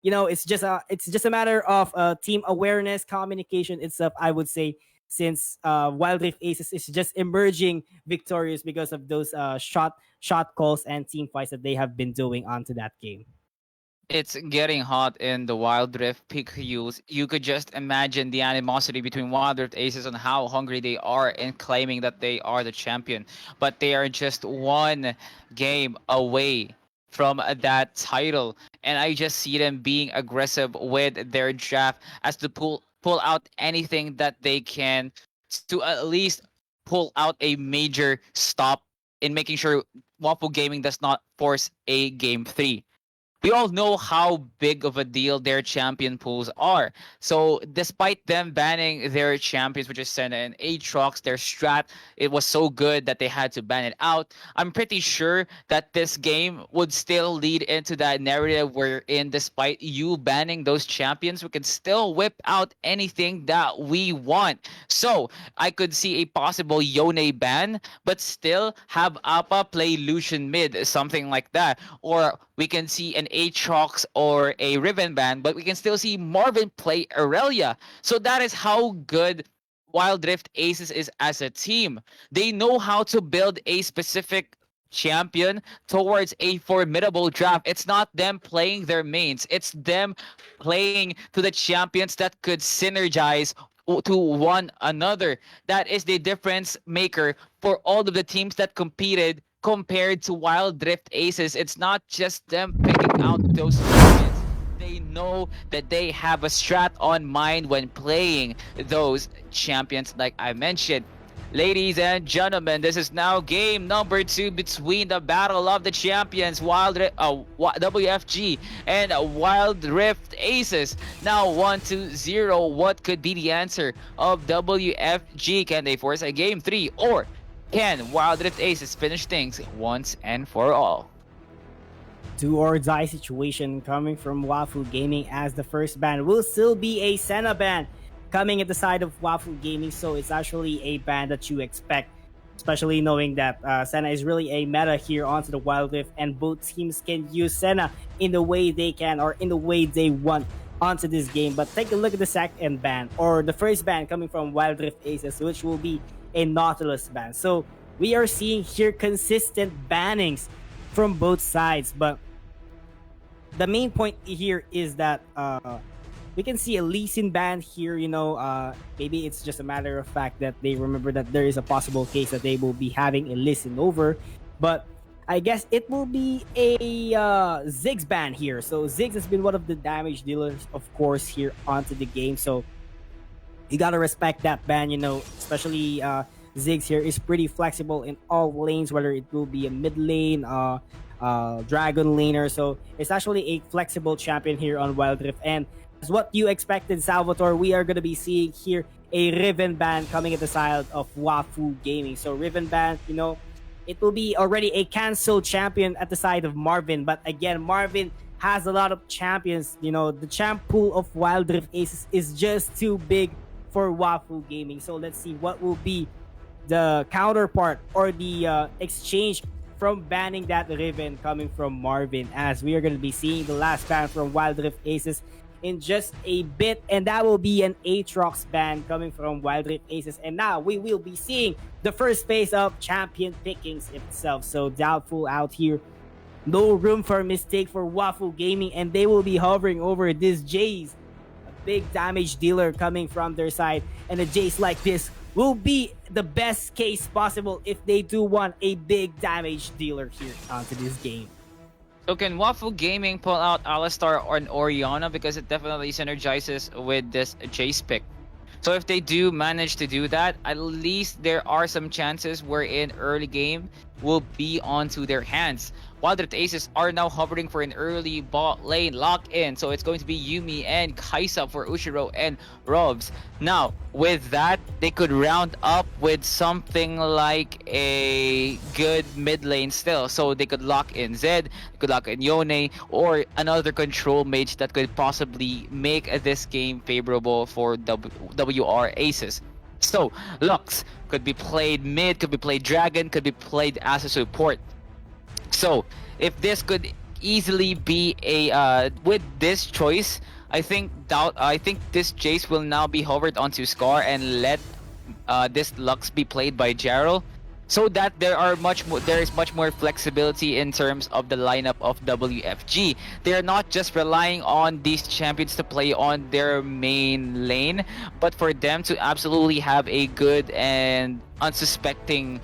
it's just a matter of team awareness, communication itself, I would say, since Wild Rift Aces is just emerging victorious because of those shot calls and team fights that they have been doing onto that game. It's getting hot in the Wild Rift PQs. You could just imagine the animosity between Wild Rift Aces and how hungry they are in claiming that they are the champion. But they are just one game away from that title. And I just see them being aggressive with their draft as to pull out anything that they can to at least pull out a major stop in making sure Waffle Gaming does not force a game 3. We all know how big of a deal their champion pools are. So despite them banning their champions, which is Senna and Aatrox, their strat, it was so good that they had to ban it out. I'm pretty sure that this game would still lead into that narrative wherein despite you banning those champions, we can still whip out anything that we want. So I could see a possible Yone ban, but still have Appa play Lucian mid, something like that. Or we can see an Aatrox or a Riven ban, but we can still see Marvin play Aurelia. So that is how good Wild Rift Aces is as a team. They know how to build a specific champion towards a formidable draft. It's not them playing their mains. It's them playing to the champions that could synergize to one another. That is the difference maker for all of the teams that competed compared to Wild Rift Aces. It's not just them picking out those champions. They know that they have a strat on mind when playing those champions, like I mentioned. Ladies and gentlemen, this is now game number 2 between the Battle of the Champions, WFG and Wild Rift Aces. Now 1-0. What could be the answer of WFG? Can they force a game 3, or can Wild Rift Aces finish things once and for all? Do or die situation coming from Wafu Gaming, as the first ban will still be a Senna ban coming at the side of Wafu Gaming. So it's actually a ban that you expect, especially knowing that Senna is really a meta here onto the Wild Rift, and both teams can use Senna in the way they can or in the way they want onto this game. But take a look at the second ban, or the first ban coming from Wild Rift Aces, which will be a Nautilus ban. So we are seeing here consistent bannings from both sides, but the main point here is that we can see a Lee Sin ban here. Maybe it's just a matter of fact that they remember that there is a possible case that they will be having a Lee Sin over, but I guess it will be a Ziggs ban here. So Ziggs has been one of the damage dealers, of course, here onto the game, so you gotta respect that ban, especially Ziggs here is pretty flexible in all lanes, whether it will be a mid lane, dragon laner. So it's actually a flexible champion here on Wild Rift, and as what you expected, Salvatore, we are going to be seeing here a Riven ban coming at the side of Wafu Gaming. So Riven ban, it will be already a cancelled champion at the side of Marvin, but again, Marvin has a lot of champions. The champ pool of Wild Rift Aces is just too big for Wafu Gaming. So let's see what will be the counterpart or the exchange from banning that Riven coming from Marvin, as we are going to be seeing the last ban from Wild Rift Aces in just a bit, and that will be an Aatrox ban coming from Wild Rift Aces. And now we will be seeing the first phase of champion pickings itself. So Doubtful out here, no room for a mistake for Wafu Gaming, and they will be hovering over this Jace, a big damage dealer coming from their side, and a Jace like this will be the best case possible if they do want a big damage dealer here onto this game. So can Wafu Gaming pull out Alistar or an Orianna, because it definitely synergizes with this Jace pick? So if they do manage to do that, at least there are some chances wherein early game will be onto their hands. Wild Rift Aces are now hovering for an early bot lane lock-in. So it's going to be Yuumi and Kaisa for Ushiro and Robs. Now, with that, they could round up with something like a good mid lane still. So they could lock in Zed, they could lock in Yone, or another control mage that could possibly make this game favorable for WR Aces. So, Lux could be played mid, could be played Dragon, could be played as a support. So, if this could easily be a with this choice, I think this Jace will now be hovered onto Scar and let this Lux be played by Jarl, so that there is much more flexibility in terms of the lineup of WFG. They are not just relying on these champions to play on their main lane, but for them to absolutely have a good and unsuspecting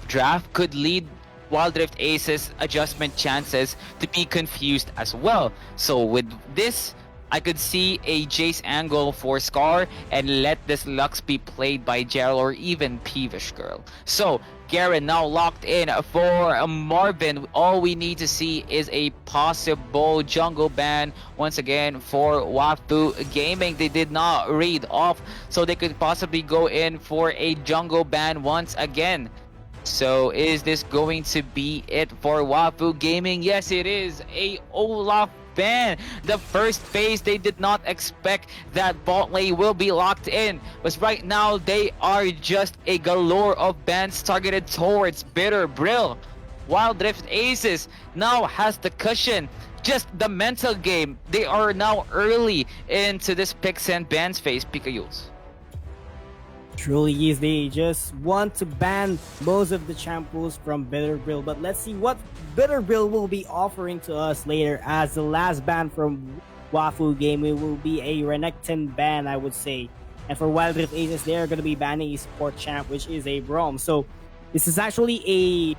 draft could lead Wild Rift Aces adjustment chances to be confused as well. So with this, I could see a Jace angle for Scar and let this Lux be played by Gerald or even Peevish Girl. So Garen now locked in for Marvin. All we need to see is a possible jungle ban once again for Wafu Gaming. They did not read off, so they could possibly go in for a jungle ban once again. So is this going to be it for Wafu Gaming? Yes, it is. A Olaf ban. The first phase, they did not expect that bot lane will be locked in, but right now they are just a galore of bans targeted towards Bitter Brill. Wild Rift Aces now has the cushion, just the mental game. They are now early into this picks and bans phase. Pikayules. Truly is. They just want to ban most of the champ rules from Bitterbrill. But let's see what Bitterbrill will be offering to us later. As the last ban from Wafu Gaming will be a Renekton ban, I would say. And for Wildrift Aces, they are going to be banning a support champ, which is a Braum. So this is actually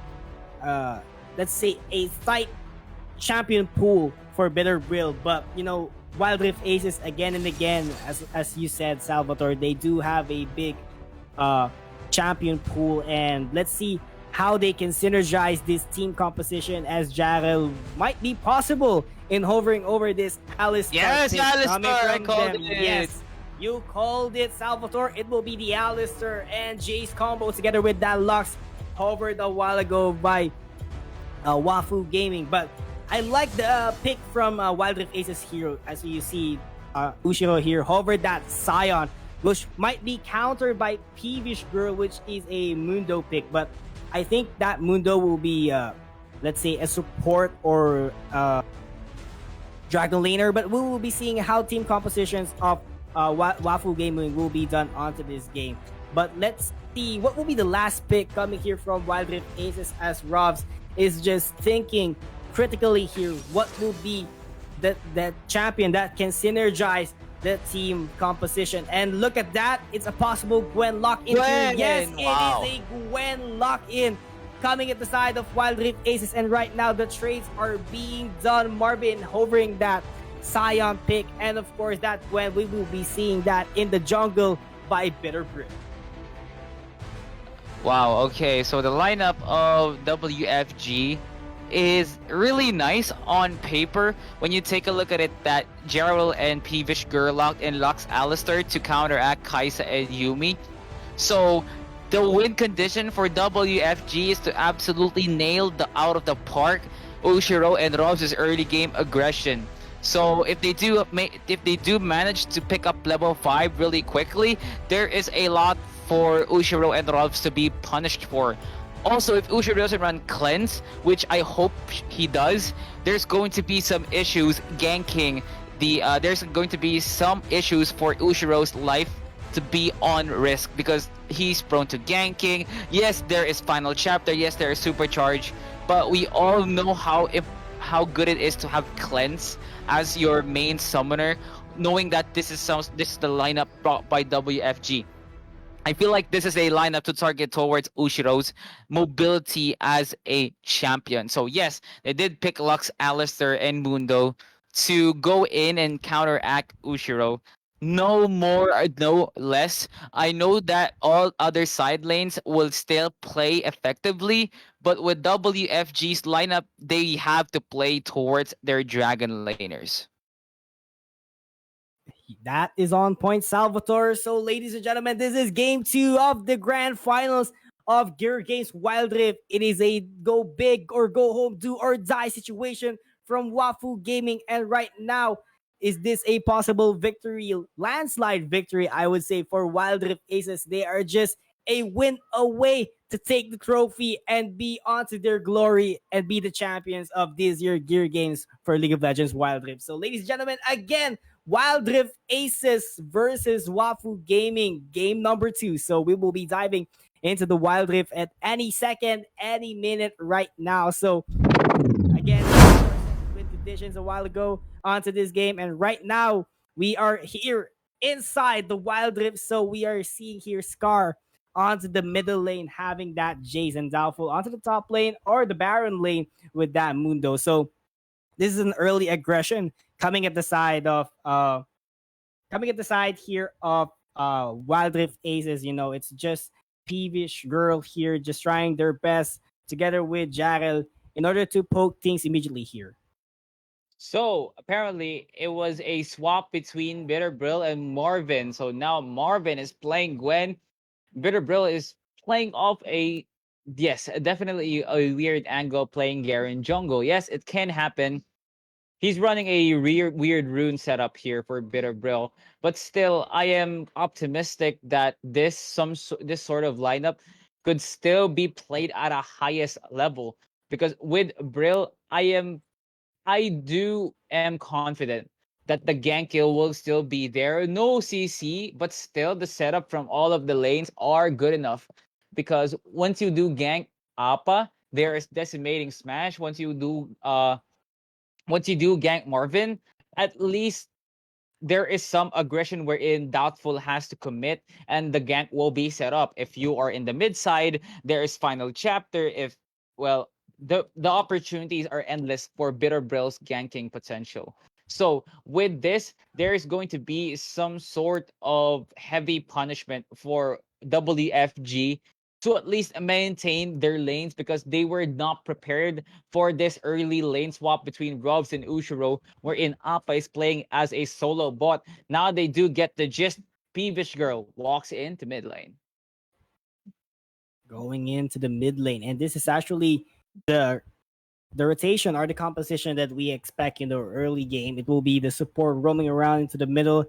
let's say, a tight champion pool for Bitterbrill. But Wildrift Aces again and again, as you said, Salvatore, they do have a big uh, champion pool, and let's see how they can synergize this team composition, as Jarrell might be possible in hovering over this Alistar Yes, pick coming Alistar, I from called them. it. Yes, you called it, Salvatore. It will be the Alistar and Jace combo together with that Lux hovered a while ago by Wafu Gaming. But I like the pick from Wild Rift Aces here. As you see, Ushiro here hovered that Scion, which might be countered by Peevish Girl, which is a Mundo pick. But I think that Mundo will be, let's say, a support or Dragon Laner. But we will be seeing how team compositions of Wafu Gaming will be done onto this game. But let's see what will be the last pick coming here from Wild Rift Aces, as Robs is just thinking critically here what will be that champion that can synergize the team composition. And look at that, it's a possible Gwen lock-in. Gwen! Yes, Wow. it is a Gwen lock-in coming at the side of Wild Rift Aces. And right now the trades are being done. Marvin hovering that Scion pick, and of course that Gwen, we will be seeing that in the jungle by Bitterbrill. Wow, okay, so the lineup of WFG is really nice on paper when you take a look at it, that Gerald and Peevish Gerlock and Lux Alistair to counteract Kaisa and Yumi. So the win condition for WFG is to absolutely nail the out of the park Ushiro and Rob's early game aggression. So if they do manage to pick up level 5 really quickly, there is a lot for Ushiro and Robs to be punished for. Also, if Ushiro doesn't run cleanse, which I hope he does, there's going to be some issues ganking the there's going to be some issues for Ushiro's life to be on risk, because he's prone to ganking. Yes, there is final chapter, yes, there is supercharge, but we all know how good it is to have cleanse as your main summoner, knowing that this is the lineup brought by WFG. I feel like this is a lineup to target towards Ushiro's mobility as a champion. So yes, they did pick Lux, Alistair, and Mundo to go in and counteract Ushiro. No more or no less. I know that all other side lanes will still play effectively, but with WFG's lineup, they have to play towards their dragon laners. That is on point, Salvatore. So, ladies and gentlemen, this is game 2 of the grand finals of Gear Games Wild Rift. It is a go big or go home, do or die situation from Wafu Gaming. And right now, is this a possible victory, landslide victory, I would say, for Wild Rift Aces? They are just a win away to take the trophy and be onto their glory and be the champions of this year Gear Games for League of Legends Wild Rift. So, ladies and gentlemen, again, Wild Rift Aces versus Wafu Gaming, game number 2. So we will be diving into the Wild Rift at any second, any minute right now. So again, win conditions a while ago onto this game, and right now we are here inside the Wild Rift. So we are seeing here Scar onto the middle lane, having that Jace, and Doubtful onto the top lane or the Baron lane with that Mundo. So this is an early aggression coming at the side of here of Wild Rift Aces. It's just Peevish Girl here just trying their best together with Jarrell in order to poke things immediately here. So apparently it was a swap between Bitterbrill and Marvin. So now Marvin is playing Gwen. Bitterbrill is playing off a, yes, definitely a weird angle, playing Garen jungle. Yes, it can happen. He's running a weird rune setup here for Bitterbrill, but still, I am optimistic that this sort of lineup could still be played at a highest level, because with Brill, I am confident that the gank kill will still be there. No CC, but still the setup from all of the lanes are good enough because once you do gank Appa, there is decimating smash. Once you do gank Marvin, at least there is some aggression wherein Doubtful has to commit and the gank will be set up. If you are in the mid side, there is final chapter. If well, the opportunities are endless for Bitter Brill's ganking potential. So with this, there is going to be some sort of heavy punishment for WFG to at least maintain their lanes because they were not prepared for this early lane swap between Robs and Ushiro, wherein Appa is playing as a solo bot. Now they do get the gist. Peevish Girl walks into mid lane. Going into the mid lane, and this is actually the rotation or the composition that we expect in the early game. It will be the support roaming around into the middle.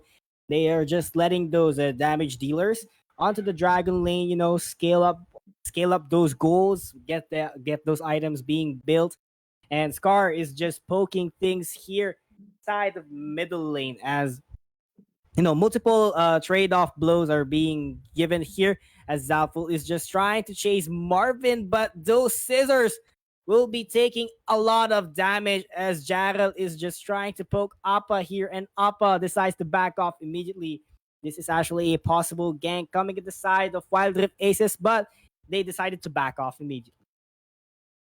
They are just letting those damage dealers onto the dragon lane, scale up those goals, get those items being built. And Scar is just poking things here side of middle lane as multiple trade-off blows are being given here as Zalful is just trying to chase Marvin, but those scissors will be taking a lot of damage as Jarrell is just trying to poke Appa here, and Appa decides to back off immediately. This is actually a possible gank coming at the side of Wildrift Aces, but they decided to back off immediately.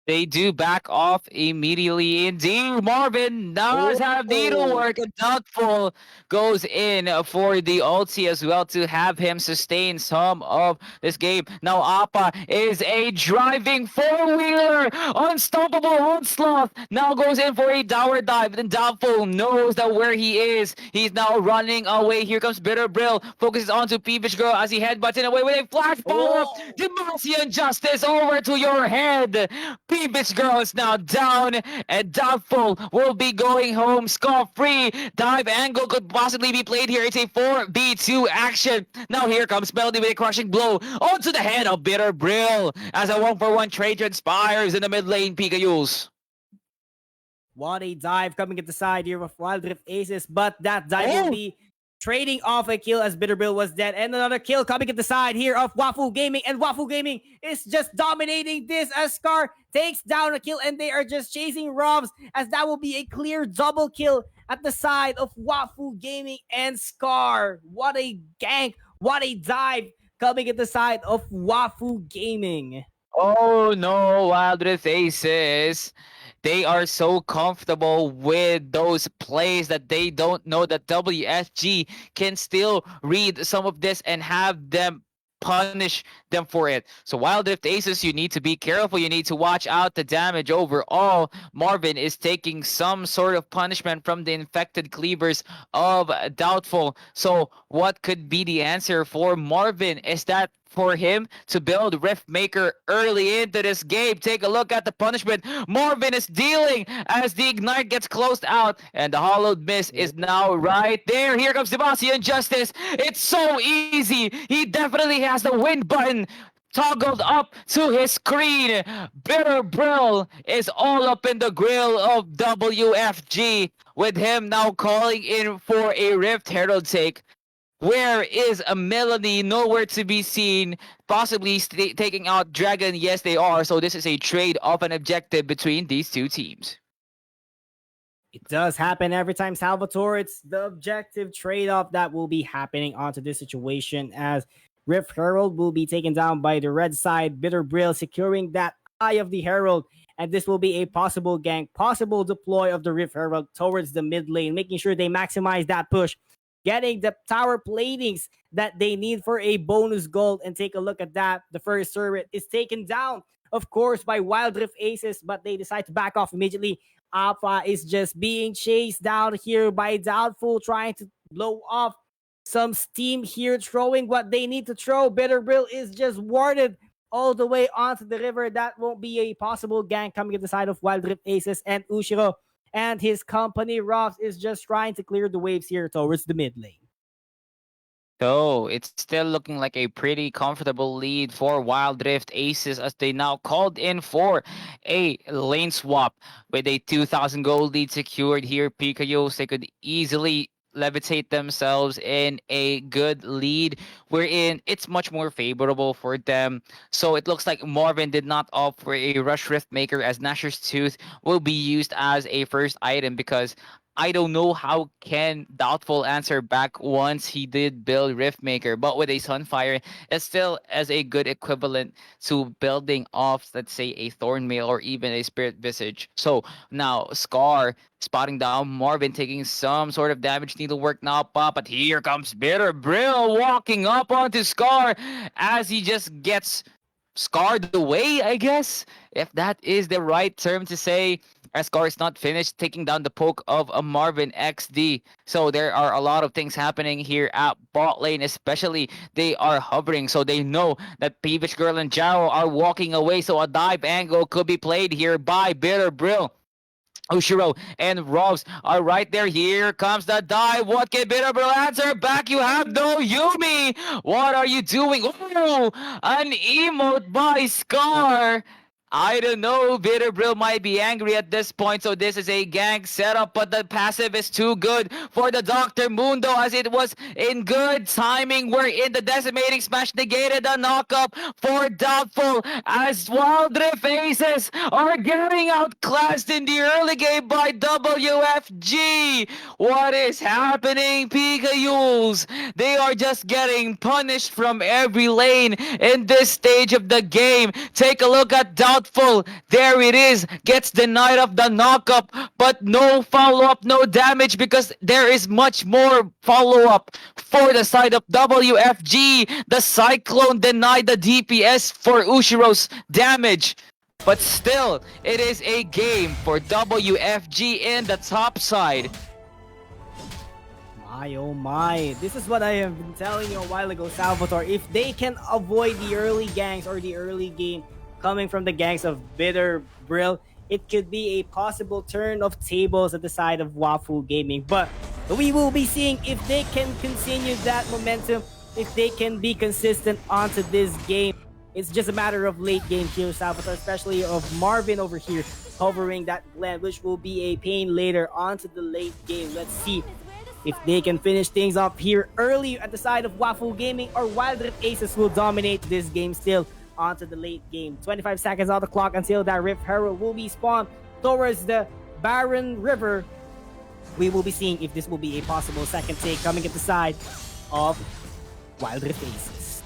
They do back off immediately. Indeed, Marvin does have needlework, and Doubtful goes in for the ulti as well to have him sustain some of this game. Now, Appa is a driving four-wheeler. Unstoppable onslaught now goes in for a dower dive. And Doubtful knows that where he is. He's now running away. Here comes Bitter Brill. Focuses onto Peevish Girl as he headbutts in away with a flash bomb. Demacian Justice over to your head. Peevish Girl is now down, and Doubtful will be going home scot-free. Dive angle could possibly be played here. It's a 4v2 action. Now here comes Melody with a crushing blow onto the head of Bitter Brill as a 1-for-1 trade transpires in the mid lane, Picayules. What a dive coming at the side here of Wildrift Aces, but that dive will be trading off a kill as Bitterbill was dead. And another kill coming at the side here of Wafu Gaming. And Wafu Gaming is just dominating this as Scar takes down a kill. And they are just chasing Robs as that will be a clear double kill at the side of Wafu Gaming and Scar. What a gank. What a dive coming at the side of Wafu Gaming. Oh no, Wildrift Aces. They are so comfortable with those plays that they don't know that WFG can still read some of this and have them punish them for it. So Wildrift Aces, you need to be careful. You need to watch out the damage overall. Marvin is taking some sort of punishment from the infected cleavers of Doubtful. So what could be the answer for Marvin? Is that for him to build Rift Maker early into this game? Take a look at the punishment Marvin is dealing as the Ignite gets closed out, and the Hollowed Mist is now right there. Here comes Sebastian Justice. It's so easy. He definitely has the win button toggled up to his screen. Bitter Brill is all up in the grill of WFG, with him now calling in for a Rift Herald take. Where is a Melanie? Nowhere to be seen. Possibly taking out Dragon. Yes, they are. So this is a trade of an objective between these two teams. It does happen every time, Salvatore. It's the objective trade-off that will be happening onto this situation as Rift Herald will be taken down by the red side. Bitter Brill securing that Eye of the Herald. And this will be a possible gank, possible deploy of the Rift Herald towards the mid lane, making sure they maximize that push. Getting the tower platings that they need for a bonus gold. And take a look at that. The first turret is taken down, of course, by Wildrift Aces, but they decide to back off immediately. Alpha is just being chased down here by Doubtful, trying to blow off some steam here, throwing what they need to throw. Bitter Brill is just warded all the way onto the river. That won't be a possible gank coming at the side of Wildrift Aces, and Ushiro and his company, Ross, is just trying to clear the waves here towards the mid lane. So it's still looking like a pretty comfortable lead for Wildrift Aces as they now called in for a lane swap with a 2,000 gold lead secured here. Picayos, they could easily levitate themselves in a good lead wherein it's much more favorable for them. So it looks like Marvin did not opt for a Rush Rift Maker as Nashor's Tooth will be used as a first item because I don't know how can Doubtful answer back once he did build Riftmaker, but with a Sunfire, it still as a good equivalent to building off, let's say, a Thornmail or even a Spirit Visage. So now Scar spotting down Marvin, taking some sort of damage needlework now, but here comes Bitter Brill walking up onto Scar as he just gets scarred away, I guess, if that is the right term to say. Scar is not finished taking down the poke of a Marvin XD. So there are a lot of things happening here at bot lane, especially they are hovering. So they know that Peevish Girl and Jaro are walking away. So a dive angle could be played here by Bitter Brill. Ushiro and Robs are right there. Here comes the dive. What can Bitterbrill answer back? You have no Yumi. What are you doing? Oh, an emote by Scar. I don't know. Bitterbrill might be angry at this point, so this is a gank setup, but the passive is too good for the Dr. Mundo as it was in good timing. We're in the decimating smash negated the knockup for Doubtful as Wildrift Aces are getting outclassed in the early game by WFG. What is happening, Picayos? They are just getting punished from every lane in this stage of the game. Take a look at Doubtful. There it is. Gets denied of the knockup, but no follow-up, no damage because there is much more follow-up for the side of WFG. The Cyclone denied the DPS for Ushiro's damage. But still, it is a game for WFG in the top side. My oh my, this is what I have been telling you a while ago, Salvatore. If they can avoid the early ganks or the early game coming from the ganks of Bitter Brill, it could be a possible turn of tables at the side of Wafu Gaming. But we will be seeing if they can continue that momentum, if they can be consistent onto this game. It's just a matter of late game here, Salvatore, especially of Marvin over here hovering that Glen, which will be a pain later onto the late game. Let's see if they can finish things up here early at the side of Wafu Gaming, or Wildrift Aces will dominate this game still onto the late game. 25 seconds on the clock until that Rift Herald will be spawned towards the Barren River. We will be seeing if this will be a possible second take coming at the side of Wildrift Aces.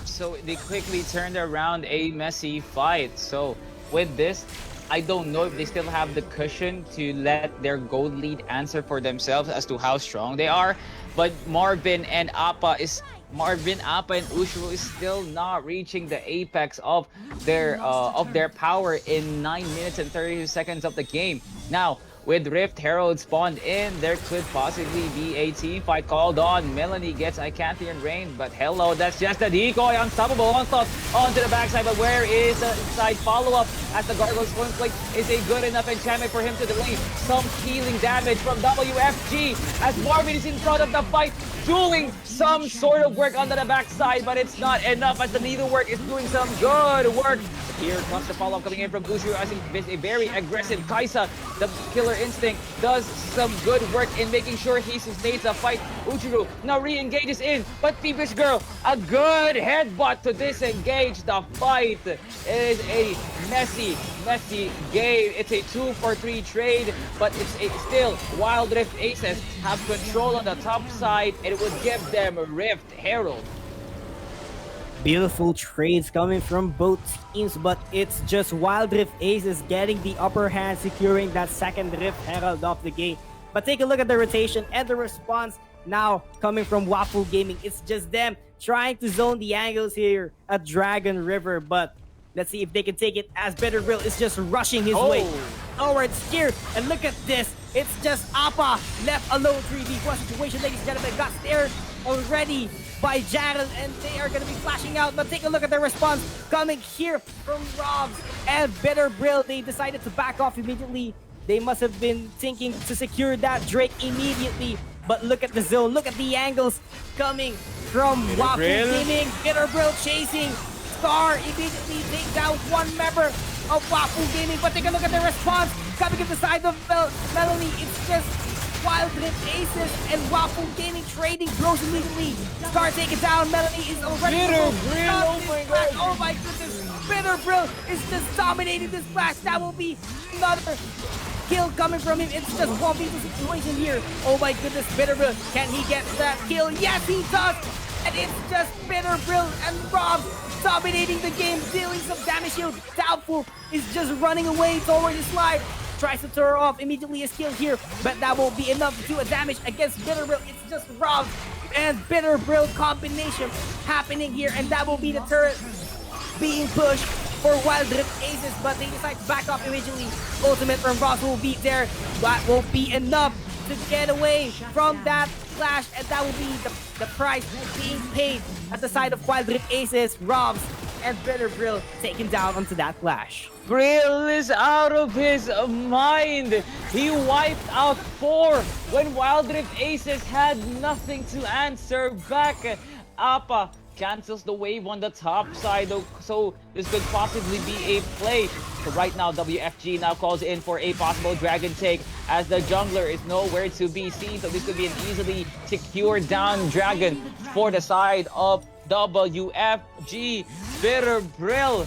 So they quickly turned around a messy fight. So with this, I don't know if they still have the cushion to let their gold lead answer for themselves as to how strong they are. But Marvin, Appa, and Ushiro is still not reaching the apex of their power in 9 minutes and 30 seconds of the game. Now, with Rift Herald spawned in, there could possibly be a team fight called on. Melanie gets Icanthian Rain, but hello, that's just a decoy. Unstoppable onslaught onto the backside, but where is the side follow-up as the Gargoyle's Flame is a good enough enchantment for him to delay some healing damage from WFG as Marvin is in front of the fight, doing some sort of work onto the backside, but it's not enough as the needlework is doing some good work. Here comes the follow-up coming in from Gushiro as a very aggressive Kaisa. The Killer Instinct does some good work in making sure he sustains the fight. Uchiru now re-engages in, but Peevish Girl, a good headbutt to disengage the fight. It is a messy game. It's a 2-for-3 trade, but it's still Wildrift Aces have control on the top side, and it would give them Rift Herald. Beautiful trades coming from both teams, but it's just Wildrift Aces getting the upper hand, securing that second Rift Herald of the game. But take a look at the rotation and the response now coming from Wafu Gaming. It's just them trying to zone the angles here at Dragon River, but let's see if they can take it as Bitter Grill is just rushing his way towards here. And look at this. It's just Appa left alone. 3v1 situation, ladies and gentlemen. Got stared already by Jared, and they are going to be flashing out. But take a look at the response coming here from Robs and Bitter Brill. They decided to back off immediately. They must have been thinking to secure that Drake immediately But look at the zone. Look at the angles coming from Waffle Gaming. Bitterbrill chasing. Star immediately take down one member of Waffle Gaming. But take a look at the response coming at the side of Melanie. It's just Wildrift Aces and Waffle Gaming trading bros immediately. Star taking down. Melanie is already. Bitterbrill, oh my god. Oh my goodness. Bitterbrill is just dominating this flash. That will be another kill coming from him. It's just 1v2 situation here. Oh my goodness, Bitterbrill. Can he get that kill? Yes, he does. And it's just Bitterbrill and Rob dominating the game, dealing some damage shield. Doubtful is just running away towards his life. Tries to throw her off. Immediately a skill here, but that won't be enough to do a damage against Bitterbrill. It's just Rob and Bitterbrill combination happening here, and that will be the turret being pushed for Wildrift Aces, but they decide to back off immediately. Ultimate from Ross will be there. That won't be enough to get away from that flash, and that will be the price being paid at the side of Wildrift Aces. Robs and Bitterbrill taken down onto that flash. Brill is out of his mind. He wiped out 4 when Wildrift Aces had nothing to answer back. Appa cancels the wave on the top side, so this could possibly be a play. So right now, WFG now calls in for a possible dragon take as the jungler is nowhere to be seen. So this could be an easily secured down dragon for the side of WFG. Bitterbrill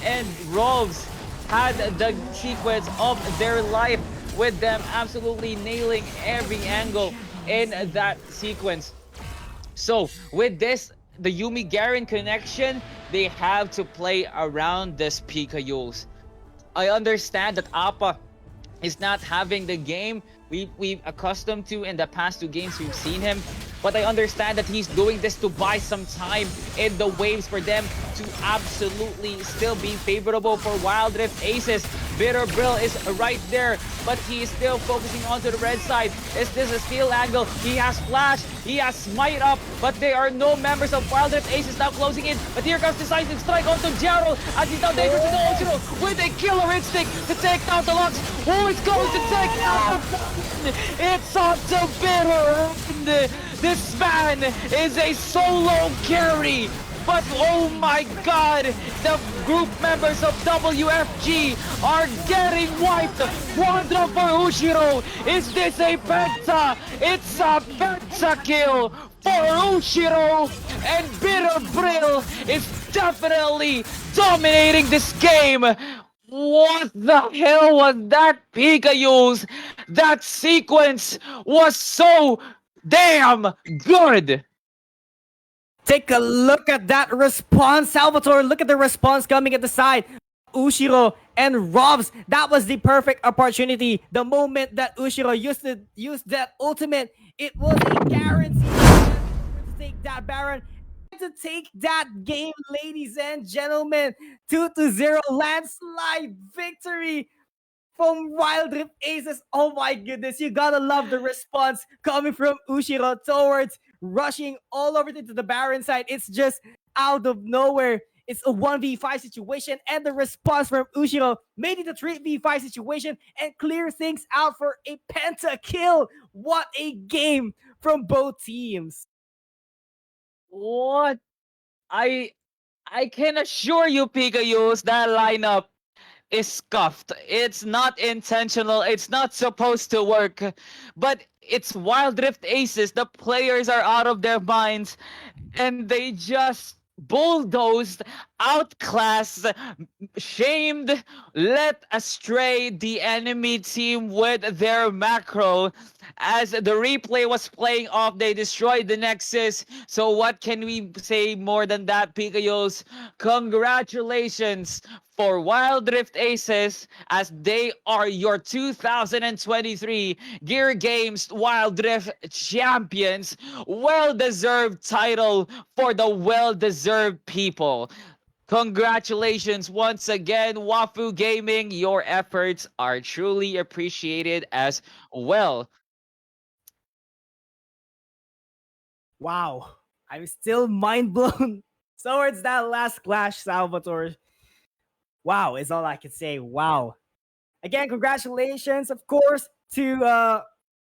and Rolves had the sequence of their life with them absolutely nailing every angle in that sequence. So with this, the Yumi Garen connection, they have to play around this Pika-Yules. I understand that Appa is not having the game we've accustomed to in the past 2 games we've seen him, but I understand that he's doing this to buy some time in the waves for them to absolutely still be favorable for Wildrift Aces. Bitterbrill is right there, but he is still focusing onto the red side. Is this a steal angle? He has flash, he has smite up, but there are no members of Wildrift Aces now closing in. But here comes decisive strike onto Jaro as he's now dangerous to the Ochiro with a killer instinct to take down the Lux. Who is going to take down the It's up to Bitter. This man is a solo carry. But oh my god, the group members of WFG are getting wiped. Quadra for Ushiro. Is this a penta? It's a penta kill for Ushiro. And Bitterbrill is definitely dominating this game. What the hell was that, Pika-Yules? That sequence was so damn good. Take a look at that response, Salvatore. Look at the response coming at the side. Ushiro and Robs. That was the perfect opportunity. The moment that Ushiro used that ultimate, it was a guarantee to take that Baron. To take that game, ladies and gentlemen. 2-0 landslide victory from Wildrift Aces. Oh my goodness, you gotta love the response coming from Ushiro towards rushing all over into the Baron side. It's just out of nowhere. It's a 1v5 situation, and the response from Ushiro made it a 3v5 situation and clear things out for a penta kill. What a game from both teams. What? I can assure you, Pika-Yules, that lineup is scuffed. It's not intentional. It's not supposed to work. But it's Wildrift Aces. The players are out of their minds. And they just bulldozed, outclassed, shamed, led astray the enemy team with their macro. As the replay was playing off, they destroyed the Nexus. So what can we say more than that, Pika-Yules? Congratulations for Wildrift Aces, as they are your 2023 Gear Games Wildrift champions. Well-deserved title for the well-deserved people. Congratulations once again, Wafu Gaming. Your efforts are truly appreciated as well. Wow. I'm still mind blown towards that last clash, Salvatore. Wow, is all I can say. Wow. Again, congratulations, of course, to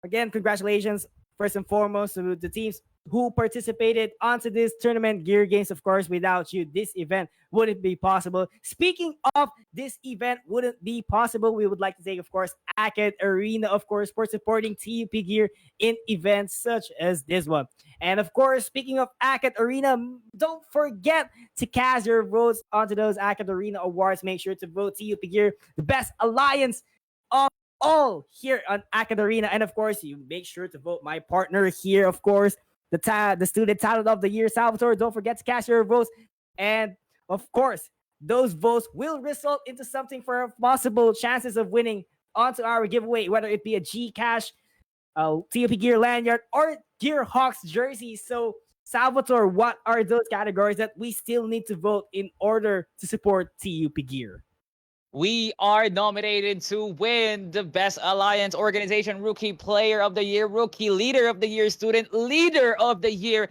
congratulations first and foremost, to the teams who participated onto this tournament, Gear Games. Of course, without you, this event wouldn't be possible. Speaking of this event wouldn't be possible, we would like to thank, of course, Arcade Arena, of course, for supporting TUP Gear in events such as this one. And of course, speaking of Arcade Arena, don't forget to cast your votes onto those Arcade Arena awards. Make sure to vote TUP Gear, the best alliance of all here on Arcade Arena. And of course, you make sure to vote my partner here, of course, the student talent of the year, Salvatore. Don't forget to cast your votes. And of course, those votes will result into something for possible chances of winning onto our giveaway, whether it be a G Cash, TOP Gear lanyard, or Gear Hawks jersey. So, Salvatore, what are those categories that we still need to vote in order to support TUP Gear? We are nominated to win the Best Alliance Organization Rookie Player of the Year, Rookie Leader of the Year, Student Leader of the Year,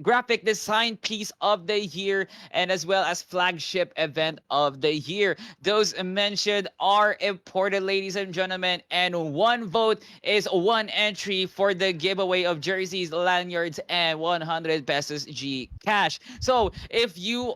Graphic Design Piece of the Year, and as well as Flagship Event of the Year. Those mentioned are important, ladies and gentlemen, and one vote is one entry for the giveaway of jerseys, lanyards, and 100 pesos G cash. So if you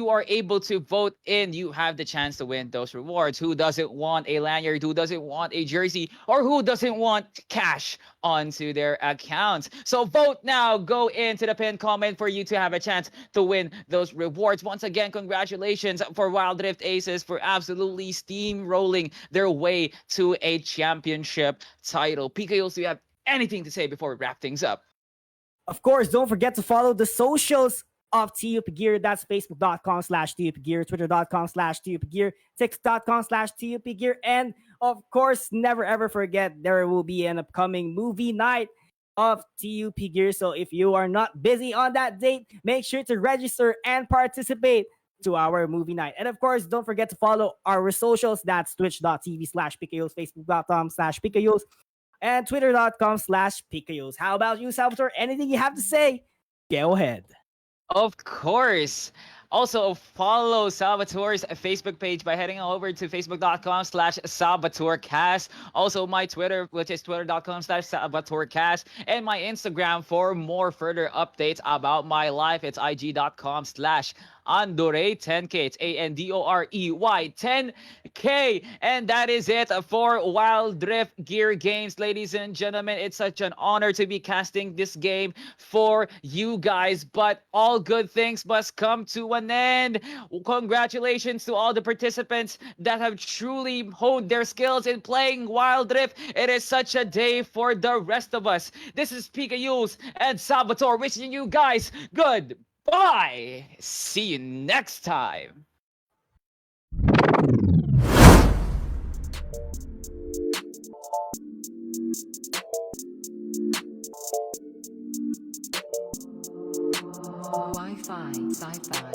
are able to vote in, you have the chance to win those rewards. Who doesn't want a lanyard? Who doesn't want a jersey? Or who doesn't want cash onto their accounts? So vote now. Go into the pinned comment for you to have a chance to win those rewards. Once again, congratulations for Wildrift Aces for absolutely steamrolling their way to a championship title. PKOs, do you have anything to say before we wrap things up? Of course, don't forget to follow the socials of TUP Gear. That's facebook.com/TUP Gear, twitter.com/TUP Gear, TikTok.com/TUP Gear, and of course, never ever forget there will be an upcoming movie night of TUP Gear. So if you are not busy on that date, make sure to register and participate to our movie night. And of course, don't forget to follow our socials. That's twitch.tv/PKOs, facebook.com/PKOs, and twitter.com/PKOs. How about you, Salvatore? Anything you have to say? Go ahead. Of course. Also, follow Salvatore's Facebook page by heading over to facebook.com/SalvatoreCast. Also, my Twitter, which is twitter.com/SalvatoreCast. And my Instagram for more further updates about my life. It's ig.com/Andorey10K. It's ANDOREY 10K. And that is it for Wildrift Gear Games, ladies and gentlemen. It's such an honor to be casting this game for you guys. But all good things must come to an end. Congratulations to all the participants that have truly honed their skills in playing Wildrift. It is such a day for the rest of us. This is PKUs and Salvatore wishing you guys goodbye. See you next time. Wi-Fi, sci-fi.